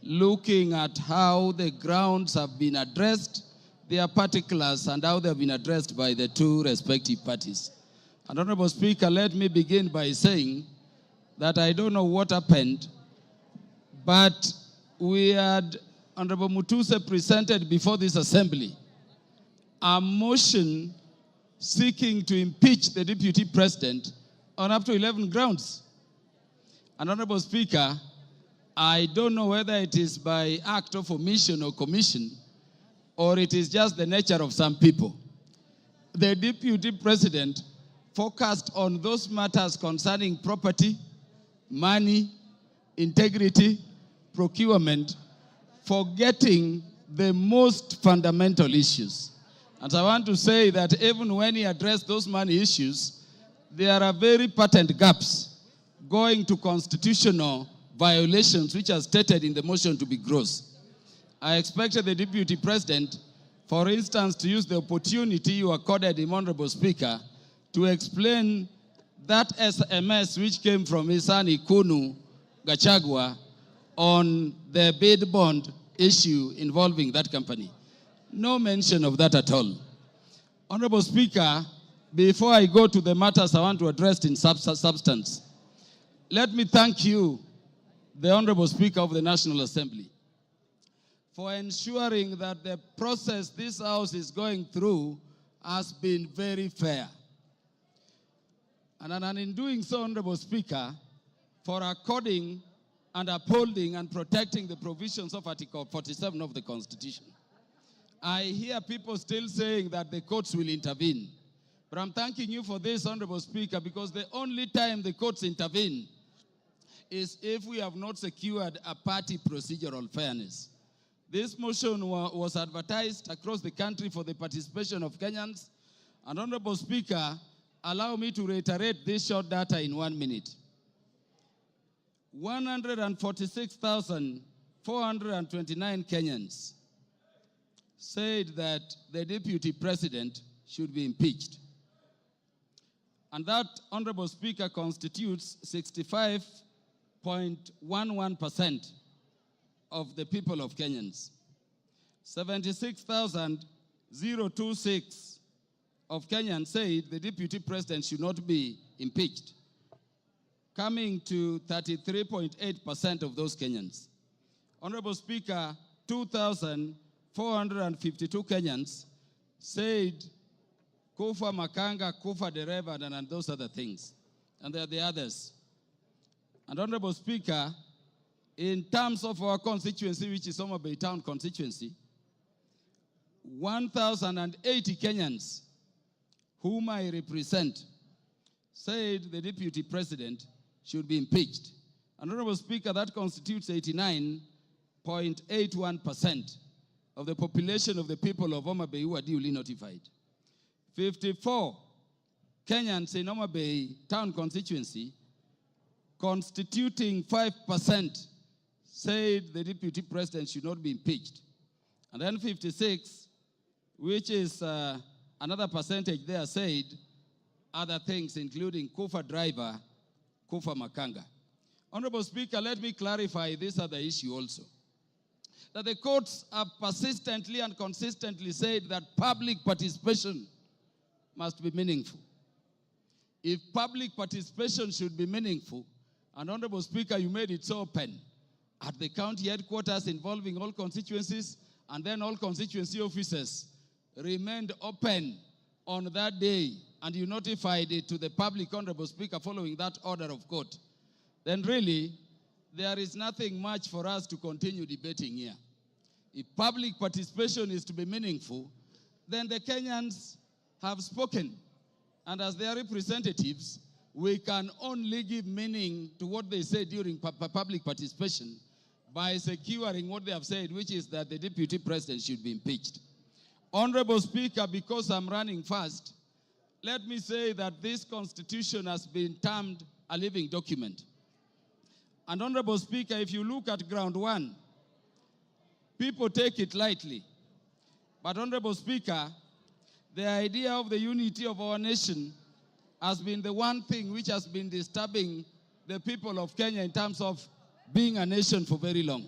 looking at how the grounds have been addressed, their particulars, and how they have been addressed by the two respective parties. And Honorable Speaker, let me begin by saying that I don't know what happened, but we had Honorable Mutuse presented before this assembly a motion seeking to impeach the Deputy President on up to 11 grounds. And Honorable Speaker, I don't know whether it is by act of omission or commission, or it is just the nature of some people. The Deputy President focused on those matters concerning property, money, integrity, procurement, forgetting the most fundamental issues. And I want to say that even when he addressed those money issues, there are very patent gaps going to constitutional violations which are stated in the motion to be gross. I expected the Deputy President, for instance, to use the opportunity you accorded him, Honorable Speaker, to explain that SMS which came from his son Ikunu Gachagua on the bid bond issue involving that company. No mention of that at all. Honorable Speaker, before I go to the matters I want to address in substance, let me thank you, the Honorable Speaker of the National Assembly, for ensuring that the process this House is going through has been very fair. And in doing so, Honorable Speaker, for according and upholding and protecting the provisions of Article 47 of the Constitution. I hear people still saying that the courts will intervene. But I'm thanking you for this, Honorable Speaker, because the only time the courts intervene is if we have not secured a party procedural fairness. This motion was advertised across the country for the participation of Kenyans. And Honorable Speaker, allow me to reiterate this short data in 1 minute. 146,429 Kenyans said that the deputy president should be impeached. And that, Honorable Speaker, constitutes 65.11% of the people of Kenyans. 76,026 of Kenyans said the deputy president should not be impeached, coming to 33.8% of those Kenyans. Honorable Speaker, 2,452 Kenyans said Kufa Makanga, Kufa Dereva, and those other things. And there are the others. And Honorable Speaker, in terms of our constituency, which is Homa Bay Town constituency, 1,080 Kenyans whom I represent said the deputy president should be impeached. And Honorable Speaker, that constitutes 89.81% of the population of the people of Homa Bay who are duly notified. 54 Kenyans in Homa Bay Town constituency, constituting 5%, said the deputy president should not be impeached. And then 56, which is another percentage there, said other things, including Kufa driver, Kufa Makanga. Honorable Speaker, let me clarify this other issue also. That the courts have persistently and consistently said that public participation must be meaningful. If public participation should be meaningful, and Honorable Speaker, you made it so open, at the county headquarters involving all constituencies, and then all constituency officers remained open on that day, and you notified it to the public, Honorable Speaker, following that order of court, then really, there is nothing much for us to continue debating here. If public participation is to be meaningful, then the Kenyans have spoken. And as their representatives, we can only give meaning to what they say during public participation by securing what they have said, which is that the deputy president should be impeached. Honorable Speaker, because I'm running fast, let me say that this constitution has been termed a living document. And Honorable Speaker, if you look at ground one, people take it lightly. But Honorable Speaker, the idea of the unity of our nation has been the one thing which has been disturbing the people of Kenya in terms of being a nation for very long.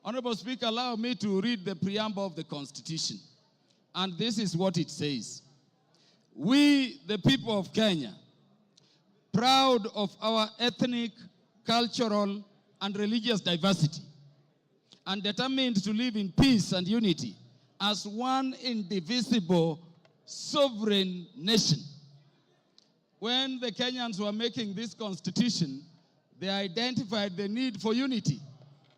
Honorable Speaker, allow me to read the preamble of the Constitution. And this is what it says. We, the people of Kenya, proud of our ethnic, cultural, and religious diversity, and determined to live in peace and unity as one indivisible sovereign nation. When the Kenyans were making this constitution, they identified the need for unity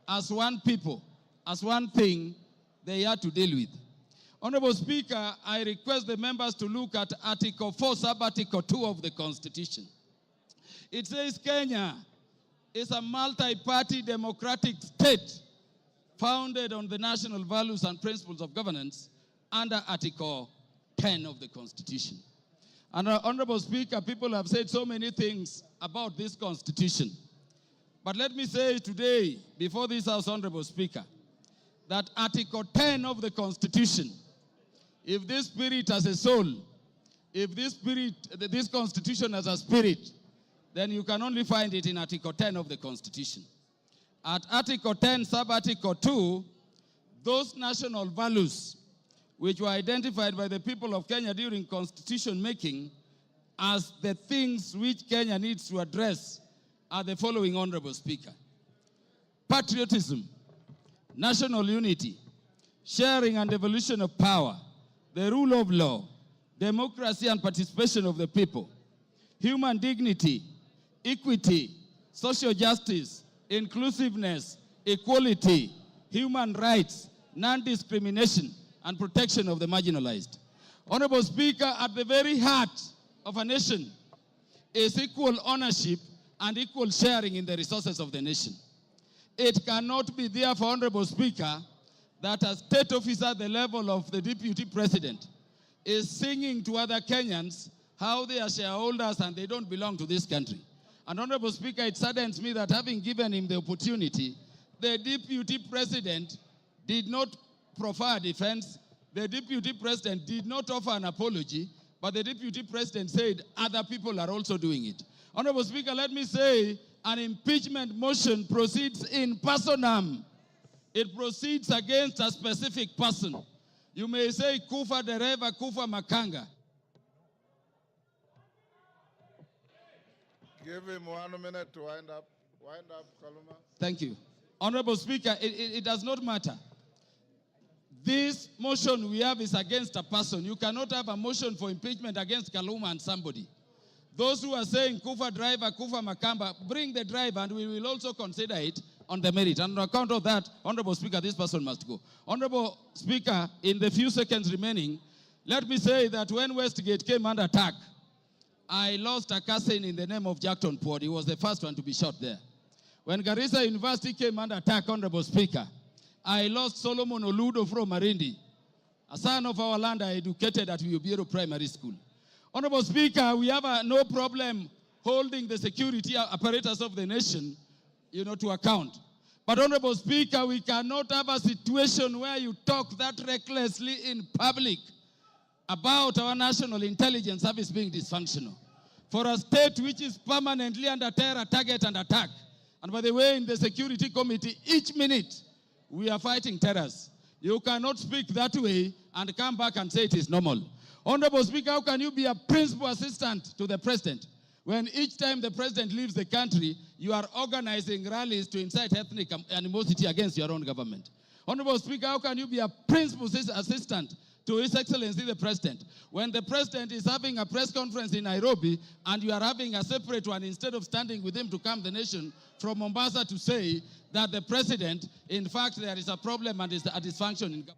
as one people, as one thing they had to deal with. Honorable Speaker, I request the members to look at Article 4, Sub-Article 2 of the Constitution. It says Kenya is a multi-party democratic state founded on the national values and principles of governance under Article 10 of the Constitution. And Honorable Speaker, people have said so many things about this Constitution. But let me say today, before this House, Honorable Speaker, that Article 10 of the Constitution, if this spirit has a soul, if this Constitution has a spirit, then you can only find it in Article 10 of the Constitution. At Article 10, Sub-Article 2, those national values which were identified by the people of Kenya during constitution making as the things which Kenya needs to address are the following, Honorable Speaker. Patriotism, national unity, sharing and devolution of power, the rule of law, democracy and participation of the people, human dignity, equity, social justice, inclusiveness, equality, human rights, non-discrimination, and protection of the marginalized. Honorable Speaker, at the very heart of a nation is equal ownership and equal sharing in the resources of the nation. It cannot be therefore, Honorable Speaker, that a state officer at the level of the Deputy President is singing to other Kenyans how they are shareholders and they don't belong to this country. And Honorable Speaker, it saddens me that having given him the opportunity, the Deputy President did not proffer defense. The Deputy President did not offer an apology, but the Deputy President said other people are also doing it. Honorable Speaker, let me say an impeachment motion proceeds in personam. It proceeds against a specific person. You may say Kufa Dereva, Kufa Makanga. Give him 1 minute to wind up. Wind up, Kaluma. Thank you. Honorable Speaker, it does not matter. This motion we have is against a person. You cannot have a motion for impeachment against Kaluma and somebody. Those who are saying Kufa driver, Kufa Makamba, bring the driver and we will also consider it on the merit. And on account of that, Honorable Speaker, this person must go. Honorable Speaker, in the few seconds remaining, let me say that when Westgate came under attack, I lost a cousin in the name of Jackton Port. He was the first one to be shot there. When Garissa University came under attack, Honorable Speaker, I lost Solomon Oludo from Marindi, a son of our land I educated at Ubiero Primary School. Honorable Speaker, we have no problem holding the security apparatus of the nation, to account. But Honorable Speaker, we cannot have a situation where you talk that recklessly in public about our national intelligence service being dysfunctional. For a state which is permanently under terror, target, and attack. And by the way, in the Security Committee, each minute, we are fighting terrorists. You cannot speak that way and come back and say it is normal. Honorable Speaker, how can you be a principal assistant to the President when each time the President leaves the country, you are organizing rallies to incite ethnic animosity against your own government? Honorable Speaker, how can you be a principal assistant to His Excellency the President when the President is having a press conference in Nairobi and you are having a separate one instead of standing with him to calm the nation from Mombasa to say that the President, in fact, there is a problem and is a dysfunction in government?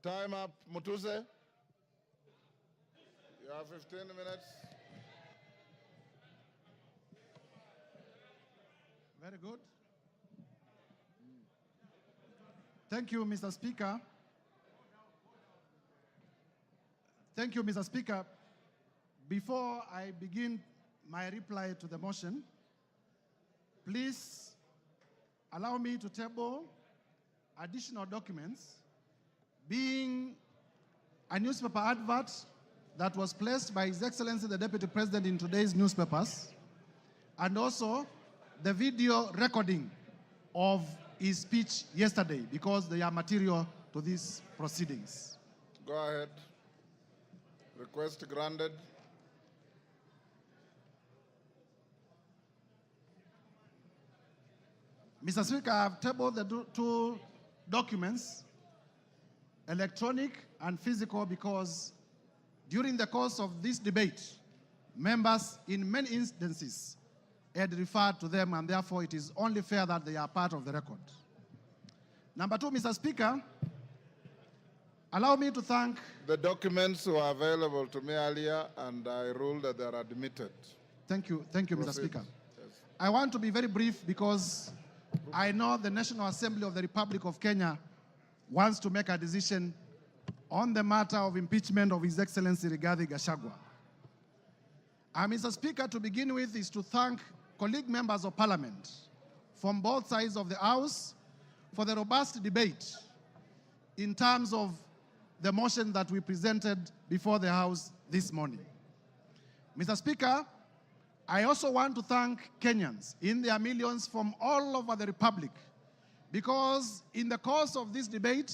Time up. Mutuse, you have 15 minutes. Very good. Thank you, Mr. Speaker. Thank you, Mr. Speaker. Before I begin my reply to the motion, please allow me to table additional documents, being a newspaper advert that was placed by His Excellency the Deputy President in today's newspapers, and also the video recording of his speech yesterday, because they are material to these proceedings. Go ahead. Request granted. Mr. Speaker, I have tabled the two documents, electronic and physical, because during the course of this debate, members in many instances had referred to them, and therefore it is only fair that they are part of the record. Number two, Mr. Speaker, allow me to thank... The documents were available to me earlier, and I ruled that they are admitted. Thank you, Mr. Speaker. Yes. I want to be very brief because I know the National Assembly of the Republic of Kenya wants to make a decision on the matter of impeachment of His Excellency Rigathi Gachagua. Mr. Speaker, to begin with is to thank colleague members of Parliament from both sides of the House for the robust debate in terms of the motion that we presented before the House this morning. Mr. Speaker, I also want to thank Kenyans in their millions from all over the Republic, because in the course of this debate,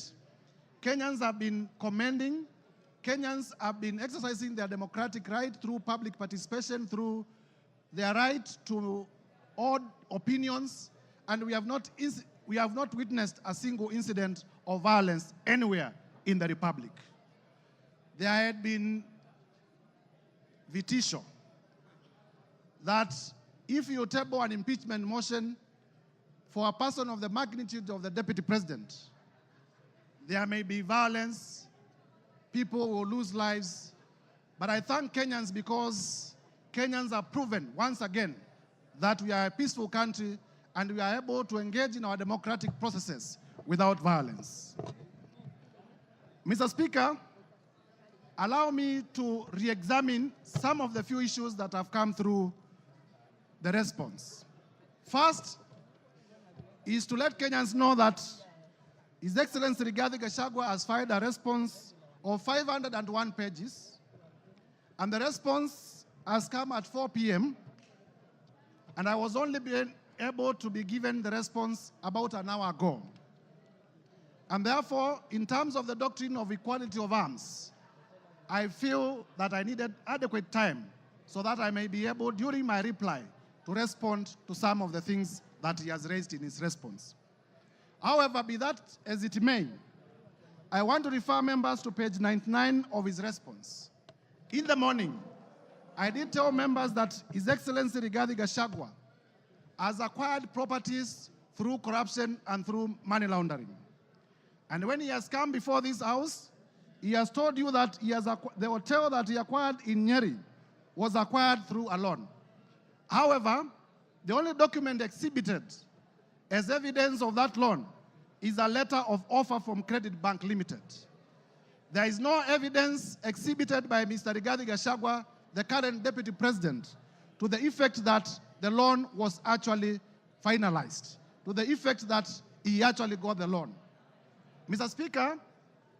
Kenyans have been commending, Kenyans have been exercising their democratic right through public participation, through their right to odd opinions, and we have not we have not witnessed a single incident of violence anywhere in the Republic. There had been vitisho that if you table an impeachment motion for a person of the magnitude of the Deputy President, there may be violence, people will lose lives. But I thank Kenyans because Kenyans have proven once again that we are a peaceful country and we are able to engage in our democratic processes without violence. Mr. Speaker, allow me to re-examine some of the few issues that have come through the response. First is to let Kenyans know that His Excellency Rigathi Gachagua has filed a response of 501 pages, and the response has come at 4 p.m., and I was only able to be given the response about an hour ago. And therefore, in terms of the doctrine of equality of arms, I feel that I needed adequate time so that I may be able, during my reply, to respond to some of the things that he has raised in his response. However, be that as it may, I want to refer members to page 99 of his response. In the morning, I did tell members that His Excellency Rigathi Gachagua has acquired properties through corruption and through money laundering. And when he has come before this house, he has told you that the hotel that he acquired in Nyeri was acquired through a loan. However, the only document exhibited as evidence of that loan is a letter of offer from Credit Bank Limited. There is no evidence exhibited by Mr. Rigathi Gachagua, the current Deputy President, to the effect that the loan was actually finalized, to the effect that he actually got the loan. Mr. Speaker,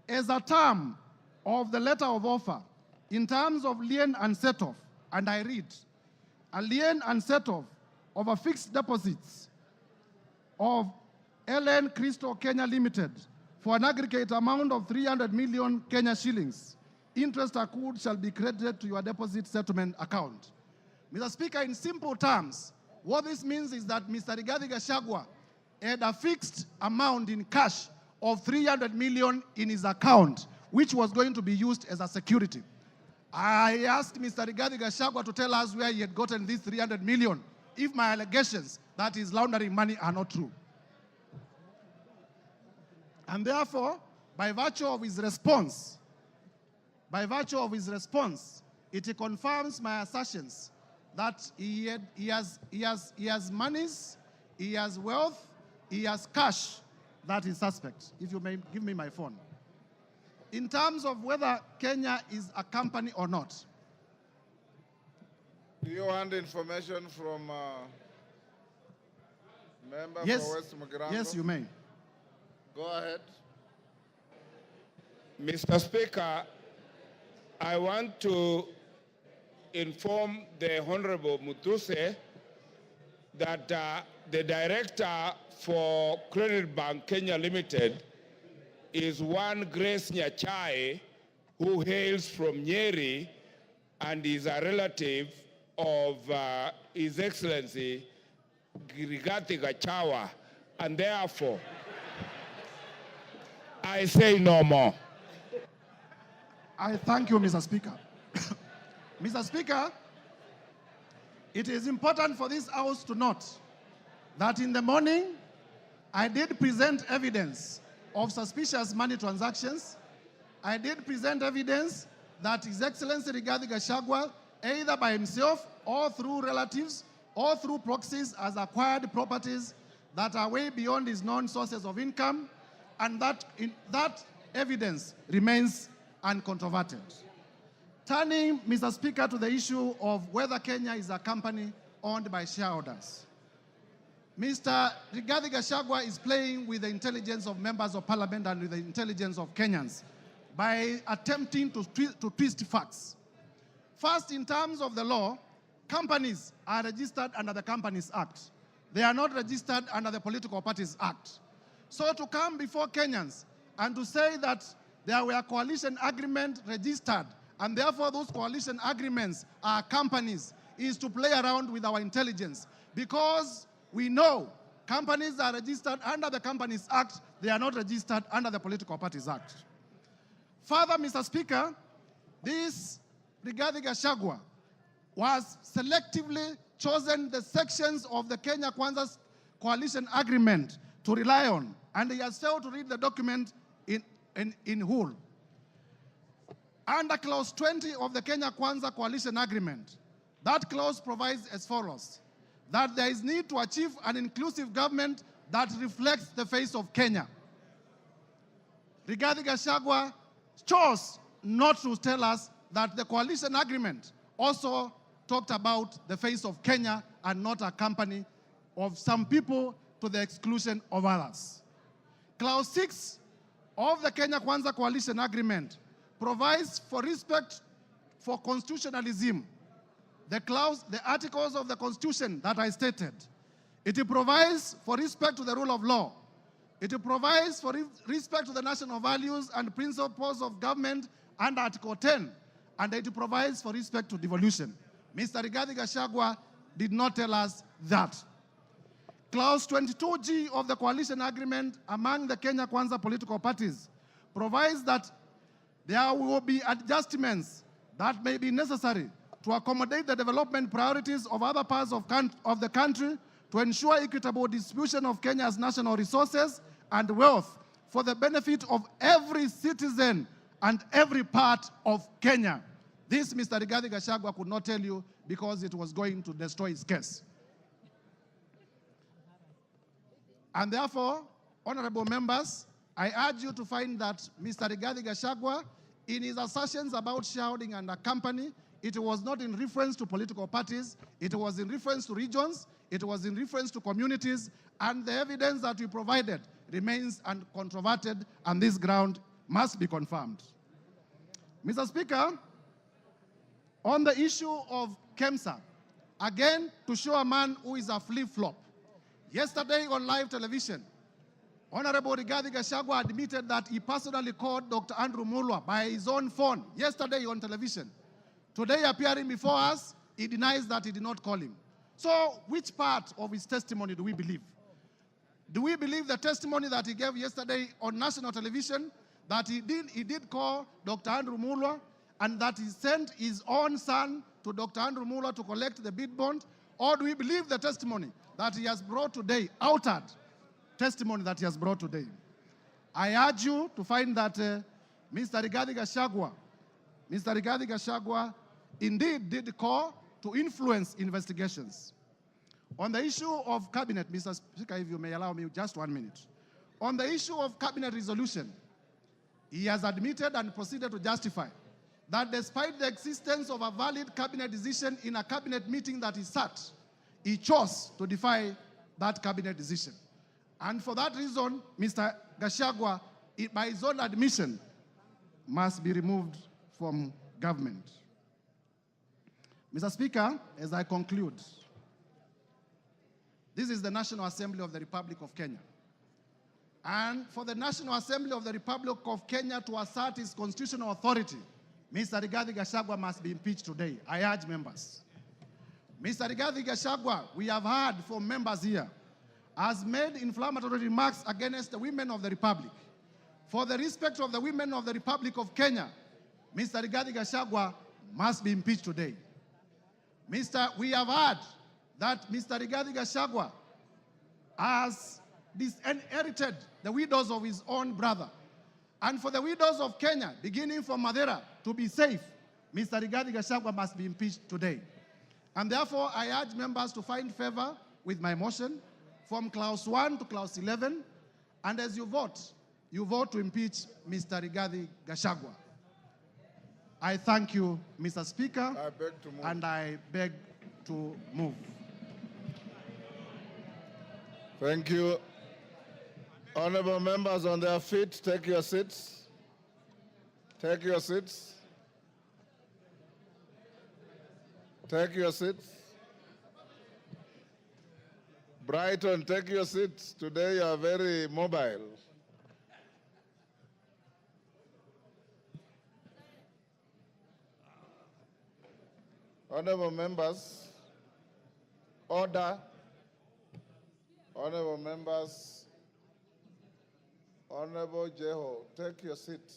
as a term of the letter of offer, in terms of lien and set-off, and I read, a lien and set-off of a fixed deposits of LN Crystal Kenya Limited for an aggregate amount of 300 million Kenya shillings. Interest accrued shall be credited to your deposit settlement account. Mr. Speaker, in simple terms, what this means is that Mr. Rigathi Gachagua had a fixed amount in cash of 300 million in his account, which was going to be used as a security. I asked Mr. Rigathi Gachagua to tell us where he had gotten these 300 million, if my allegations that he's laundering money are not true. And therefore, by virtue of his response, it confirms my assertions that he has monies, he has wealth, he has cash that is suspect. If you may give me my phone. In terms of whether Kenya is a company or not. Do you want information from member for West Mugirango? Yes, you may. Go ahead. Mr. Speaker, I want to inform the Honorable Mutuse that the director for Credit Bank Kenya Limited is one Grace Nyachai, who hails from Nyeri and is a relative of His Excellency Rigathi Gachagua, and therefore I say no more. I thank you, Mr. Speaker. Mr. Speaker, it is important for this House to note that in the morning, I did present evidence of suspicious money transactions. I did present evidence that His Excellency Rigathi Gachagua, either by himself or through relatives or through proxies, has acquired properties that are way beyond his known sources of income, and that evidence remains uncontroverted. Turning, Mr. Speaker, to the issue of whether Kenya is a company owned by shareholders. Mr. Rigathi Gachagua is playing with the intelligence of members of parliament and with the intelligence of Kenyans by attempting to twist facts. First, in terms of the law, companies are registered under the Companies Act. They are not registered under the Political Parties Act. So to come before Kenyans and to say that there were coalition agreements registered and therefore those coalition agreements are companies is to play around with our intelligence, because we know Companies are registered under the Companies Act. They are not registered under the Political Parties Act. Further, Mr. Speaker, this Rigathi Gachagua was selectively chosen the sections of the Kenya Kwanza coalition agreement to rely on, and he has failed to read the document in whole. Under clause 20 of the Kenya Kwanza coalition agreement, that clause provides as follows: that there is need to achieve an inclusive government that reflects the face of Kenya. Rigathi Gachagua chose not to tell us that the coalition agreement also talked about the face of Kenya and not a company of some people to the exclusion of others. Clause 6 of the Kenya Kwanza coalition agreement provides for respect for constitutionalism. The articles of the Constitution that I stated. It provides for respect to the rule of law. It provides for respect to the national values and principles of government under Article 10. And it provides for respect to devolution. Mr. Rigathi Gachagua did not tell us that. Clause 22G of the coalition agreement among the Kenya Kwanza political parties provides that there will be adjustments that may be necessary to accommodate the development priorities of other parts of the country to ensure equitable distribution of Kenya's national resources and wealth for the benefit of every citizen and every part of Kenya. This Mr. Rigathi Gachagua could not tell you because it was going to destroy his case. And therefore, honorable members, I urge you to find that Mr. Rigathi Gachagua, in his assertions about shareholding and a company, it was not in reference to political parties, it was in reference to regions, it was in reference to communities, and the evidence that we provided remains uncontroverted, and this ground must be confirmed. Mr. Speaker, on the issue of KEMSA, again, to show a man who is a flip-flop, yesterday on live television, Honorable Rigathi Gachagua admitted that he personally called Dr. Andrew Mulwa by his own phone yesterday on television. Today, appearing before us, he denies that he did not call him. So, which part of his testimony do we believe? Do we believe the testimony that he gave yesterday on national television, that he did call Dr. Andrew Mulwa, and that he sent his own son to Dr. Andrew Mulwa to collect the bid bond? Or do we believe the testimony that he has brought today, altered testimony that he has brought today? I urge you to find that Mr. Rigathi Gachagua indeed did call to influence investigations. On the issue of cabinet, Mr. Speaker, if you may allow me just 1 minute. On the issue of cabinet resolution, he has admitted and proceeded to justify that despite the existence of a valid cabinet decision in a cabinet meeting that he sat, he chose to defy that cabinet decision. And for that reason, Mr. Gachagua, by his own admission, must be removed from government. Mr. Speaker, as I conclude, this is the National Assembly of the Republic of Kenya. And for the National Assembly of the Republic of Kenya to assert its constitutional authority, Mr. Rigathi Gachagua must be impeached today. I urge members. Mr. Rigathi Gachagua, we have heard from members here, has made inflammatory remarks against the women of the Republic. For the respect of the women of the Republic of Kenya, Mr. Rigathi Gachagua must be impeached today. We have heard that Mr. Rigathi Gachagua has disinherited the widows of his own brother. And for the widows of Kenya, beginning from Madeira, to be safe, Mr. Rigathi Gachagua must be impeached today. And therefore, I urge members to find favor with my motion from clause 1 to clause 11. And as you vote to impeach Mr. Rigathi Gachagua. I thank you, Mr. Speaker, and I beg to move. Thank you. Honorable members on their feet, take your seats. Take your seats. Take your seats. Brighton, take your seats. Today you are very mobile. Honorable members, order. Honorable members, Honorable Jeho, take your seat.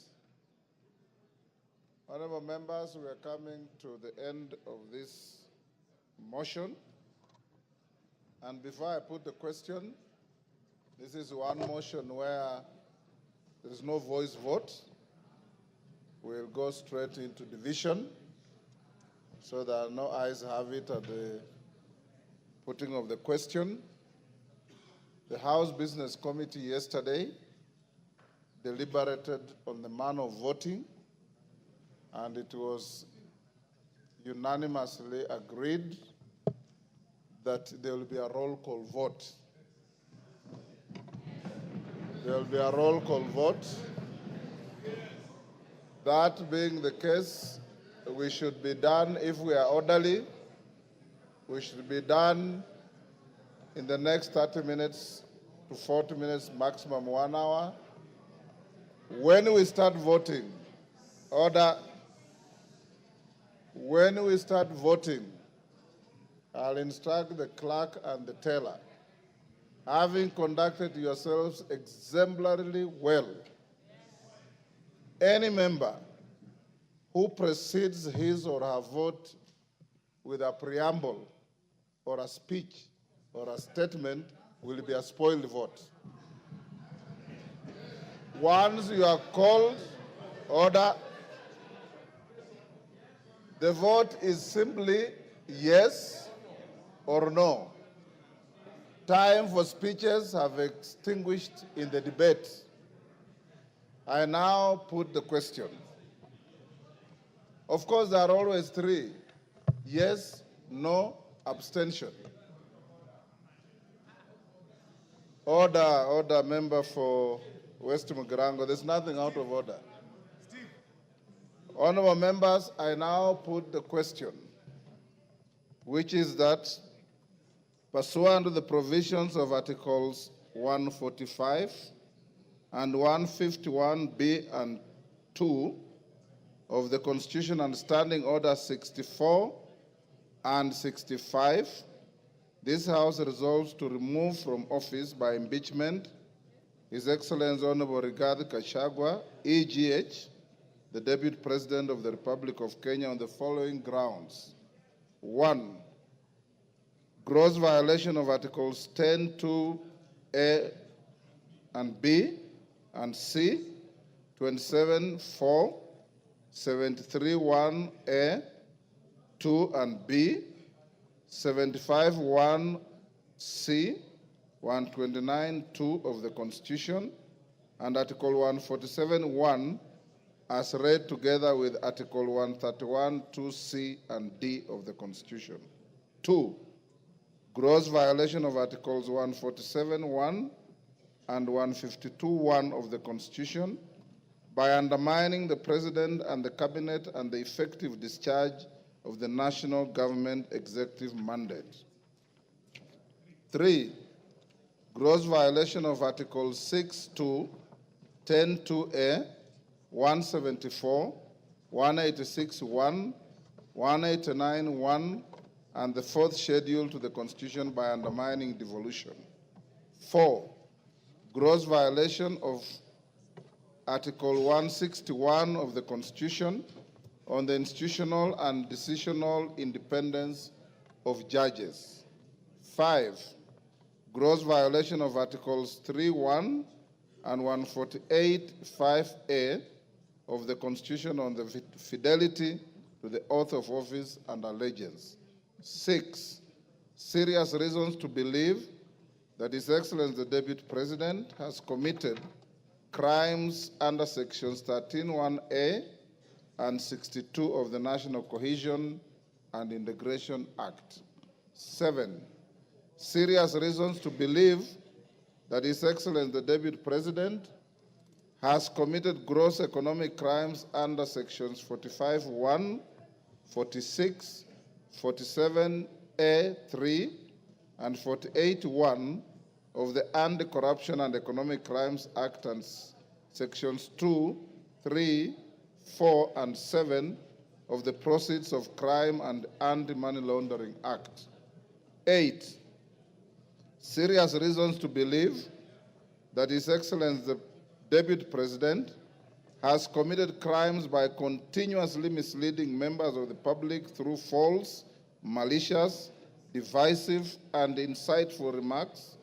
Honorable members, we are coming to the end of this motion. And before I put the question, this is one motion where there is no voice vote. We'll go straight into division so that no ayes have it at the putting of the question. The House Business Committee yesterday deliberated on the manner of voting, and it was unanimously agreed that there will be a roll call vote. There will be a roll call vote. That being the case, we should be done, if we are orderly, we should be done in the next 30 minutes to 40 minutes, maximum 1 hour. When we start voting, when we start voting, I'll instruct the clerk and the teller, having conducted yourselves exemplarily well, any member who precedes his or her vote with a preamble or a speech or a statement will be a spoiled vote. Once you are called, order, the vote is simply yes or no. Time for speeches have extinguished in the debate. I now put the question. Of course, there are always three: yes, no, abstention. Order, member for West Mugirango. There's nothing out of order. Honorable members, I now put the question, which is that pursuant to the provisions of Articles 145 and 151B and 2 of the Constitution and Standing Order 64 and 65, this House resolves to remove from office by impeachment His Excellency Honorable Rigathi Gachagua, EGH, the Deputy President of the Republic of Kenya, on the following grounds. 1, gross violation of Articles 10(2)A and B and C, 27(4), 73(1)A, 2 and B, 75(1)C, 129(2) of the Constitution, and Article 147(1) as read together with Article 131(2)C and D of the Constitution. 2, gross violation of Articles 147(1) and 152(1) of the Constitution by undermining the President and the Cabinet and the effective discharge of the national government executive mandate. 3, gross violation of Articles 6(2), 10(2)A, 174, 186(1), 189(1), and the 4th schedule to the Constitution by undermining devolution. 4, gross violation of Article 161 of the Constitution on the institutional and decisional independence of judges. 5, gross violation of Articles 3(1) and 148(5)A of the Constitution on the fidelity to the oath of office and allegiance. 6, serious reasons to believe that His Excellency the Deputy President has committed crimes under Sections 13(1)A and 62 of the National Cohesion and Integration Act. 7, serious reasons to believe that His Excellency the Deputy President has committed gross economic crimes under Sections 45(1), 46, 47(a)(3), and 48(1) of the Anti-Corruption and Economic Crimes Act and Sections 2, 3, 4, and 7 of the Proceeds of Crime and Anti-Money Laundering Act. 8, serious reasons to believe that His Excellency the Deputy President has committed crimes by continuously misleading members of the public through false, malicious, divisive, and insightful remarks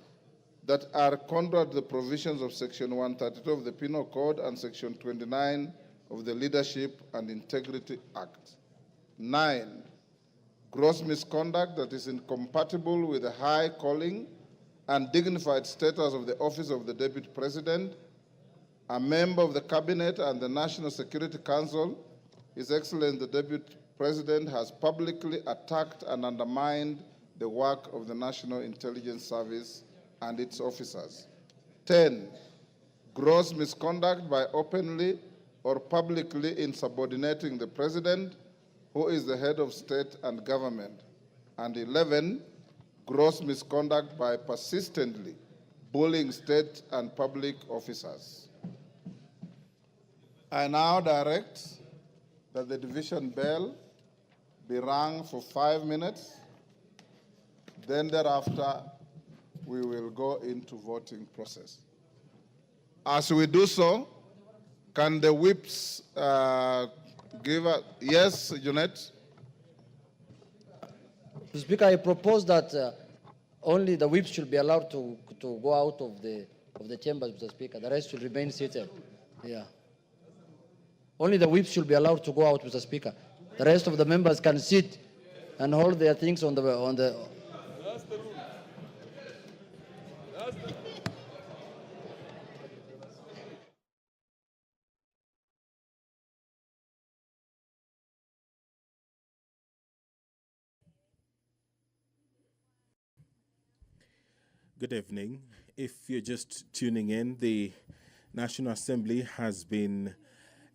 that are contrary to the provisions of Section 132 of the Penal Code and Section 29 of the Leadership and Integrity Act. 9, gross misconduct that is incompatible with the high calling and dignified status of the office of the Deputy President, a member of the Cabinet and the National Security Council. His Excellency the Deputy President has publicly attacked and undermined the work of the National Intelligence Service and its officers. 10, gross misconduct by openly or publicly insubordinating the President, who is the head of state and government. And 11, gross misconduct by persistently bullying state and public officers. I now direct that the division bell be rung for 5 minutes. Then thereafter, we will go into voting process. As we do so, can the whips give us, yes, Junet? Mr. Speaker, I propose that only the whips should be allowed to go out of the chambers, Mr. Speaker. The rest should remain seated. Yeah. Only the whips should be allowed to go out, Mr. Speaker. The rest of the members can sit and hold their things on the. That's the rule. Good evening. If you're just tuning in, the National Assembly has been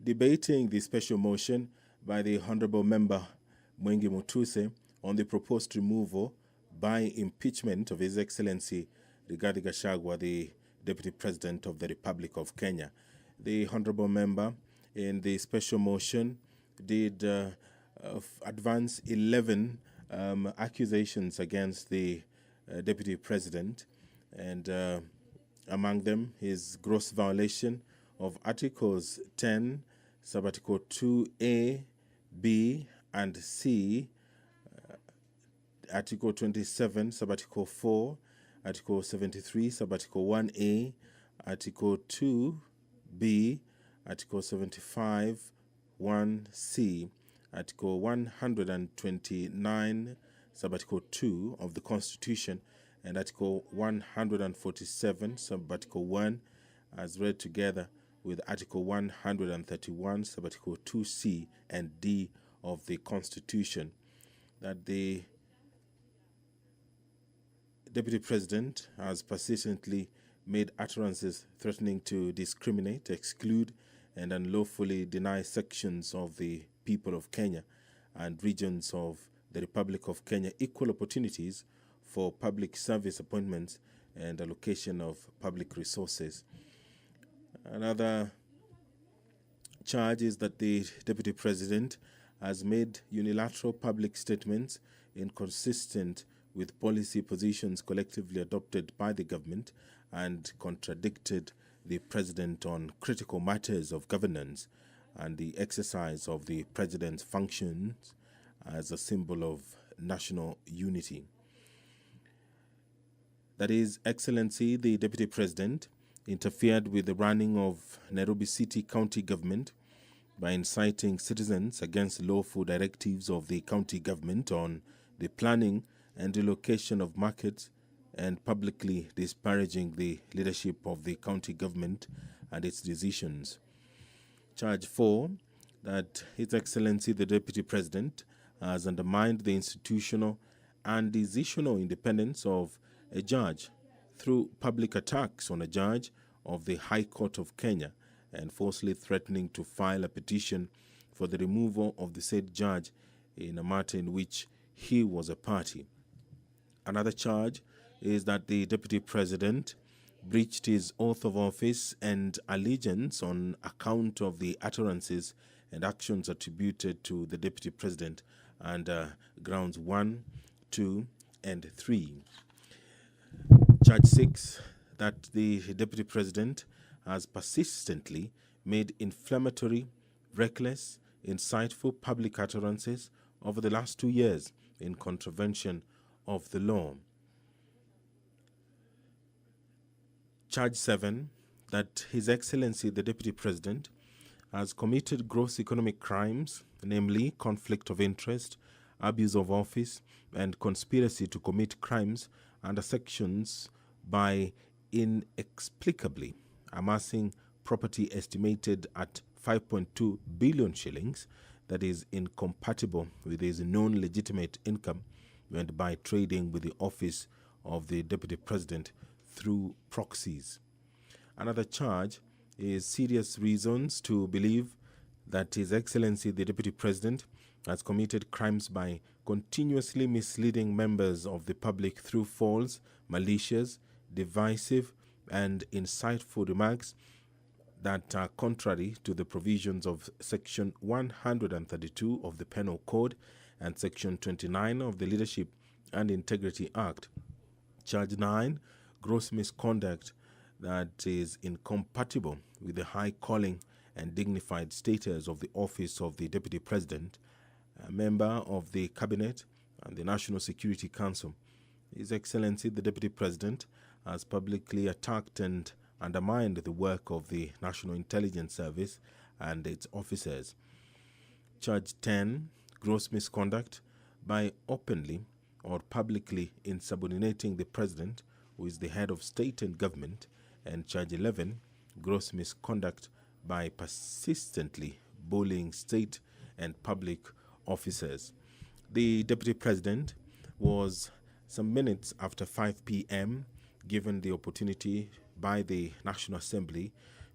debating the special motion by the Honorable Member Mwengi Mutuse on the proposed removal by impeachment of His Excellency Rigathi Gachagua, the Deputy President of the Republic of Kenya. The Honorable Member in the special motion did advance 11 accusations against the Deputy President, and among them his gross violation of Articles 10, Subarticle 2A, B, and C, Article 27, Subarticle 4, Article 73, Subarticle 1A, Article 2B, Article 75, 1C, Article 129, Subarticle 2 of the Constitution, and Article 147, Subarticle 1, as read together with Article 131, Subarticle 2C and D of the Constitution, that the Deputy President has persistently made utterances threatening to discriminate, exclude, and unlawfully deny sections of the people of Kenya and regions of the Republic of Kenya equal opportunities for public service appointments and allocation of public resources. Another charge is that the Deputy President has made unilateral public statements inconsistent with policy positions collectively adopted by the government and contradicted the President on critical matters of governance and the exercise of the President's functions as a symbol of national unity. That His Excellency, the Deputy President, interfered with the running of Nairobi City County Government by inciting citizens against lawful directives of the county government on the planning and relocation of markets and publicly disparaging the leadership of the county government and its decisions. Charge 4, that His Excellency the Deputy President has undermined the institutional and decisional independence of a judge through public attacks on a judge of the High Court of Kenya and falsely threatening to file a petition for the removal of the said judge in a matter in which he was a party. Another charge is that the Deputy President breached his oath of office and allegiance on account of the utterances and actions attributed to the Deputy President under grounds 1, 2, and 3. Charge 6, that the Deputy President has persistently made inflammatory, reckless, insightful public utterances over the last 2 years in contravention of the law. Charge 7, that His Excellency the Deputy President has committed gross economic crimes, namely conflict of interest, abuse of office, and conspiracy to commit crimes under sections by inexplicably amassing property estimated at 5.2 billion shillings that is incompatible with his known legitimate income and by trading with the office of the Deputy President through proxies. Another charge is serious reasons to believe that His Excellency the Deputy President has committed crimes by continuously misleading members of the public through false, malicious, divisive, and insightful remarks that are contrary to the provisions of Section 132 of the Penal Code and Section 29 of the Leadership and Integrity Act. Charge 9, gross misconduct that is incompatible with the high calling and dignified status of the office of the Deputy President, a member of the Cabinet and the National Security Council. His Excellency the Deputy President has publicly attacked and undermined the work of the National Intelligence Service and its officers. Charge 10, gross misconduct by openly or publicly insubordinating the President, who is the head of state and government, and Charge 11, gross misconduct by persistently bullying state and public officers. The Deputy President was some minutes after 5 p.m. given the opportunity by the National Assembly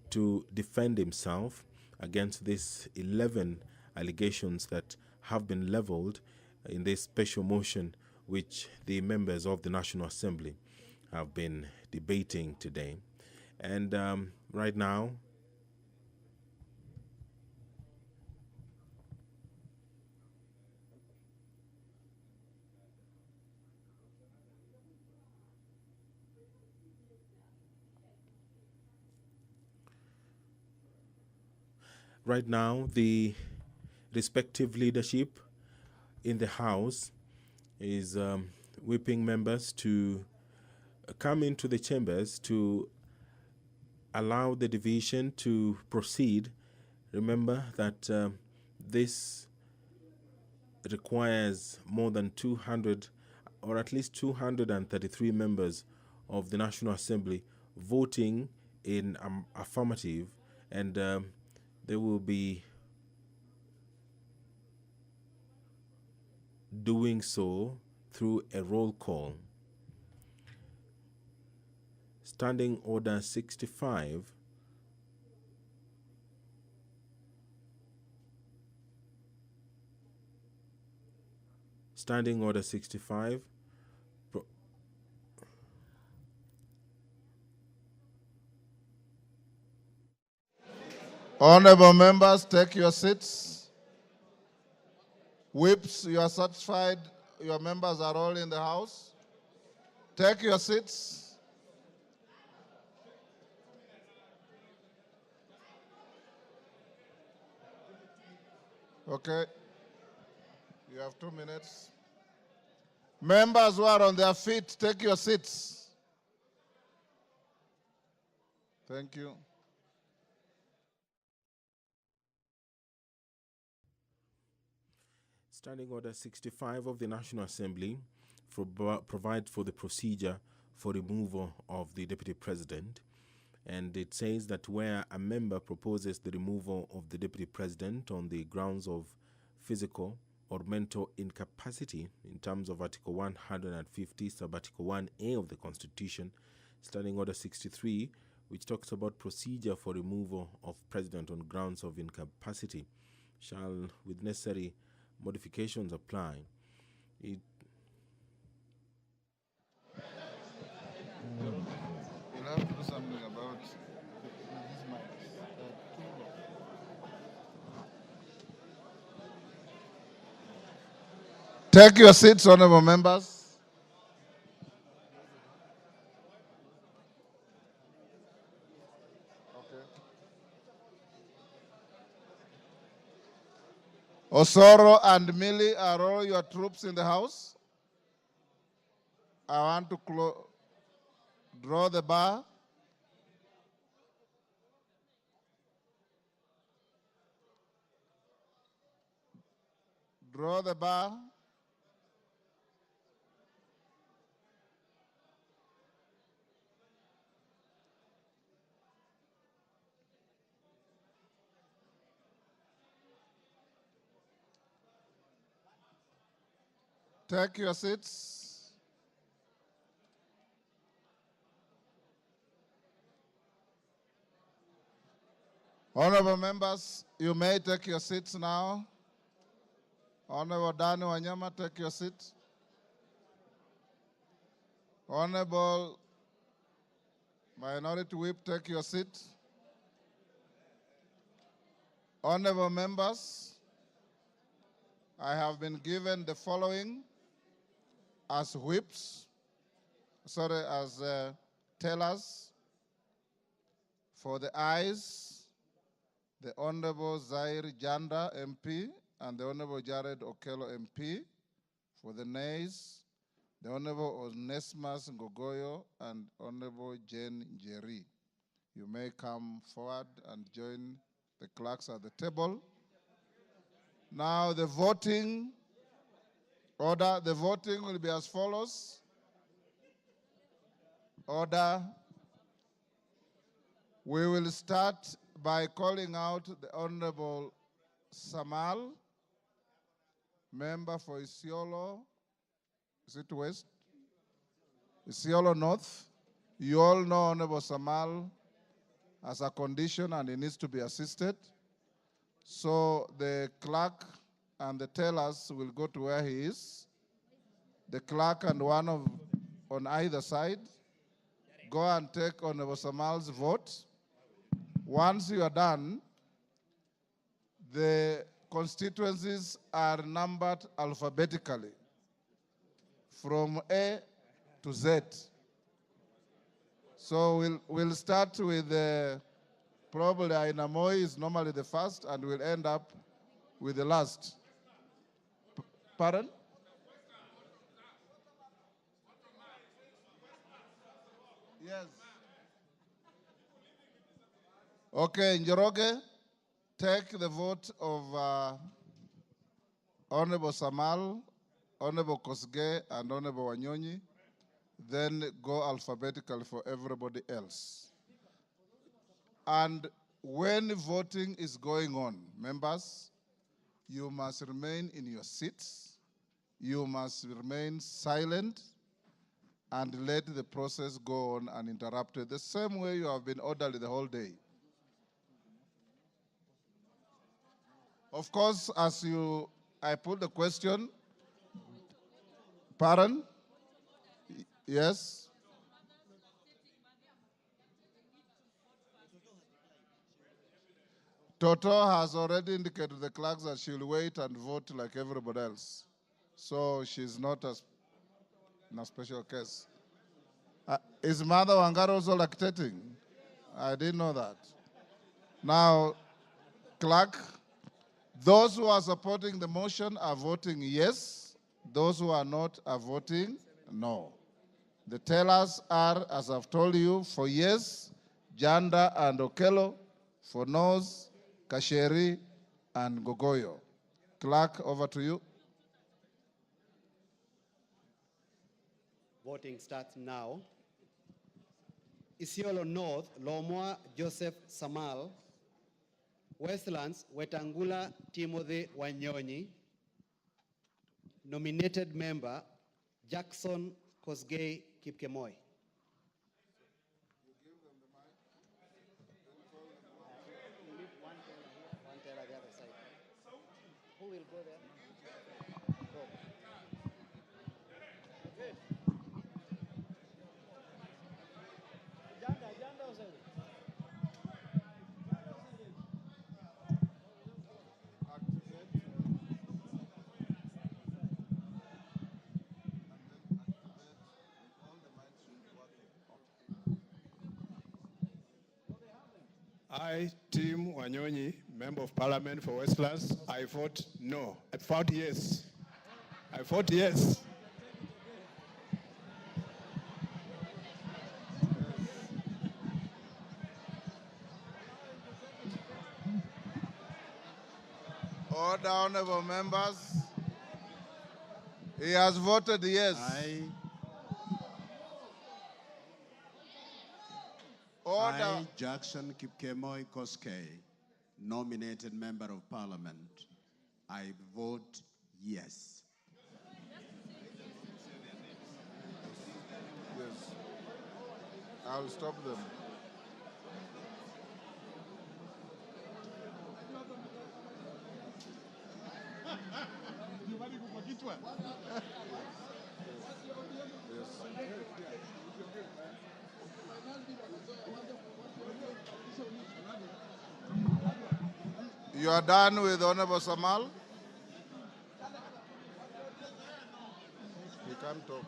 to defend himself against these 11 allegations that have been leveled in this special motion which the members of the National Assembly have been debating today. And right now, the respective leadership in the House is whipping members to come into the chambers to allow the division to proceed. Remember that this requires more than 200 or at least 233 members of the National Assembly voting in affirmative, and they will be doing so through a roll call. Standing Order 65 Standing Order 65 Honorable members, take your seats. Whips, you are satisfied your members are all in the House? Take your seats. Okay. You have 2 minutes. Members who are on their feet, take your seats. Thank you. Standing Order 65 of the National Assembly provides for the procedure for removal of the Deputy President. And it says that where a member proposes the removal of the Deputy President on the grounds of physical or mental incapacity in terms of Article 150, Sub-Article 1A of the Constitution, Standing Order 63, which talks about procedure for removal of President on grounds of incapacity, shall, with necessary modifications, apply. You'll have to do something about these mics. Take your seats, honorable members. Osoro and Millie, are all your troops in the house? I want to draw the bar. Draw the bar. Take your seats. Honorable members, you may take your seats now. Honorable Dani Wanyama, take your seat. Honorable Minority Whip, take your seat. Honorable members, I have been given the following as whips, as tellers. For the ayes, the Honorable Zaire Janda MP and the Honorable Jared Okello MP. For the nays, the Honorable Onesmus Ngogoyo and Honorable Jane Njeri. You may come forward and join the clerks at the table. Now the voting order, the voting will be as follows. Order. We will start by calling out the Honorable Samal, member for Isiolo. Is it West? Isiolo North. You all know Honorable Samal has a condition and he needs to be assisted. So the clerk and the tellers will go to where he is. The clerk and one on either side go and take Honorable Samal's vote. Once you are done, the constituencies are numbered alphabetically from A to Z. So we'll start with probably Ainamoi is normally the first, and we'll end up with the last. Pardon? Yes. Okay, Njoroge, take the vote of Honorable Samal, Honorable Kosgei, and Honorable Wanyonyi. Then go alphabetically for everybody else. And when voting is going on, members, you must remain in your seats. You must remain silent and let the process go on uninterrupted, the same way you have been orderly the whole day. Of course, I put the question, pardon? Yes? Toto has already indicated to the clerks that she'll wait and vote like everybody else. So she's not in a special case. Is Mother Wangari also lactating? I didn't know that. Now, clerk, those who are supporting the motion are voting yes. Those who are not are voting no. The tellers are, as I've told you, for yes, Janda and Okello, for no's, Kasheri and Gogoyo. Clerk, over to you. Voting starts now. Isiolo North, Lomwa Joseph Samal. Westlands, Wetangula Timothy Wanyonyi. Nominated member, Jackson Kosgei Kipkemoi. Who will go there? I, Tim Wanyonyi, Member of Parliament for Westlands, I vote no. I vote yes. I vote yes. Order, honorable members. He has voted yes. Order. I, Jackson Kipkemoi Koskei, nominated Member of Parliament, I vote yes. Yes. I'll stop them. You are done with Honorable Samal? He can't talk.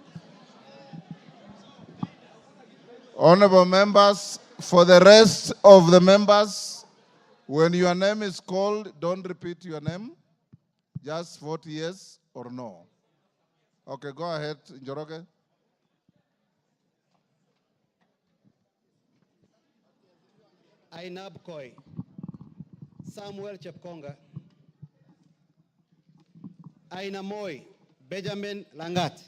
Honorable members, for the rest of the members, when your name is called, don't repeat your name. Just vote yes or no. Okay, go ahead, Njoroge. Ainab Koi, Samuel Chepkonga, Aina Moi, Benjamin Langat,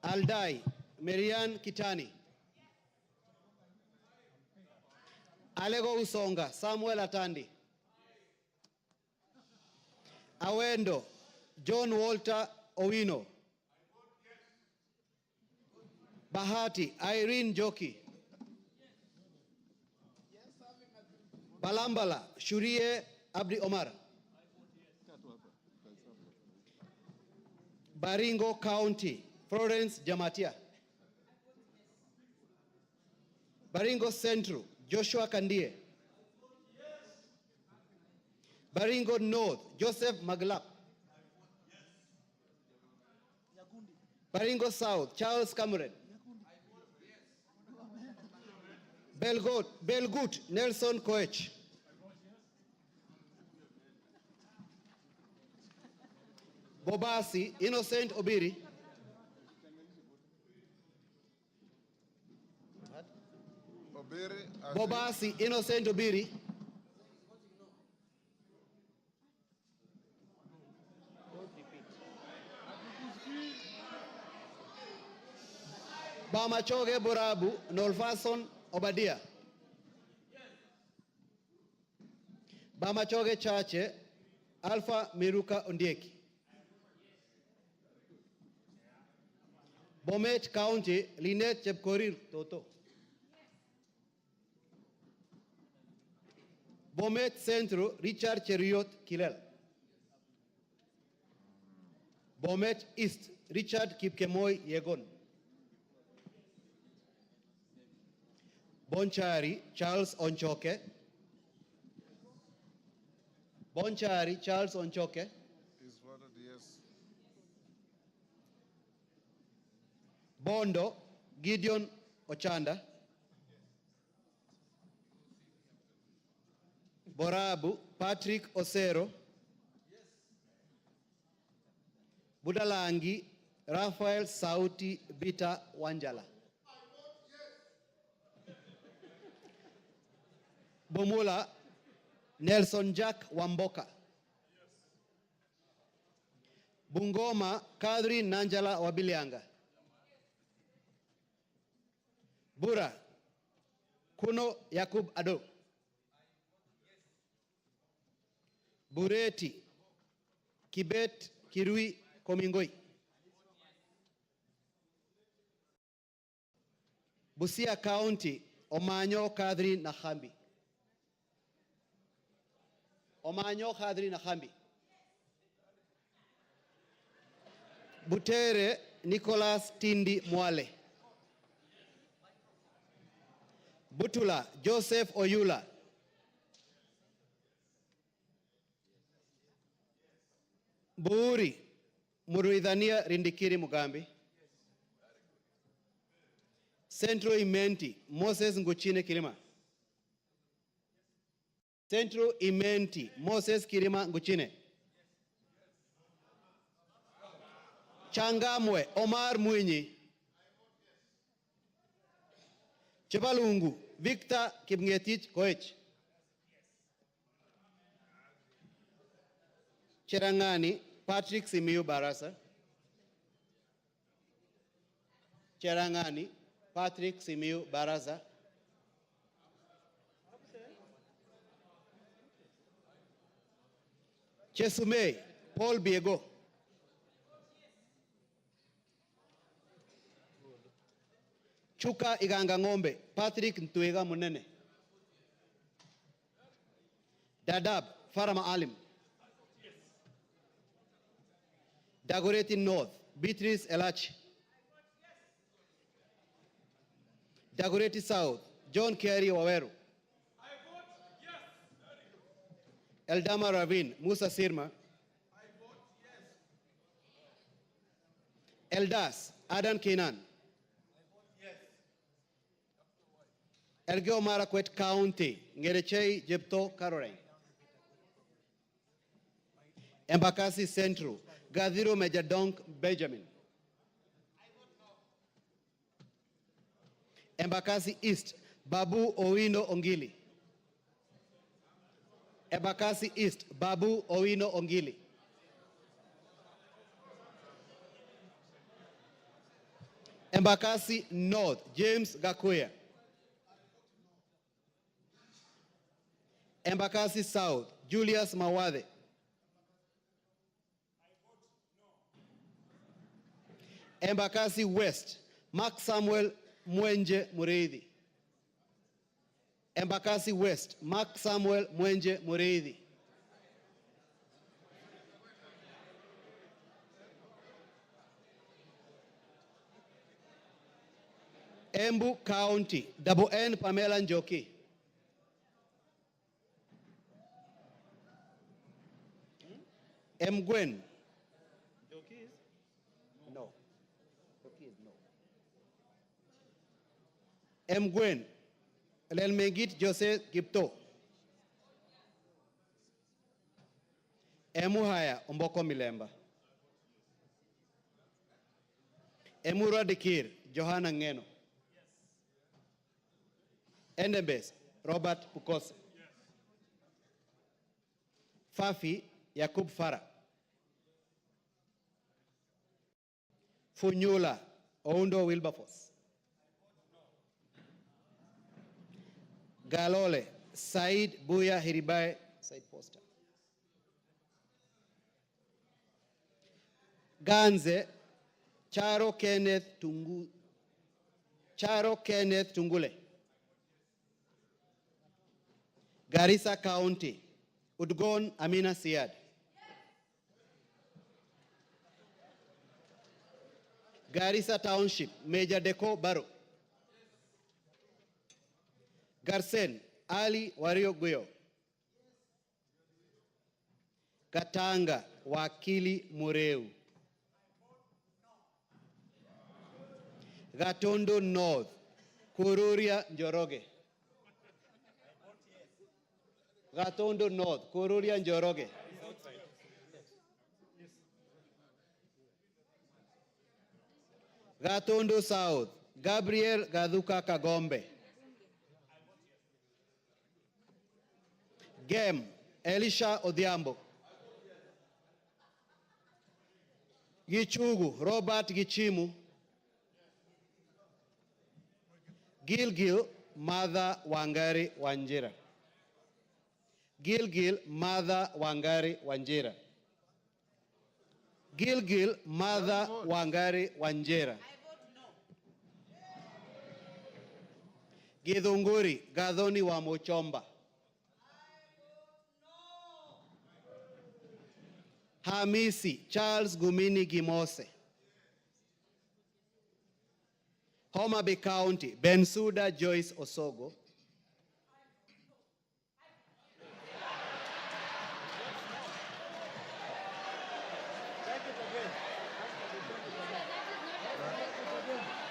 Aldai, Marian Kitani, Alego Usonga, Samuel Atandi, Awendo, John Walter Owino, Bahati, Irene Joki, Balambala, Shurie Abdi Omar, Baringo County, Florence Jamatia, Baringo Central, Joshua Kandie, Baringo North, Joseph Maglap, Baringo South, Charles Cameron, Belgut, Nelson Koech, Bobasi, Innocent Obiri, Bobasi, Innocent Obiri, Bamachoge Borabu, Nolfason Obadia, Bamachoge Chache, Alpha Miruka Ondieki, Bomet County, Linet Chepkorir Toto, Bomet Centro, Richard Cheriot Kilel, Bomet East, Richard Kipkemoi Yegon, Bonchari, Charles Onchoke, Bonchari, Charles Onchoke, He's voted yes. Bondo, Gideon Ochanda, Borabu, Patrick Osero, Budalangi, Raphael Sauti Bita Wanjala, Bomula, Nelson Jack Wamboka, Bungoma, Kadri Nanjala Wabilianga, Bura, Kuno Yakub Ado, Bureti, Kibet Kirui Komingoi, Busia County, Omanyo Kadri Nahambi, Omanyo Kadri Nahambi, Butere Nicholas Tindi Mwale, Butula Joseph Oyula, Buuri Muruidhania Rindikiri Mugambi, Central Imenti, Moses Nguchine Kirima. Central Imenti, Moses Kirima Nguchine. Changamwe, Omar Mwinyi. Chepalungu, Victor Kipngetich Koech. Cherangani, Patrick Simiyu Barasa. Cherangani, Patrick Simiyu Barasa. Chesumei, Paul Biego. Chuka Iganga Ngombe, Patrick Ntwega Munene. Dadab, Farama Alim. Dagoretti North, Beatrice Elachi. Dagoretti South, John Kerry Waweru. Eldama Ravine, Musa Sirma. Eldas, Adan Kenan. Elgeyo Marakwet County, Ngerechei Jepto Caroline. Embakasi Central, Gadhiro Majadonk Benjamin. Embakasi East, Babu Owino Ongili. Embakasi East, Babu Owino Ongili. Embakasi North, James Gakuya. Embakasi South, Julius Mawade. Embakasi West, Mark Samuel Mwenje Mureithi. Embakasi West, Mark Samuel Mwenje Mureithi. Embu County, Double N Pamela Njoki. Mgwen. No. Mgwen. Lelmegit Jose Gipto. Emuhaya Omboko Milemba. Emura Dikir Johanna Ngeno. Endebes Robert Pukose. Fafi Yakub Farah. Funyula Oundo Wilberforce. Galole Said Buya Hiribae Said Poster. Ganze Charo Kenneth Tungule. Garissa County Udgon Amina Siad. Garissa Township, Major Deko Baro. Garsen, Ali Wario Guyo. Katanga, Wakili Mureu. Gatondo North, Kururia Njoroge. Gatondo North, Kururia Njoroge. Gatondo South, Gabriel Gaduka Kagombe. Gem, Elisha Odhiambo. Gichugu, Robert Gichimu. Gilgil, Mother Wangari Wanjira. Gilgil, Mother Wangari Wanjira. Gilgil, Mother Wangari Wanjira. Githunguri, Gathoni wa Mochomba. Hamisi, Charles Gumini Gimose. Homa Bay County, Bensuda Joyce Osogo.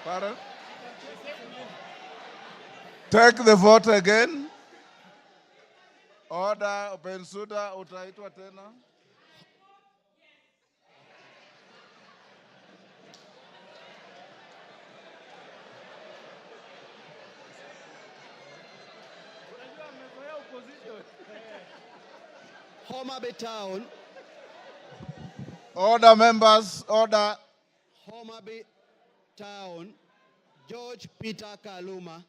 Pardon? Take the vote again. Order, Bensuda, utaitwa tena. Homa Bay Town. Order, members, order. Homa Bay Town, George Peter Kaluma.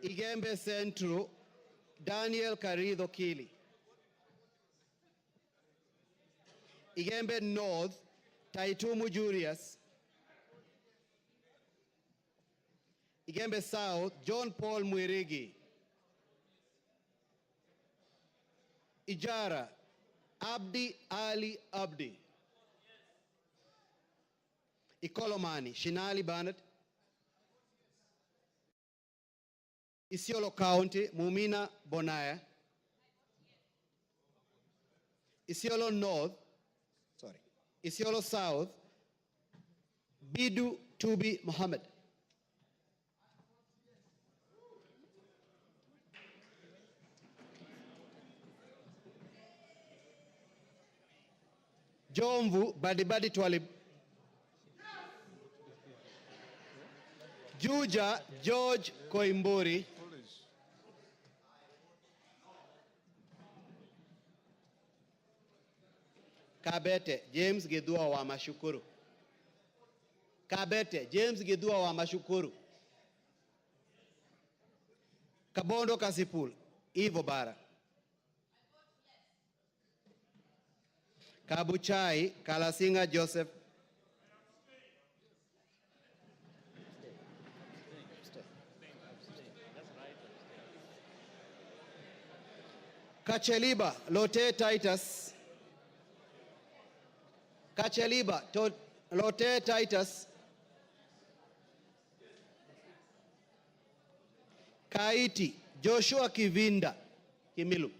Igembe Central, Daniel Karido Kili. Igembe North, Taitumu Julius. Igembe South, John Paul Mwirigi. Ijara, Abdi Ali Abdi. Ikolomani, Shinali Bernard. Isiolo County, Mumina Bonaya. Isiolo North, Isiolo South, Bidu Tubi Mohammed. Jomvu Badibadi Twalib. Juja George Koimburi. Kabete James Gedua wa Mashukuru. Kabete James Gedua wa Mashukuru. Kabondo Kasipul Ivo Bara. Kabuchai Kalasinga Joseph. Kacheliba Lote Titus. Kacheliba Lote Titus. Kaiti Joshua Kivinda Kimilu.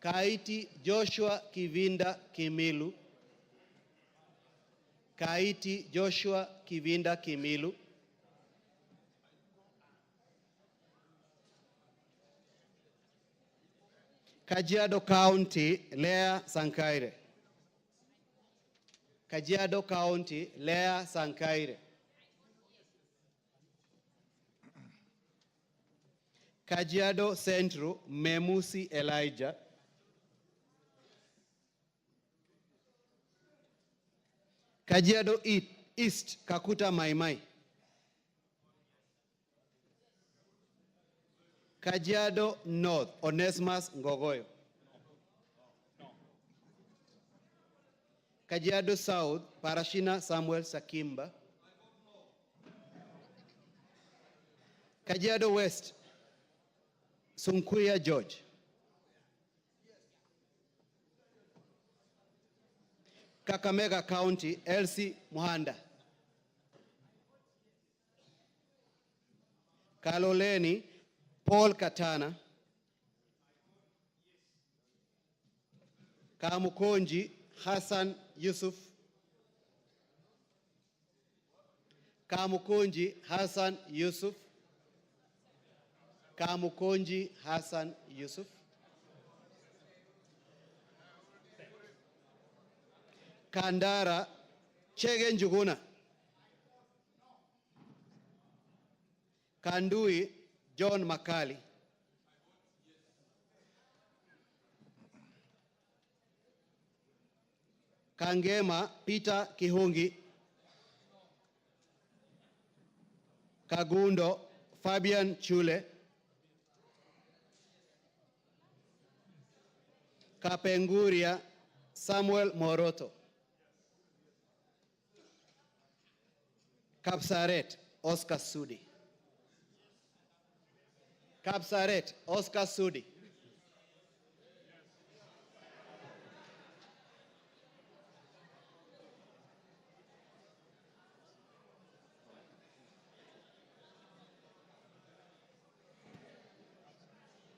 Kaiti Joshua Kivinda Kimilu. Kaiti Joshua Kivinda Kimilu. Kajiado County, Lea Sankaire. Kajiado County, Lea Sankaire. Kajiado Central, Memusi Elijah. Kajiado East, Kakuta Maimai. Kajiado North, Onesimus Ngogoyo. Kajiado South, Parashina Samuel Sakimba. Kajiado West, Sunkuya George. Kakamega County, Elsie Muhanda. Kaloleni, Paul Katana. Kamukonji, Hassan Yusuf. Kamukonji, Hassan Yusuf. Kamukonji, Hassan Yusuf. Kandara, Chege Njuguna. Kandui, John Makali. Kangema, Peter Kihungi. Kagundo, Fabian Chule. Kapenguria, Samuel Moroto. Kapsaret, Oscar Sudi. Kapsaret, Oscar Sudi.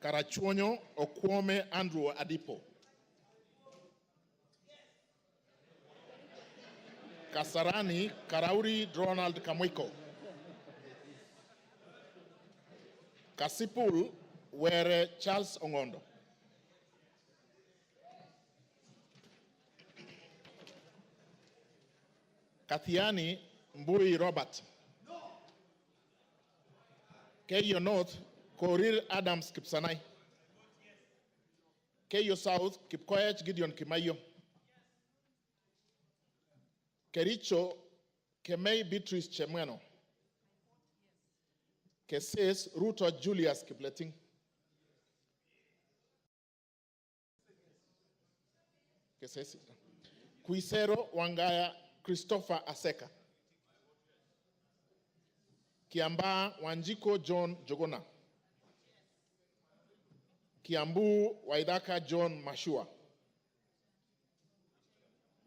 Karachuonyo Okwome Andrew Adipo. Kasarani Karauri Ronald Kamwiko. Kasipul Were Charles Ongondo. Kathiani Mbui Robert. Keyo North, Korir Adams Kipsanai. Keyo South, Kipkoech Gideon Kimayo. Kericho, Kemei Beatrice Chemweno. Keses, Ruto Julius Kipleting. Keses. Kuisero Wangaya Christopher Aseka. Kiamba Wanjiko John Jogona. Kiambu Waidaka John Mashua.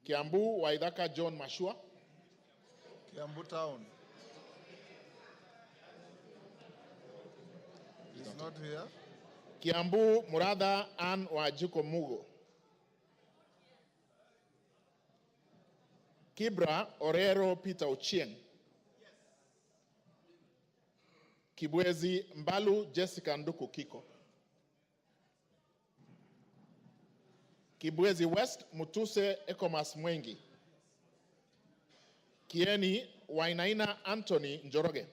Kiambu Waidaka John Mashua. Kiambu Town. He's not here. Kiambu Murada Ann Wajiko Mugo. Kibra Orero Peter Ochieng. Kibwezi Mbalu Jessica Nduku Kiko. Kibwezi West Mutuse Ekomas Mwengi. Kieni Wainaina Anthony Njoroge.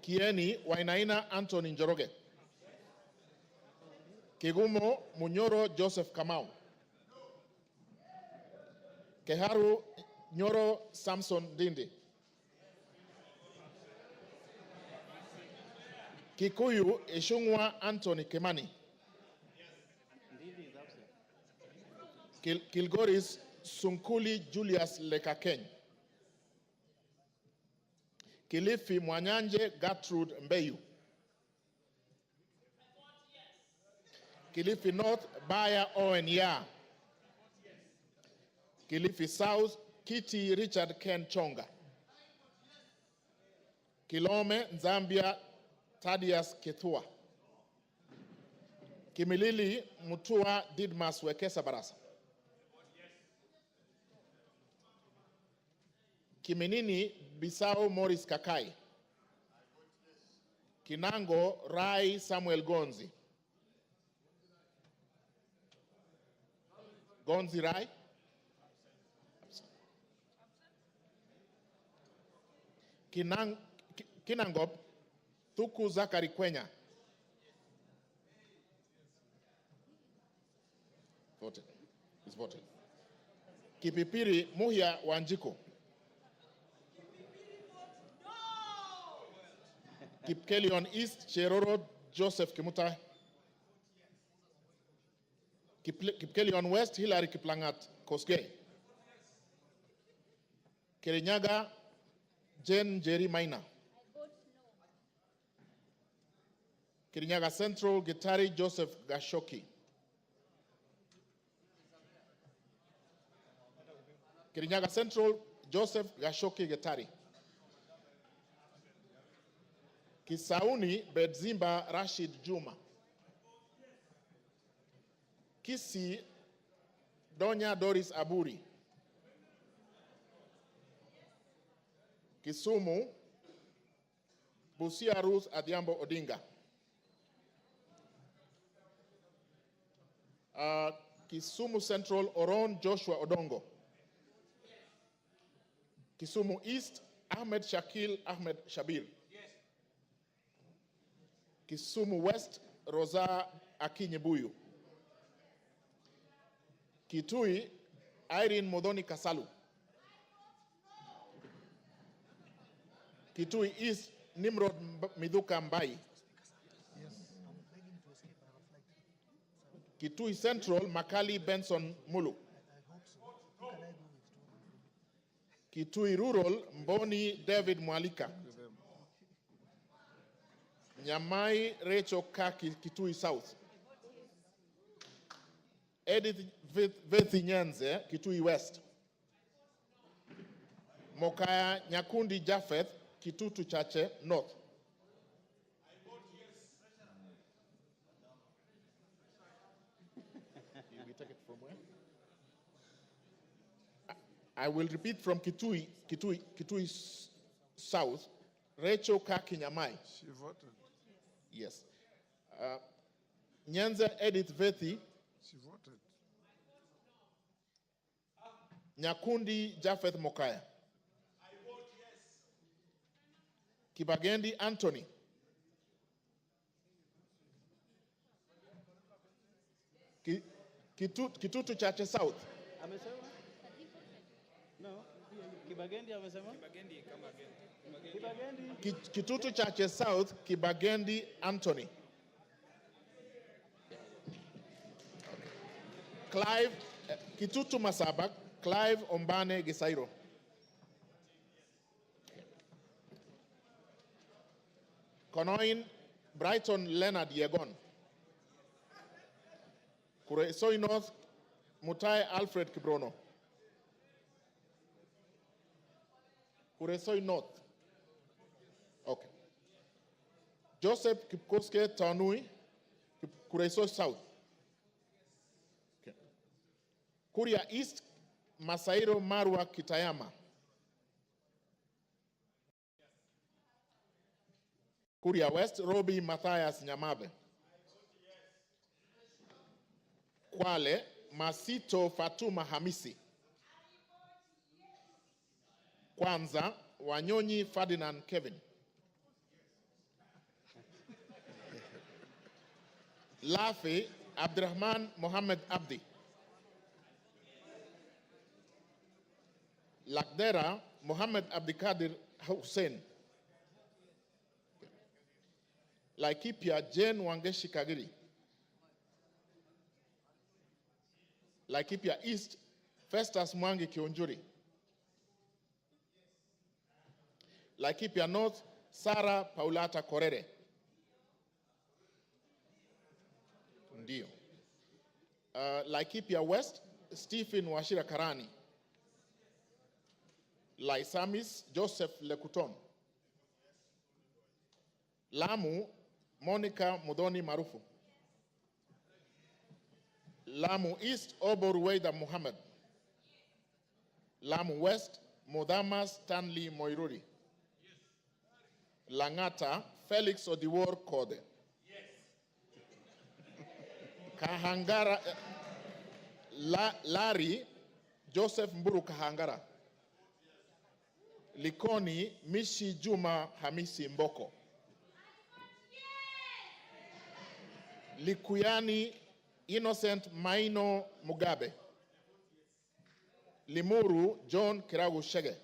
Kieni Wainaina Anthony Njoroge. Kigumo Munyoro Joseph Kamau. Keharu Nyoro Samson Dindi. Kikuyu Ishungwa Anthony Kemani. Kilgoris Sunkuli Julius Lekakeny. Kilifi Mwanyanje Gertrude Mbeyu. Kilifi North Baya Owen Ya. Kilifi South Kitty Richard Ken Chonga. Kilome Zambia Thaddeus Kethua. Kimilili Mutua Didmas Wekesa Barasa. Kiminini Bisao Morris Kakai. Kinango Rai Samuel Gonzi. Gonzi Rai. Kinangop Thuku Zakari Kwenya. Voted. It's voted. Kipipiri Muhia Wanjiko. Kipkelion East Cheroro Joseph Kimutai. Kipkelion West Hilary Kiplangat Kosgei. Kirinyaga Jen Jerry Maina. Kirinyaga Central Gitari Joseph Gashoki. Kirinyaga Central Joseph Gashoki Gitari. Kisauni Bedzimba Rashid Juma. Kisi Donya Doris Aburi. Kisumu Busia Ruth Adhiambo Odinga. Kisumu Central Oron Joshua Odongo. Kisumu East Ahmed Shakil Ahmed Shabir. Kisumu West Rosa Akinyebuyu. Kitui Irene Modoni Kasalu. Kitui East Nimrod Midhuka Mbai. Kitui Central Makali Benson Mulu. Kitui Rural Mboni David Mwalika. Nyamai Rachel Kaki Kitui South. Edith Vethi Nyanze Kitui West. Mokaya Nyakundi Japheth Kitutu Chache North. We take it from where? I will repeat from Kitui South, Rachel Kakinyamai. She voted. Yes. Nyanza Edith Vethi. She voted. Nyakundi Japheth Mokaya. I vote yes. Kibagendi Anthony. Kitutu Chache South. Amesema? No. Kibagendi amesema? Kibagendi. Kitutu Chache South, Kibagendi Anthony. Clive, Kitutu Masabak, Clive Ombane Gisairo. Konoin Brighton Leonard Yegon. Kuresoi North, Mutai Alfred Kibrono. Kuresoi North. Okay. Joseph Kipkoske Tanui, Kuresoi South. Okay. Kuria East, Masairo Marwa Kitayama. Kuria West, Robi Matthias Nyamabe. Kwale, Masito Fatuma Hamisi. Kwanza, Wanyonyi Ferdinand Kevin. Lafi, Abdurrahman Mohammed Abdi. Lakdera, Mohammed Abdikadir Hussein. Laikipia, Jane Wangeshi Kagiri. Laikipia East, Festus Mwangi Kionjuri. Laikipia North, Sarah Paulata Korere. Ndio. Laikipia West, Stephen Washira Karani. Laisamis, Joseph Lekuton. Lamu, Monica Mudoni Marufu. Lamu East, Obor Weida Muhammad. Lamu West, Mudamas Stanley Moiruri. Langata, Felix Odiwor Kode. Kahangara, Larry, Joseph Mburu Kahangara. Likoni, Mishi Juma Hamisi Mboko. Likuyani, Innocent Maino Mugabe. Limuru, John Kiragu Shege.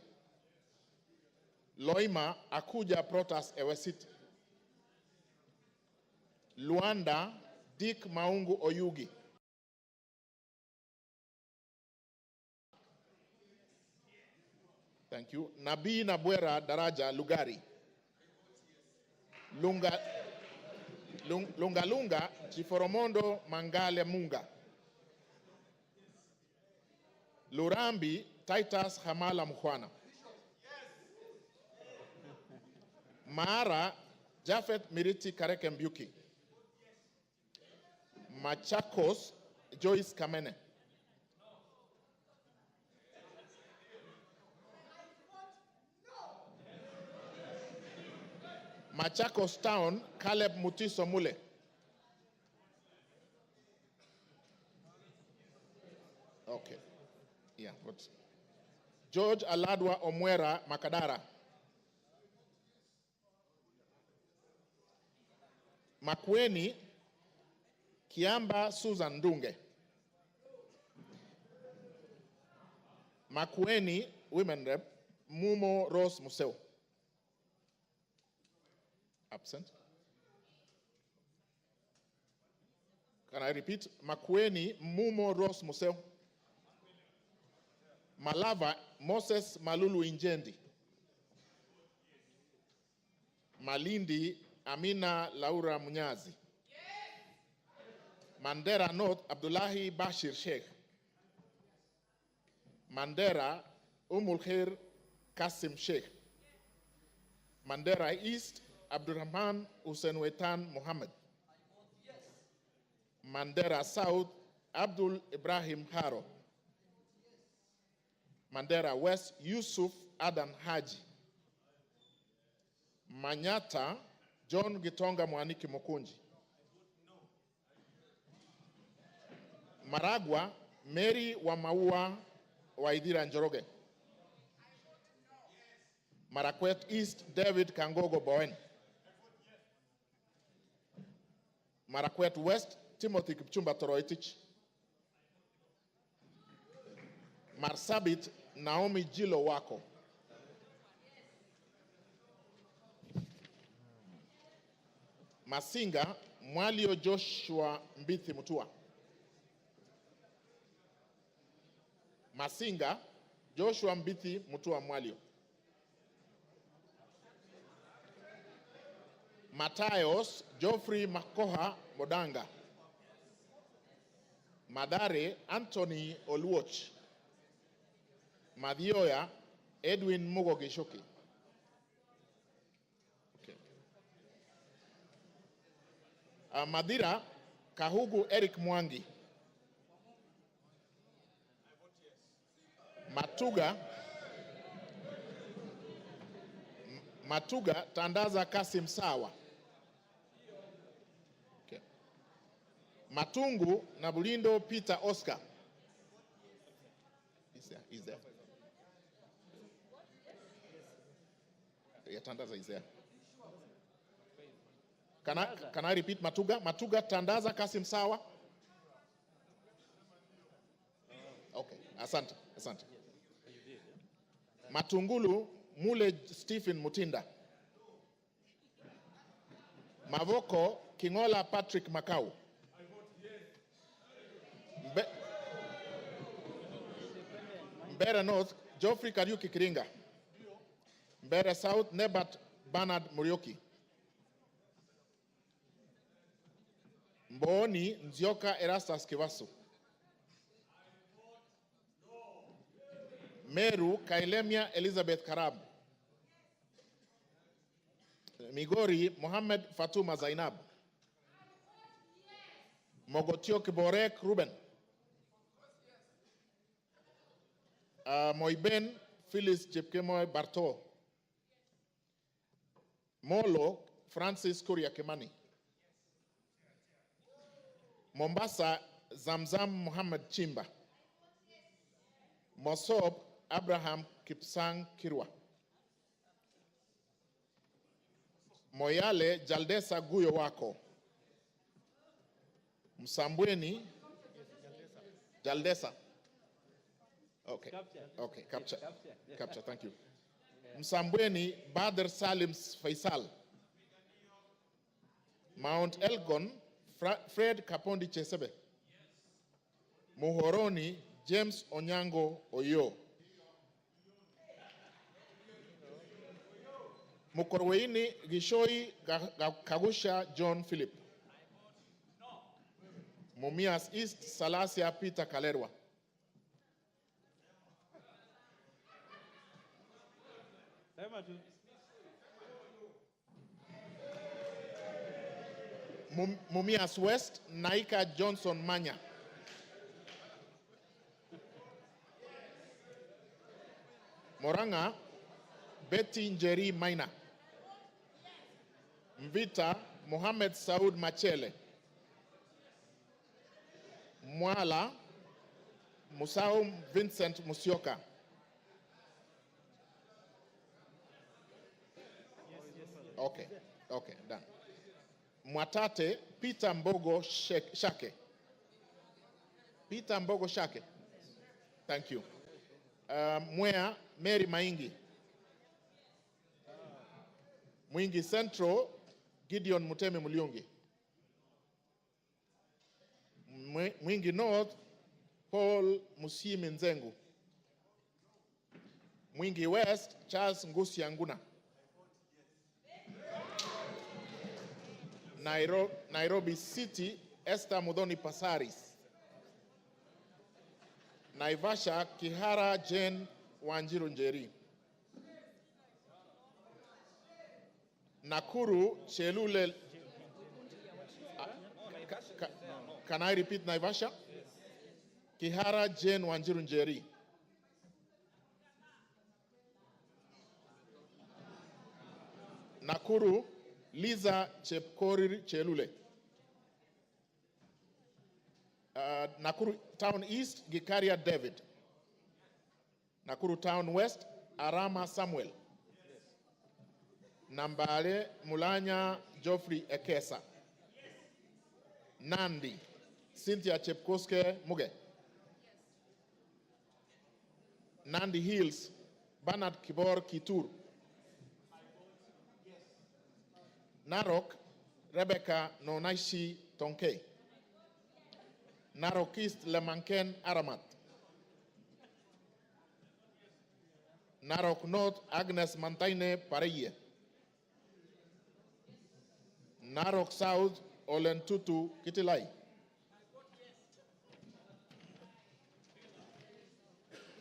Loima, Akuja Protas Ewesit. Luanda, Dick Maungu Oyugi. Thank you. Nabi Nabwera Daraja Lugari. Lunga Chiforomondo Mangale Munga. Lurambi Titus Hamala Mkhwana. Maara Japheth Miriti Kareke Mbyuki. Machakos Joyce Kamene. Machakos Town, Caleb Mutiso Mule. Okay. Yeah, but George Aladwa Omwera Makadara. Makweni Kiamba Susan Dunge. Makweni Women Rep Mumo Rose Museo. Absent. Can I repeat? Makweni Mumo Rose Museo. Malava Moses Malulu Injendi. Malindi Amina Laura Munyazi. Mandera North Abdullahi Bashir Sheikh. Mandera Umulkhair Kasim Sheikh. Mandera East Abdurrahman Hussein Wetan Muhammad. Mandera South Abdul Ibrahim Haro. Mandera West Yusuf Adan Haji. Manyata John Gitonga Mwaniki Mukunji. Maragwa Mary wa Maua Waidira Njoroge. Marakwet East David Kangogo Bowen. Marakwet West Timothy Kipchumba Toroitich. Marsabit Naomi Jilo Wako. Masinga Mwalio Joshua Mbithi Mutua. Masinga Joshua Mbithi Mutua Mwalio. Matayos Geoffrey Makoha Modanga. Madare Anthony Oluoch. Madioya Edwin Mugo Gishoki. Okay. Madira Kahugu Eric Mwangi. Matuga Tandaza Kasim Sawa. Okay. Matungu Nabulindo Peter Oscar. Is there? Yeah, Tandaza is there. Can I repeat Matuga? Matuga Tandaza Kasim Sawa. Okay, asante. Matungulu Mule Stephen Mutinda. Mavoko Kingola Patrick Makau. Mbere North Geoffrey Kariuki Kiringa. Mbere South Nebat Bernard Murioki. Mboni Nzioka Erastus Kivasu. Meru Kailemia Elizabeth Karab. Migori Mohammed Fatuma Zainab. Mogotio Kiborek Ruben. Moiben Phyllis Jepkemoy Barto. Molo Francis Kuria Kimani. Mombasa Zamzam Muhammad Chimba. Mosob Abraham Kipsang Kirwa. Moyale Jaldesa Guyo Wako. Msambweni Jaldesa. Okay, capture, thank you. Msambweni Badr Salim Faisal. Mount Elgon Fred Kapondi Chesebe. Muhoroni James Onyango Oyo. Mukorweini Gishoi Kagusha John Philip. Mumias East Salasia Peter Kalerwa. Mumias West Naika Johnson Manya. Moranga Betty Njeri Maina. Mvita Mohamed Saud Machele. Mwala Musau Vincent Musioka. Okay, done. Mwatate Peter Mbogo Shake. Peter Mbogo Shake. Thank you. Mwea Mary Maingi. Mwingi Central Gideon Mutemi Muliungi. Mwingi North Paul Musimi Nzengu. Mwingi West Charles Ngusi Anguna. Nairobi City Esther Mudhoni Pasaris. Naivasha Kihara Jane Wanjiru Njeri. Nakuru Chelule. Can I repeat Naivasha? Kihara Jane Wanjiru Njeri. Nakuru, Liza Chepkorir Chelule. Nakuru Town East, Gikaria David. Nakuru Town West, Arama Samuel. Nambale Mulanya Geoffrey Ekesa. Nandi, Cynthia Chepkoske Muge. Nandi Hills, Bernard Kibor Kitur. Narok, Rebecca Nonaishi Tonke. Narok East, Lemanken Aramat. Narok North, Agnes Mantaine Pareye. Narok South, Olentutu Kitilai.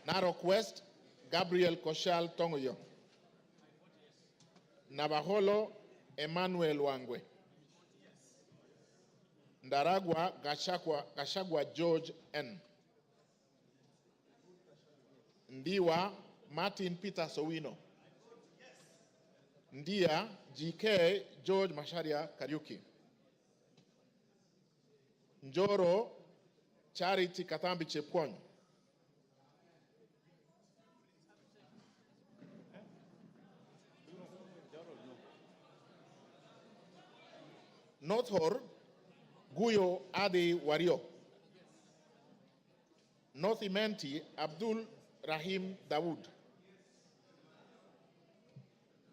Narok West, Gabriel Koshal Tongoyo. Navajolo, Emmanuel Wangwe. Ndaragwa, Gachagua George N. Ndiwa, Martin Peter Sowino. Ndia, GK George Masharia Kariuki. Njoro, Charity Katambi Chepkwony. North Hor, Guyo Adi Wario. North Imenti, Abdul Rahim Dawood.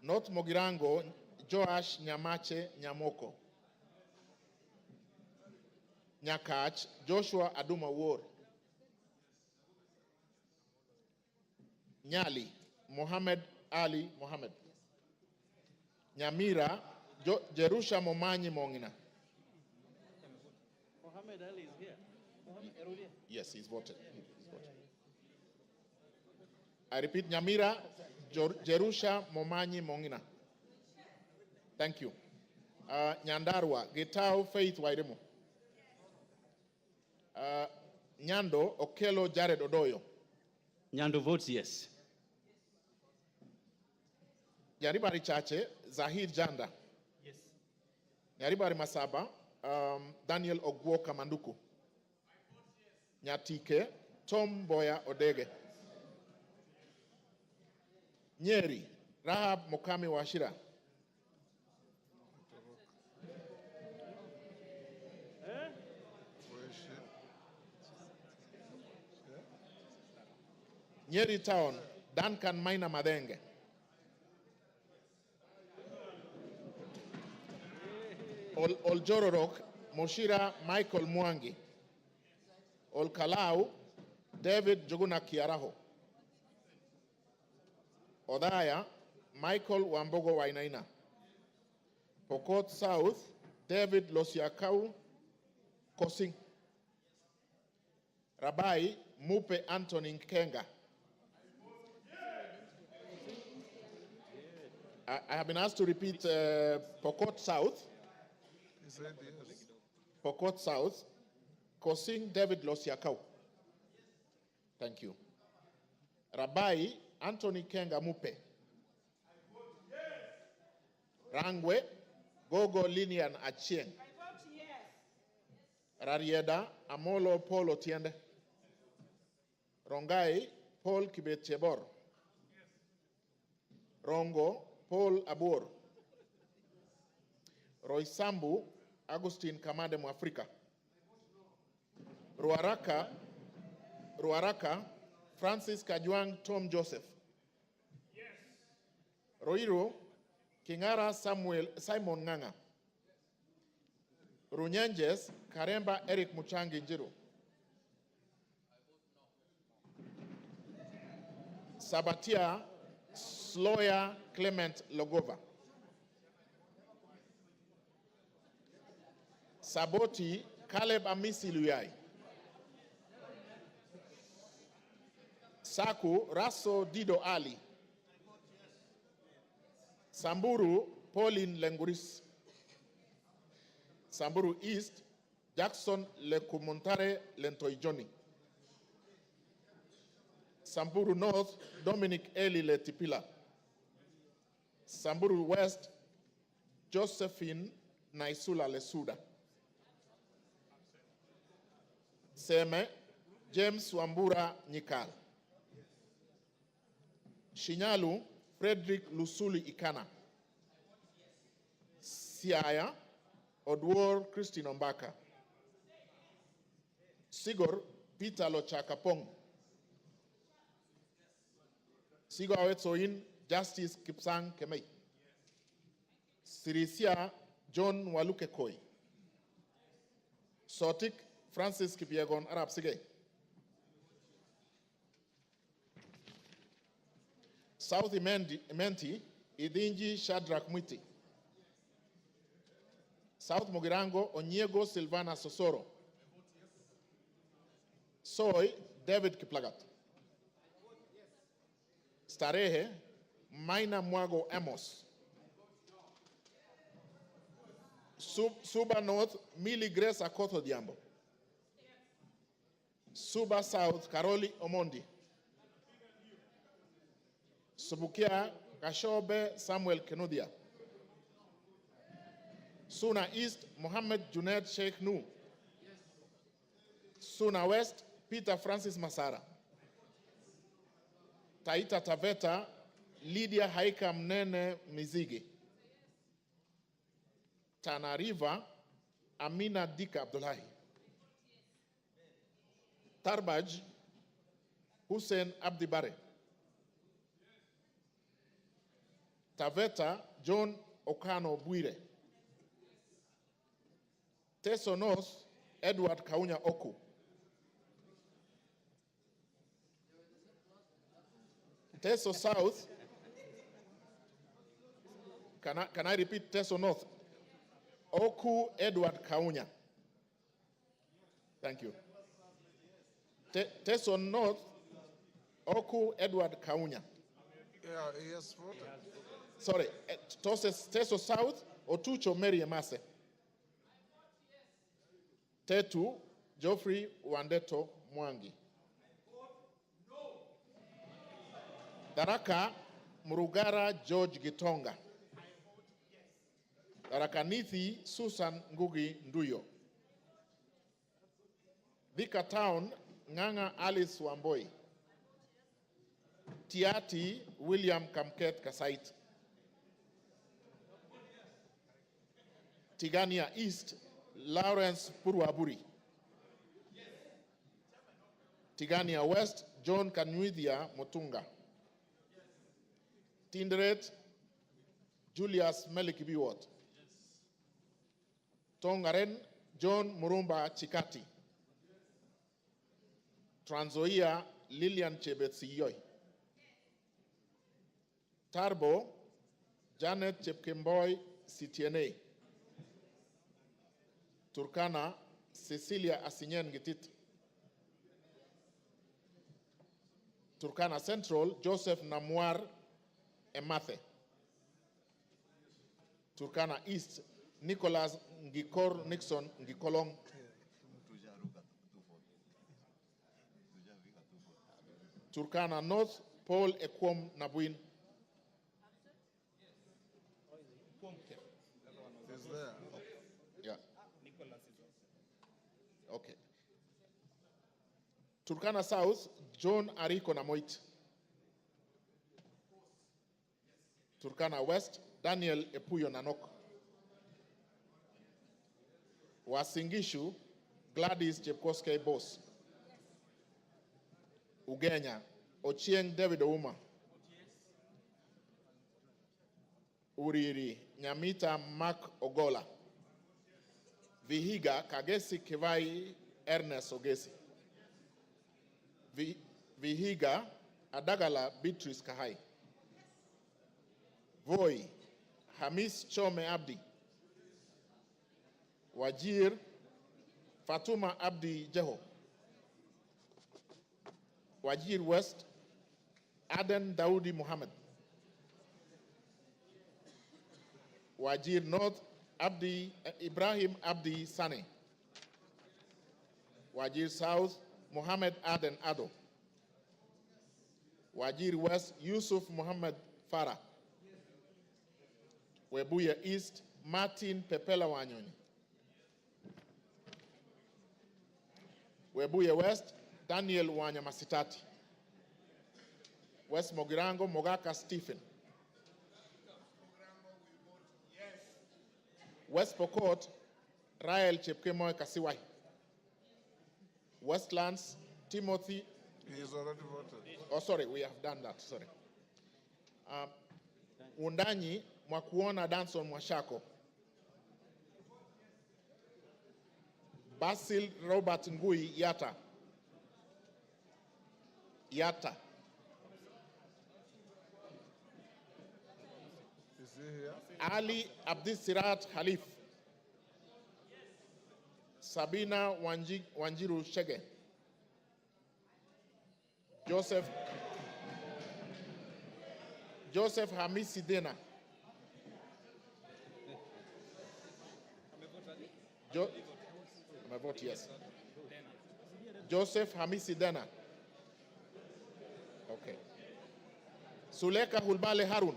North Mogirango, Joash Nyamache Nyamoko. Nyakach, Joshua Aduma War. Nyali, Mohammed Ali Mohammed. Nyamira, Jerusha Momanyi Mongina. Mohammed Ali is here. Yes, he's voted. I repeat, Nyamira, Jerusha Momanyi Mongina. Thank you. Nyandarua, Gitao Faith Wairemo. Nyando, Okelo Jared Odoyo. Nyando votes yes. Yaribari Chache, Zahid Janda. Yes. Yaribari Masaba, Daniel Ogwo Kamanduku. Nyatike, Tom Boya Odege. Nyeri, Rahab Mokami Washira. Nyeri Town, Duncan Maina Madenge. Oljororok, Moshira Michael Mwangi. Olkalau, David Joguna Kiaraho. Odaya, Michael Wambogo Wainaina. Pokot South, David Losiakau Kosing. Rabai, Mupe Anthony Kenga. I have been asked to repeat Pokot South. He said yes. Pokot South, Kosing David Losiakau. Thank you. Rabai Anthony Kenga Mupe. Rangwe Gogo Linian Achieng. Rarieda Amolo Paul Otiende. Rongai Paul Kibet Chebor. Rongo Paul Abur. Roysambu Agustin Kamade Mwafrika. Ruaraka Francis Kajwang Tom Joseph. Roiro Kingara Simon Nganga. Runyanjes Karemba Eric Muchangi Njiru. Sabatia Sloya Clement Logova. Saboti Caleb Amisi Luyai. Saku Raso Dido Ali. Samburu Pauline Lenguris. Samburu East Jackson Lekumuntare Lentoijoni. Samburu North Dominic Eli Letipila. Samburu West Josephine Naisula Lesuda. Seme, James Wambura Nyikal. Shinyalu, Frederick Lusuli Ikana. Siaya, Odwor Christine Ombaka. Sigor, Peter Lochakapong. Sigor Awetsoin, Justice Kipsang Kemei. Sirisia, John Waluke Koi. Sotik, Francis Kipiegon Arab Sige. South Imenti, Idinji Shadrach Mwiti. South Mogirango, Onyego Silvana Sosoro. Soy, David Kiplagat. Starehe, Maina Mwago Amos. Suba North, Millie Grace Akoto Diambo. Suba South, Karoli Omondi. Subukia, Kashobe Samuel Kenudia. Suna East, Mohammed Junaid Sheikh Nu. Suna West, Peter Francis Masara. Taita Taveta, Lydia Haika Mnene Mizigi. Tana River, Amina Dika Abdullahi. Tarbaj, Hussein Abdibare. Taveta, John Okano Buire. Teso North, Edward Kaunya Oku. Teso South, can I repeat Teso North? Oku Edward Kaunya. Thank you. Teso North, Oku Edward Kaunya. Yeah, yes, Sorry, Teso South, Otucho Mary Emase. Tetu, Geoffrey Wandeto Mwangi. Daraka, Murugara George Gitonga. Daraka Nithi, Susan Ngugi Nduyo. Thika Town, Nganga Alice Wamboi. Tiati, William Kamket Kasait. Tigania East, Lawrence Purwaburi. Tigania West, John Kanyuithia Motunga. Tinderet, Julius Melikibiwot. Tongaren, John Murumba Chikati. Trans Nzoia, Lillian Chebetsiyoy. Tarbo, Janet Chepkemboy Sitiene. Turkana, Cecilia Asinyen Gitit. Turkana Central, Joseph Namwar Emathe. Turkana East, Nicholas Ngikor Nixon Ngikolong. Turkana North, Paul Ekwom Nabuin. Is there? Yeah. Okay. Turkana South, John Ariko Namoit. Turkana West, Daniel Epuyo Nanok. Wasingishu, Gladys Chepkoskei Boss. Ugenya, Ochieng David Ouma. Uriri, Nyamita Mark Ogola. Vihiga, Kagesi Kivai Ernest Ogesi. Vihiga, Adagala Beatrice Kahai. Voi, Hamis Chome Abdi. Wajir, Fatuma Abdi Jeho. Wajir West, Aden Daudi Muhammad. Wajir North, Ibrahim Abdi Sane. Wajir South, Muhammad Aden Ado. Wajir West, Yusuf Muhammad Farah. Webuye East, Martin Pepela Wanyonyi. Webuye West, Daniel Wanyamasitati. West Mogirango, Mogaka Stephen. West Pokot, Rael Chepkemoy Kasiwai. Westlands, Timothy. He is already voted. Oh, sorry, we have done that, sorry. Undanyi, Mwakuona Danson Mwashako. Basil Robert Ngui Yata. Yata. Is he here? Ali Abdisirat Khalif. Sabina Wanjiru Shege. Joseph Hamisi Dena. My vote, yes. Joseph Hamisi Dena. Okay. Suleka Hulbale Harun.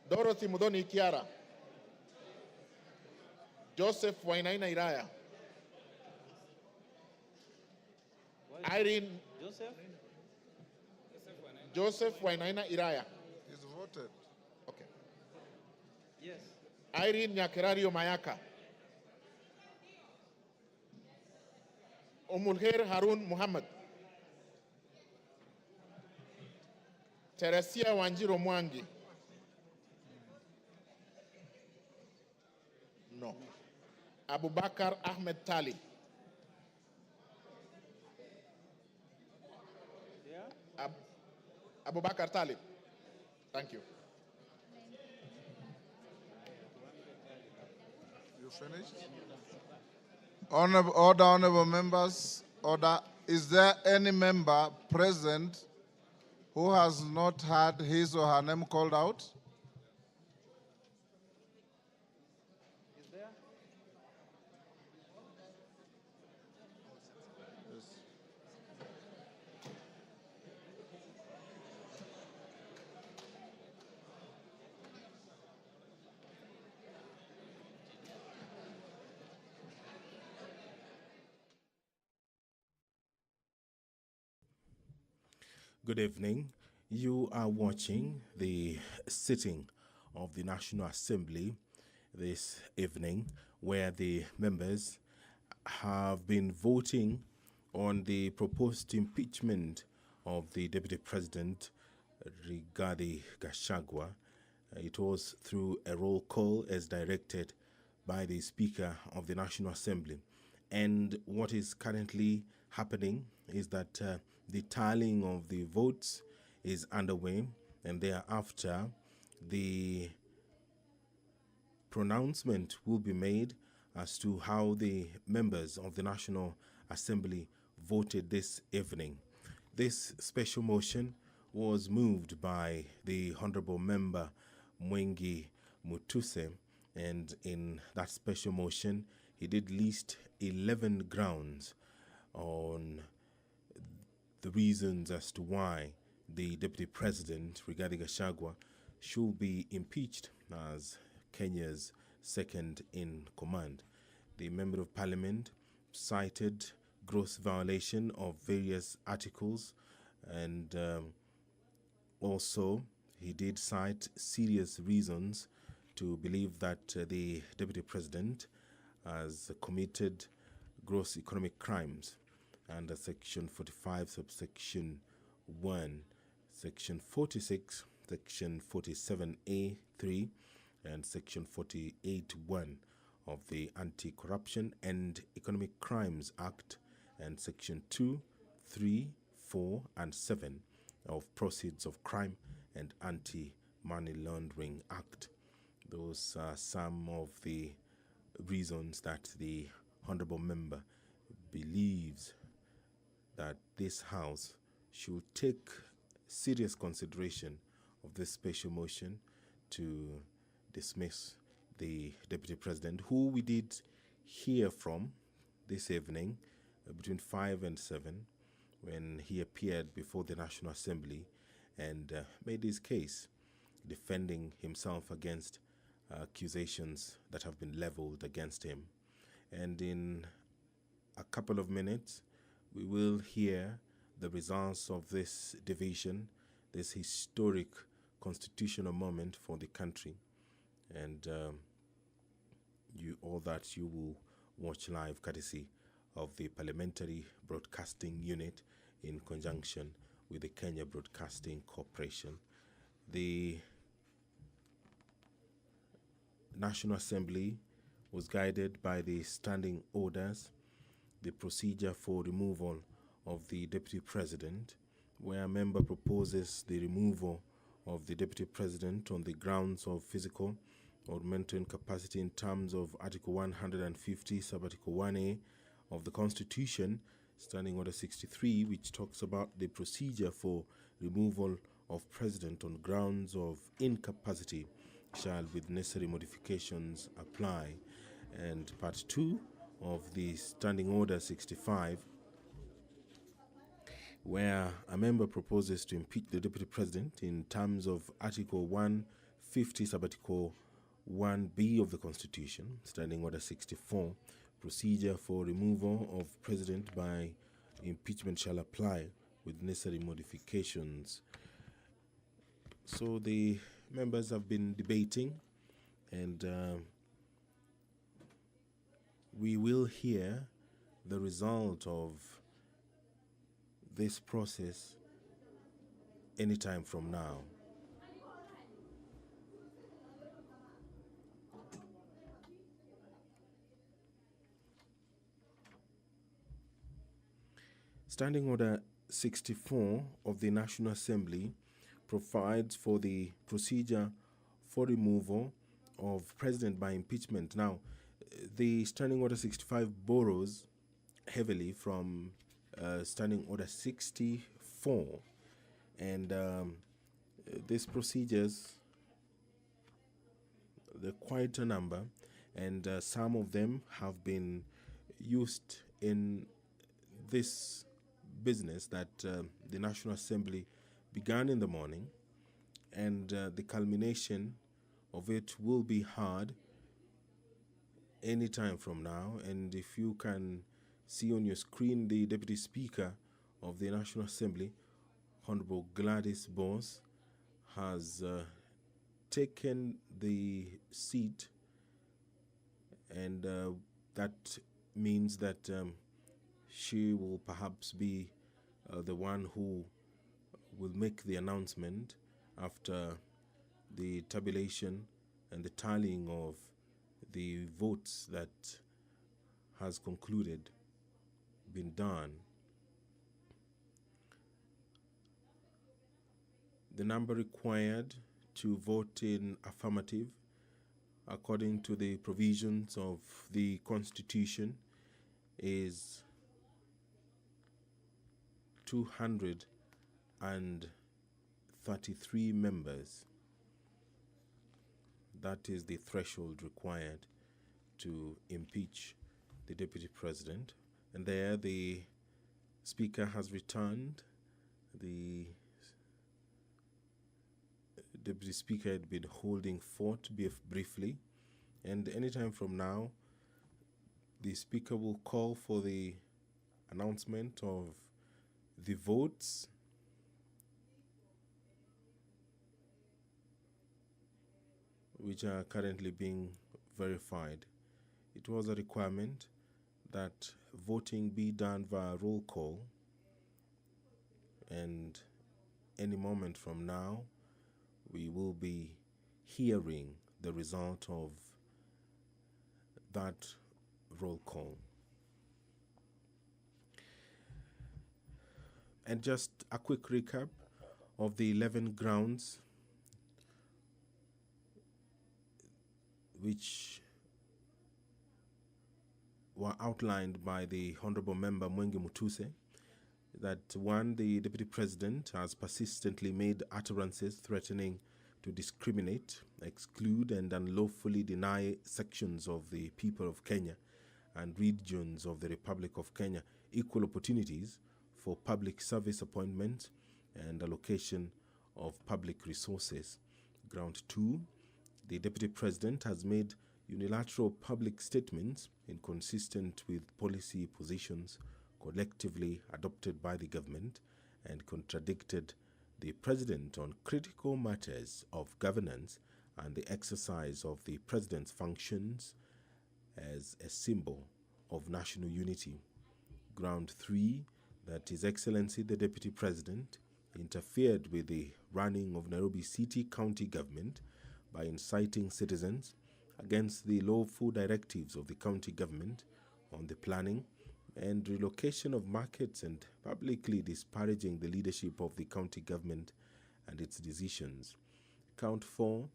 Dorothy Mudoni Kiara. Joseph Wainaina Iraya. Irene. Joseph Wainaina Iraya. He's voted. Okay. Yes. Irene Nyakerario Mayaka. Umulher Harun Muhammad. Teresia Wanjiro Mwangi. No. Abubakar Ahmed Tali. Yeah. Abubakar Tali. Thank you. You finished? Honorable members, order. Is there any member present who has not had his or her name called out? Is there? Yes. Good evening. You are watching the sitting of the National Assembly this evening, where the members have been voting on the proposed impeachment of the Deputy President, Rigathi Gachagua. It was through a roll call as directed by the Speaker of the National Assembly. And what is currently happening is that the tallying of the votes is underway, and thereafter the pronouncement will be made as to how the members of the National Assembly voted this evening. This special motion was moved by the Honorable Member Mwengi Mutuse, and in that special motion he did list 11 grounds on the reasons as to why the Deputy President, Rigathi Gachagua, should be impeached as Kenya's second in command. The Member of Parliament cited gross violation of various articles, and also he did cite serious reasons to believe that the Deputy President has committed gross economic crimes under Section 45, subsection 1, Section 46, Section 47A3, and Section 48(1) of the Anti-Corruption and Economic Crimes Act, and Section 2, 3, 4, and 7 of Proceeds of Crime and Anti-Money Laundering Act. Those are some of the reasons that the Honorable Member believes that this House should take serious consideration of this special motion to dismiss the Deputy President, who we did hear from this evening between 5 and 7 when he appeared before the National Assembly and made his case. defending himself against accusations that have been leveled against him. And in a couple of minutes, we will hear the results of this division, this historic constitutional moment for the country. And all that you will watch live courtesy of the Parliamentary Broadcasting Unit in conjunction with the Kenya Broadcasting Corporation. The National Assembly was guided by the standing orders, the procedure for removal of the Deputy President, where a member proposes the removal of the Deputy President on the grounds of physical or mental incapacity in terms of Article 150, Sub-Article 1A of the Constitution, Standing Order 63, which talks about the procedure for removal of President on grounds of incapacity, shall with necessary modifications apply. And Part 2 of the Standing Order 65, where a member proposes to impeach the Deputy President in terms of Article 150, Sub-Article 1B of the Constitution, Standing Order 64, procedure for removal of President by impeachment shall apply with necessary modifications. So the members have been debating, and we will hear the result of this process anytime from now. Standing Order 64 of the National Assembly provides for the procedure for removal of President by impeachment. Now, the Standing Order 65 borrows heavily from Standing Order 64, and these procedures, they're quite a number, and some of them have been used in this business that the National Assembly began in the morning, and the culmination of it will be hard any time from now. And if you can see on your screen, the Deputy Speaker of the National Assembly, Honorable Gladys Bose, has taken the seat, and that means that she will perhaps be the one who will make the announcement after the tabulation and the tallying of the votes that has concluded, been done. The number required to vote in affirmative, according to the provisions of the Constitution, is 233 members. That is the threshold required to impeach the Deputy President. And there the Speaker has returned. The Deputy Speaker had been holding fort briefly, and anytime from now, the Speaker will call for the announcement of the votes, which are currently being verified. It was a requirement that voting be done via roll call, and any moment from now, we will be hearing the result of that roll call. And just a quick recap of the 11 grounds which were outlined by the Honorable Member Mwenge Mutuse. That one, the Deputy President has persistently made utterances threatening to discriminate, exclude, and unlawfully deny sections of the people of Kenya and regions of the Republic of Kenya equal opportunities for public service appointment and allocation of public resources, Ground 2, the Deputy President has made unilateral public statements inconsistent with policy positions collectively adopted by the government and contradicted the President on critical matters of governance and the exercise of the President's functions as a symbol of national unity. Ground 3, that His Excellency the Deputy President interfered with the running of Nairobi City County Government by inciting citizens against the lawful directives of the county government on the planning and relocation of markets and publicly disparaging the leadership of the county government and its decisions. Count 4,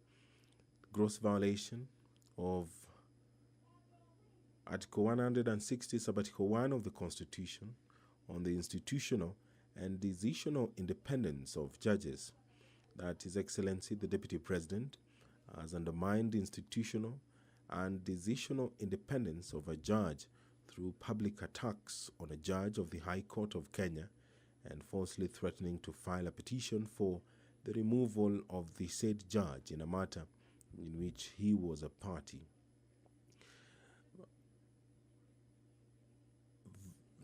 gross violation of Article 160, Sub-Article 1 of the Constitution on the institutional and decisional independence of judges, that His Excellency the Deputy President has undermined institutional and decisional independence of a judge through public attacks on a judge of the High Court of Kenya and falsely threatening to file a petition for the removal of the said judge in a matter in which he was a party.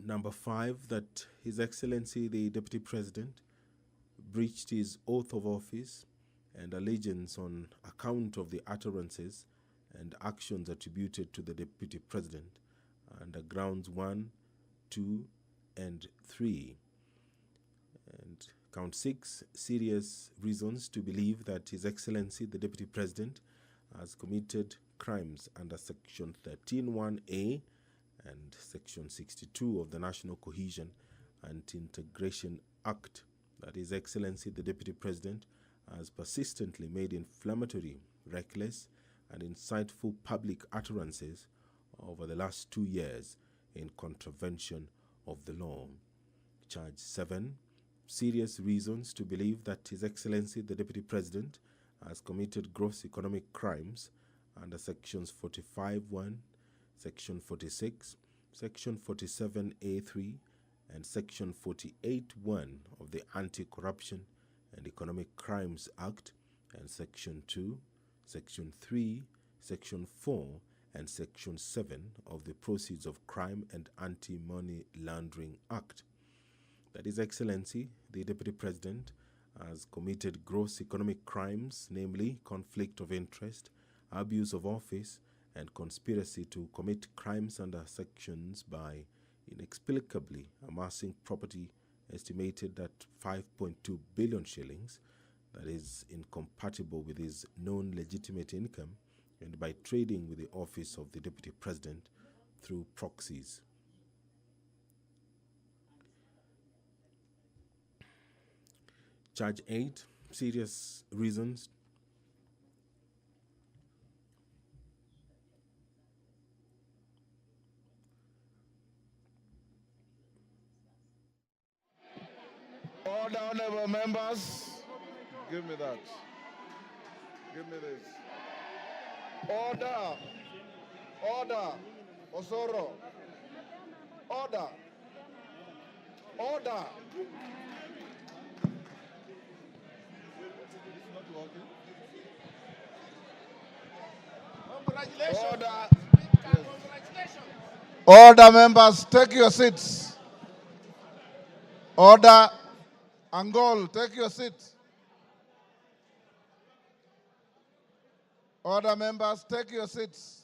Number 5, that His Excellency the Deputy President breached his oath of office and allegiance on account of the utterances and actions attributed to the Deputy President under grounds 1, 2, and 3. And count 6, serious reasons to believe that His Excellency the Deputy President has committed crimes under Section 13(1)(a) and Section 62 of the National Cohesion and Integration Act, that His Excellency the Deputy President has persistently made inflammatory, reckless, and insightful public utterances over the last 2 years in contravention of the law. Charge 7, serious reasons to believe that His Excellency the Deputy President has committed gross economic crimes under Sections 45(1), Section 46, Section 47(a)(3), and Section 48(1) of the Anti-Corruption and Economic Crimes Act, and Section 2, Section 3, Section 4, and Section 7 of the Proceeds of Crime and Anti-Money Laundering Act. That His Excellency the Deputy President has committed gross economic crimes, namely conflict of interest, abuse of office, and conspiracy to commit crimes under sections by inexplicably amassing property estimated at 5.2 billion shillings, that is incompatible with his known legitimate income, and by trading with the office of the Deputy President through proxies. Charge 8, serious reasons Order, honorable members. Give me that. Give me this. Order. Order. Osoro. Order. Order. Congratulations. Order. Congratulations. Order, members. Take your seats. Order. Angol, take your seat. Order, members, take your seats.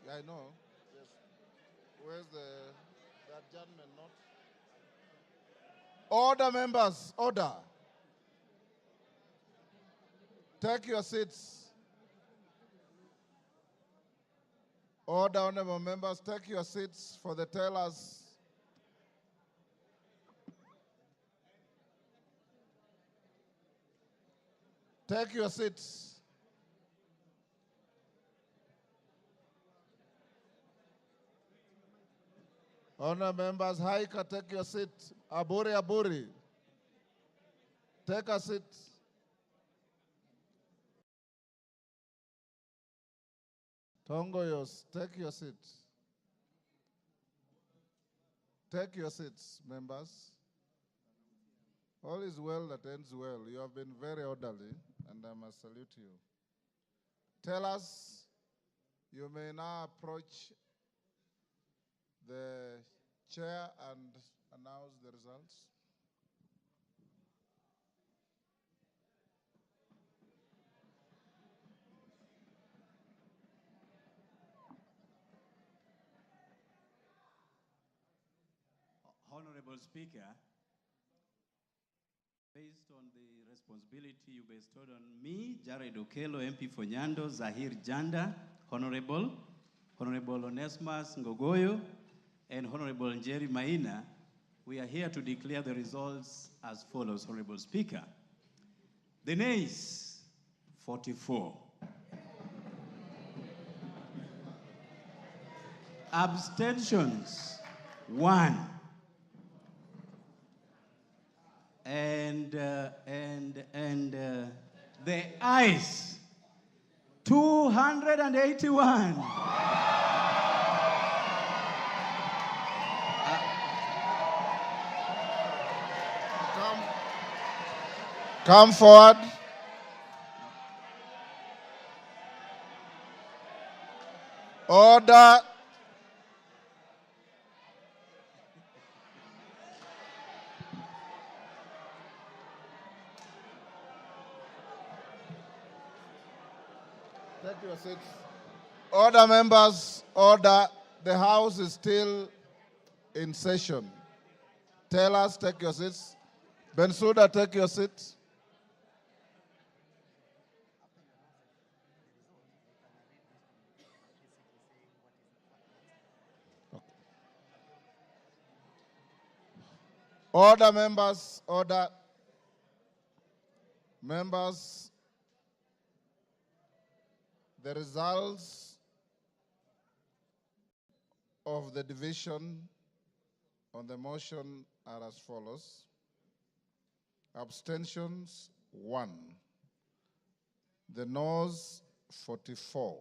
Yeah, I know. Yes. Where's that gentleman not? Order, members, order. Take your seats. Order, honorable members, take your seats for the tellers. Take your seats. Honorable members, Haika, take your seat. Aburi, Aburi, take a seat. Tongoyos, take your seat. Take your seats, members. All is well that ends well. You have been very orderly, and I must salute you. Tell us, you may now approach the chair and announce the results. Honorable Speaker, based on the responsibility you bestowed on me, Jared Okello, MP for Nyando, Zahir Janda, Honorable Onesmus Ngogoyo, and Honorable Njeri Maina, we are here to declare the results as follows, Honorable Speaker. The nays, 44. Abstentions, 1. And the ayes, 281. Come forward. Order. Take your seats. Order, members, order. The House is still in session. Tell us, take your seats. Bensouda, take your seat. Order, members, order. Members, the results of the division on the motion are as follows. Abstentions, 1. The noes, 44.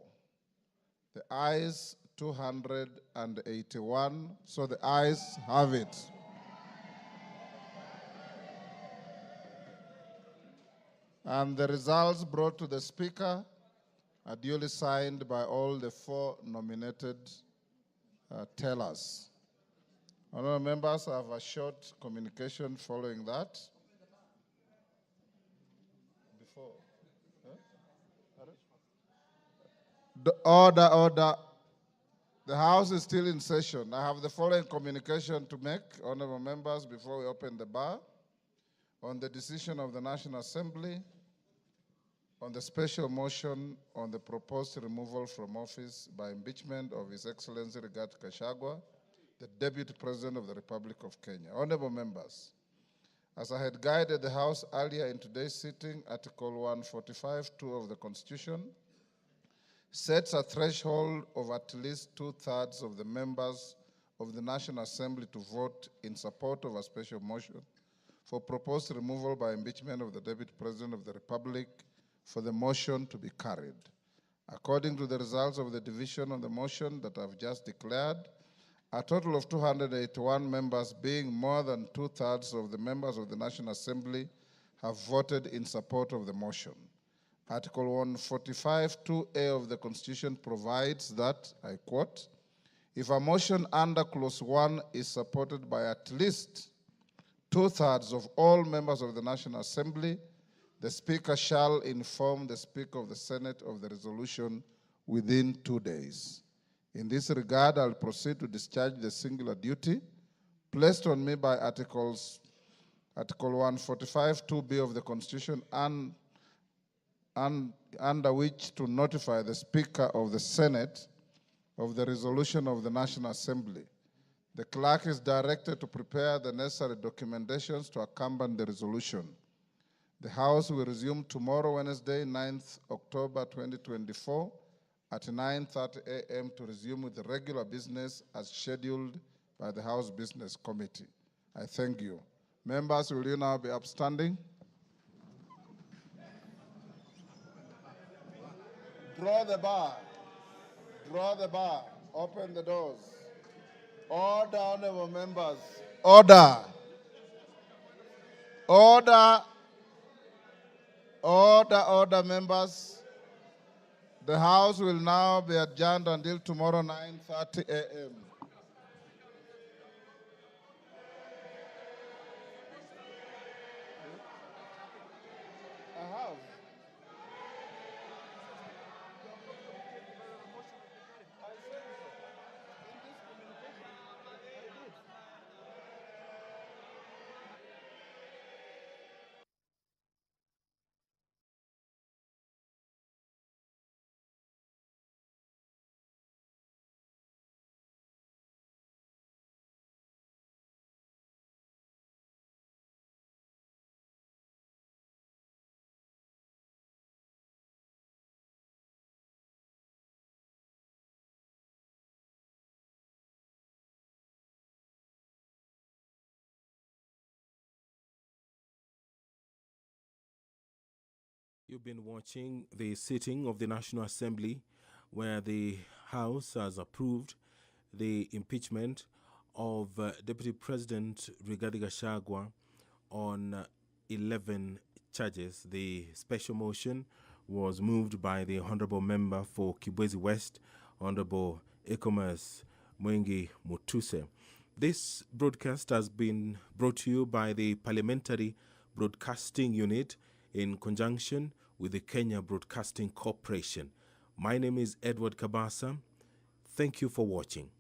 The ayes, 281. So the ayes have it. And the results brought to the Speaker are duly signed by all the 4 nominated tellers. Honourable members, I have a short communication following that. Order. The House is still in session. I have the following communication to make, honourable members, before we open the bar. On the decision of the National Assembly, on the special motion on the proposed removal from office by impeachment of His Excellency Rigathi Gachagua, the Deputy President of the Republic of Kenya. Honourable members, as I had guided the House earlier in today's sitting, Article 145(2) of the Constitution sets a threshold of at least 2/3 of the members of the National Assembly to vote in support of a special motion for proposed removal by impeachment of the Deputy President of the Republic for the motion to be carried. According to the results of the division on the motion that I've just declared, a total of 281 members, being more than 2/3 of the members of the National Assembly, have voted in support of the motion. Article 145(2)(a) of the Constitution provides that, I quote, if a motion under Clause 1 is supported by at least 2/3 of all members of the National Assembly, the Speaker shall inform the Speaker of the Senate of the resolution within 2 days. In this regard, I'll proceed to discharge the singular duty placed on me by Article 145(2)(b) of the Constitution and under which to notify the Speaker of the Senate of the resolution of the National Assembly. The clerk is directed to prepare the necessary documentations to accompany the resolution. The House will resume tomorrow, Wednesday, 9th October 2024, at 9:30 a.m. to resume with the regular business as scheduled by the House Business Committee. I thank you. Members, will you now be upstanding? Draw the bar. Draw the bar. Open the doors. All Order, honorable members. Order. Order. Order, members. The House will now be adjourned until tomorrow 9:30 a.m. You've been watching the sitting of the National Assembly where the House has approved the impeachment of Deputy President Rigathi Gachagua on 11 charges. The special motion was moved by the Honorable Member for Kibwezi West, Honorable Ecomas Mwengi Mutuse. This broadcast has been brought to you by the Parliamentary Broadcasting Unit in conjunction with the Kenya Broadcasting Corporation. My name is Edward Kabasa. Thank you for watching.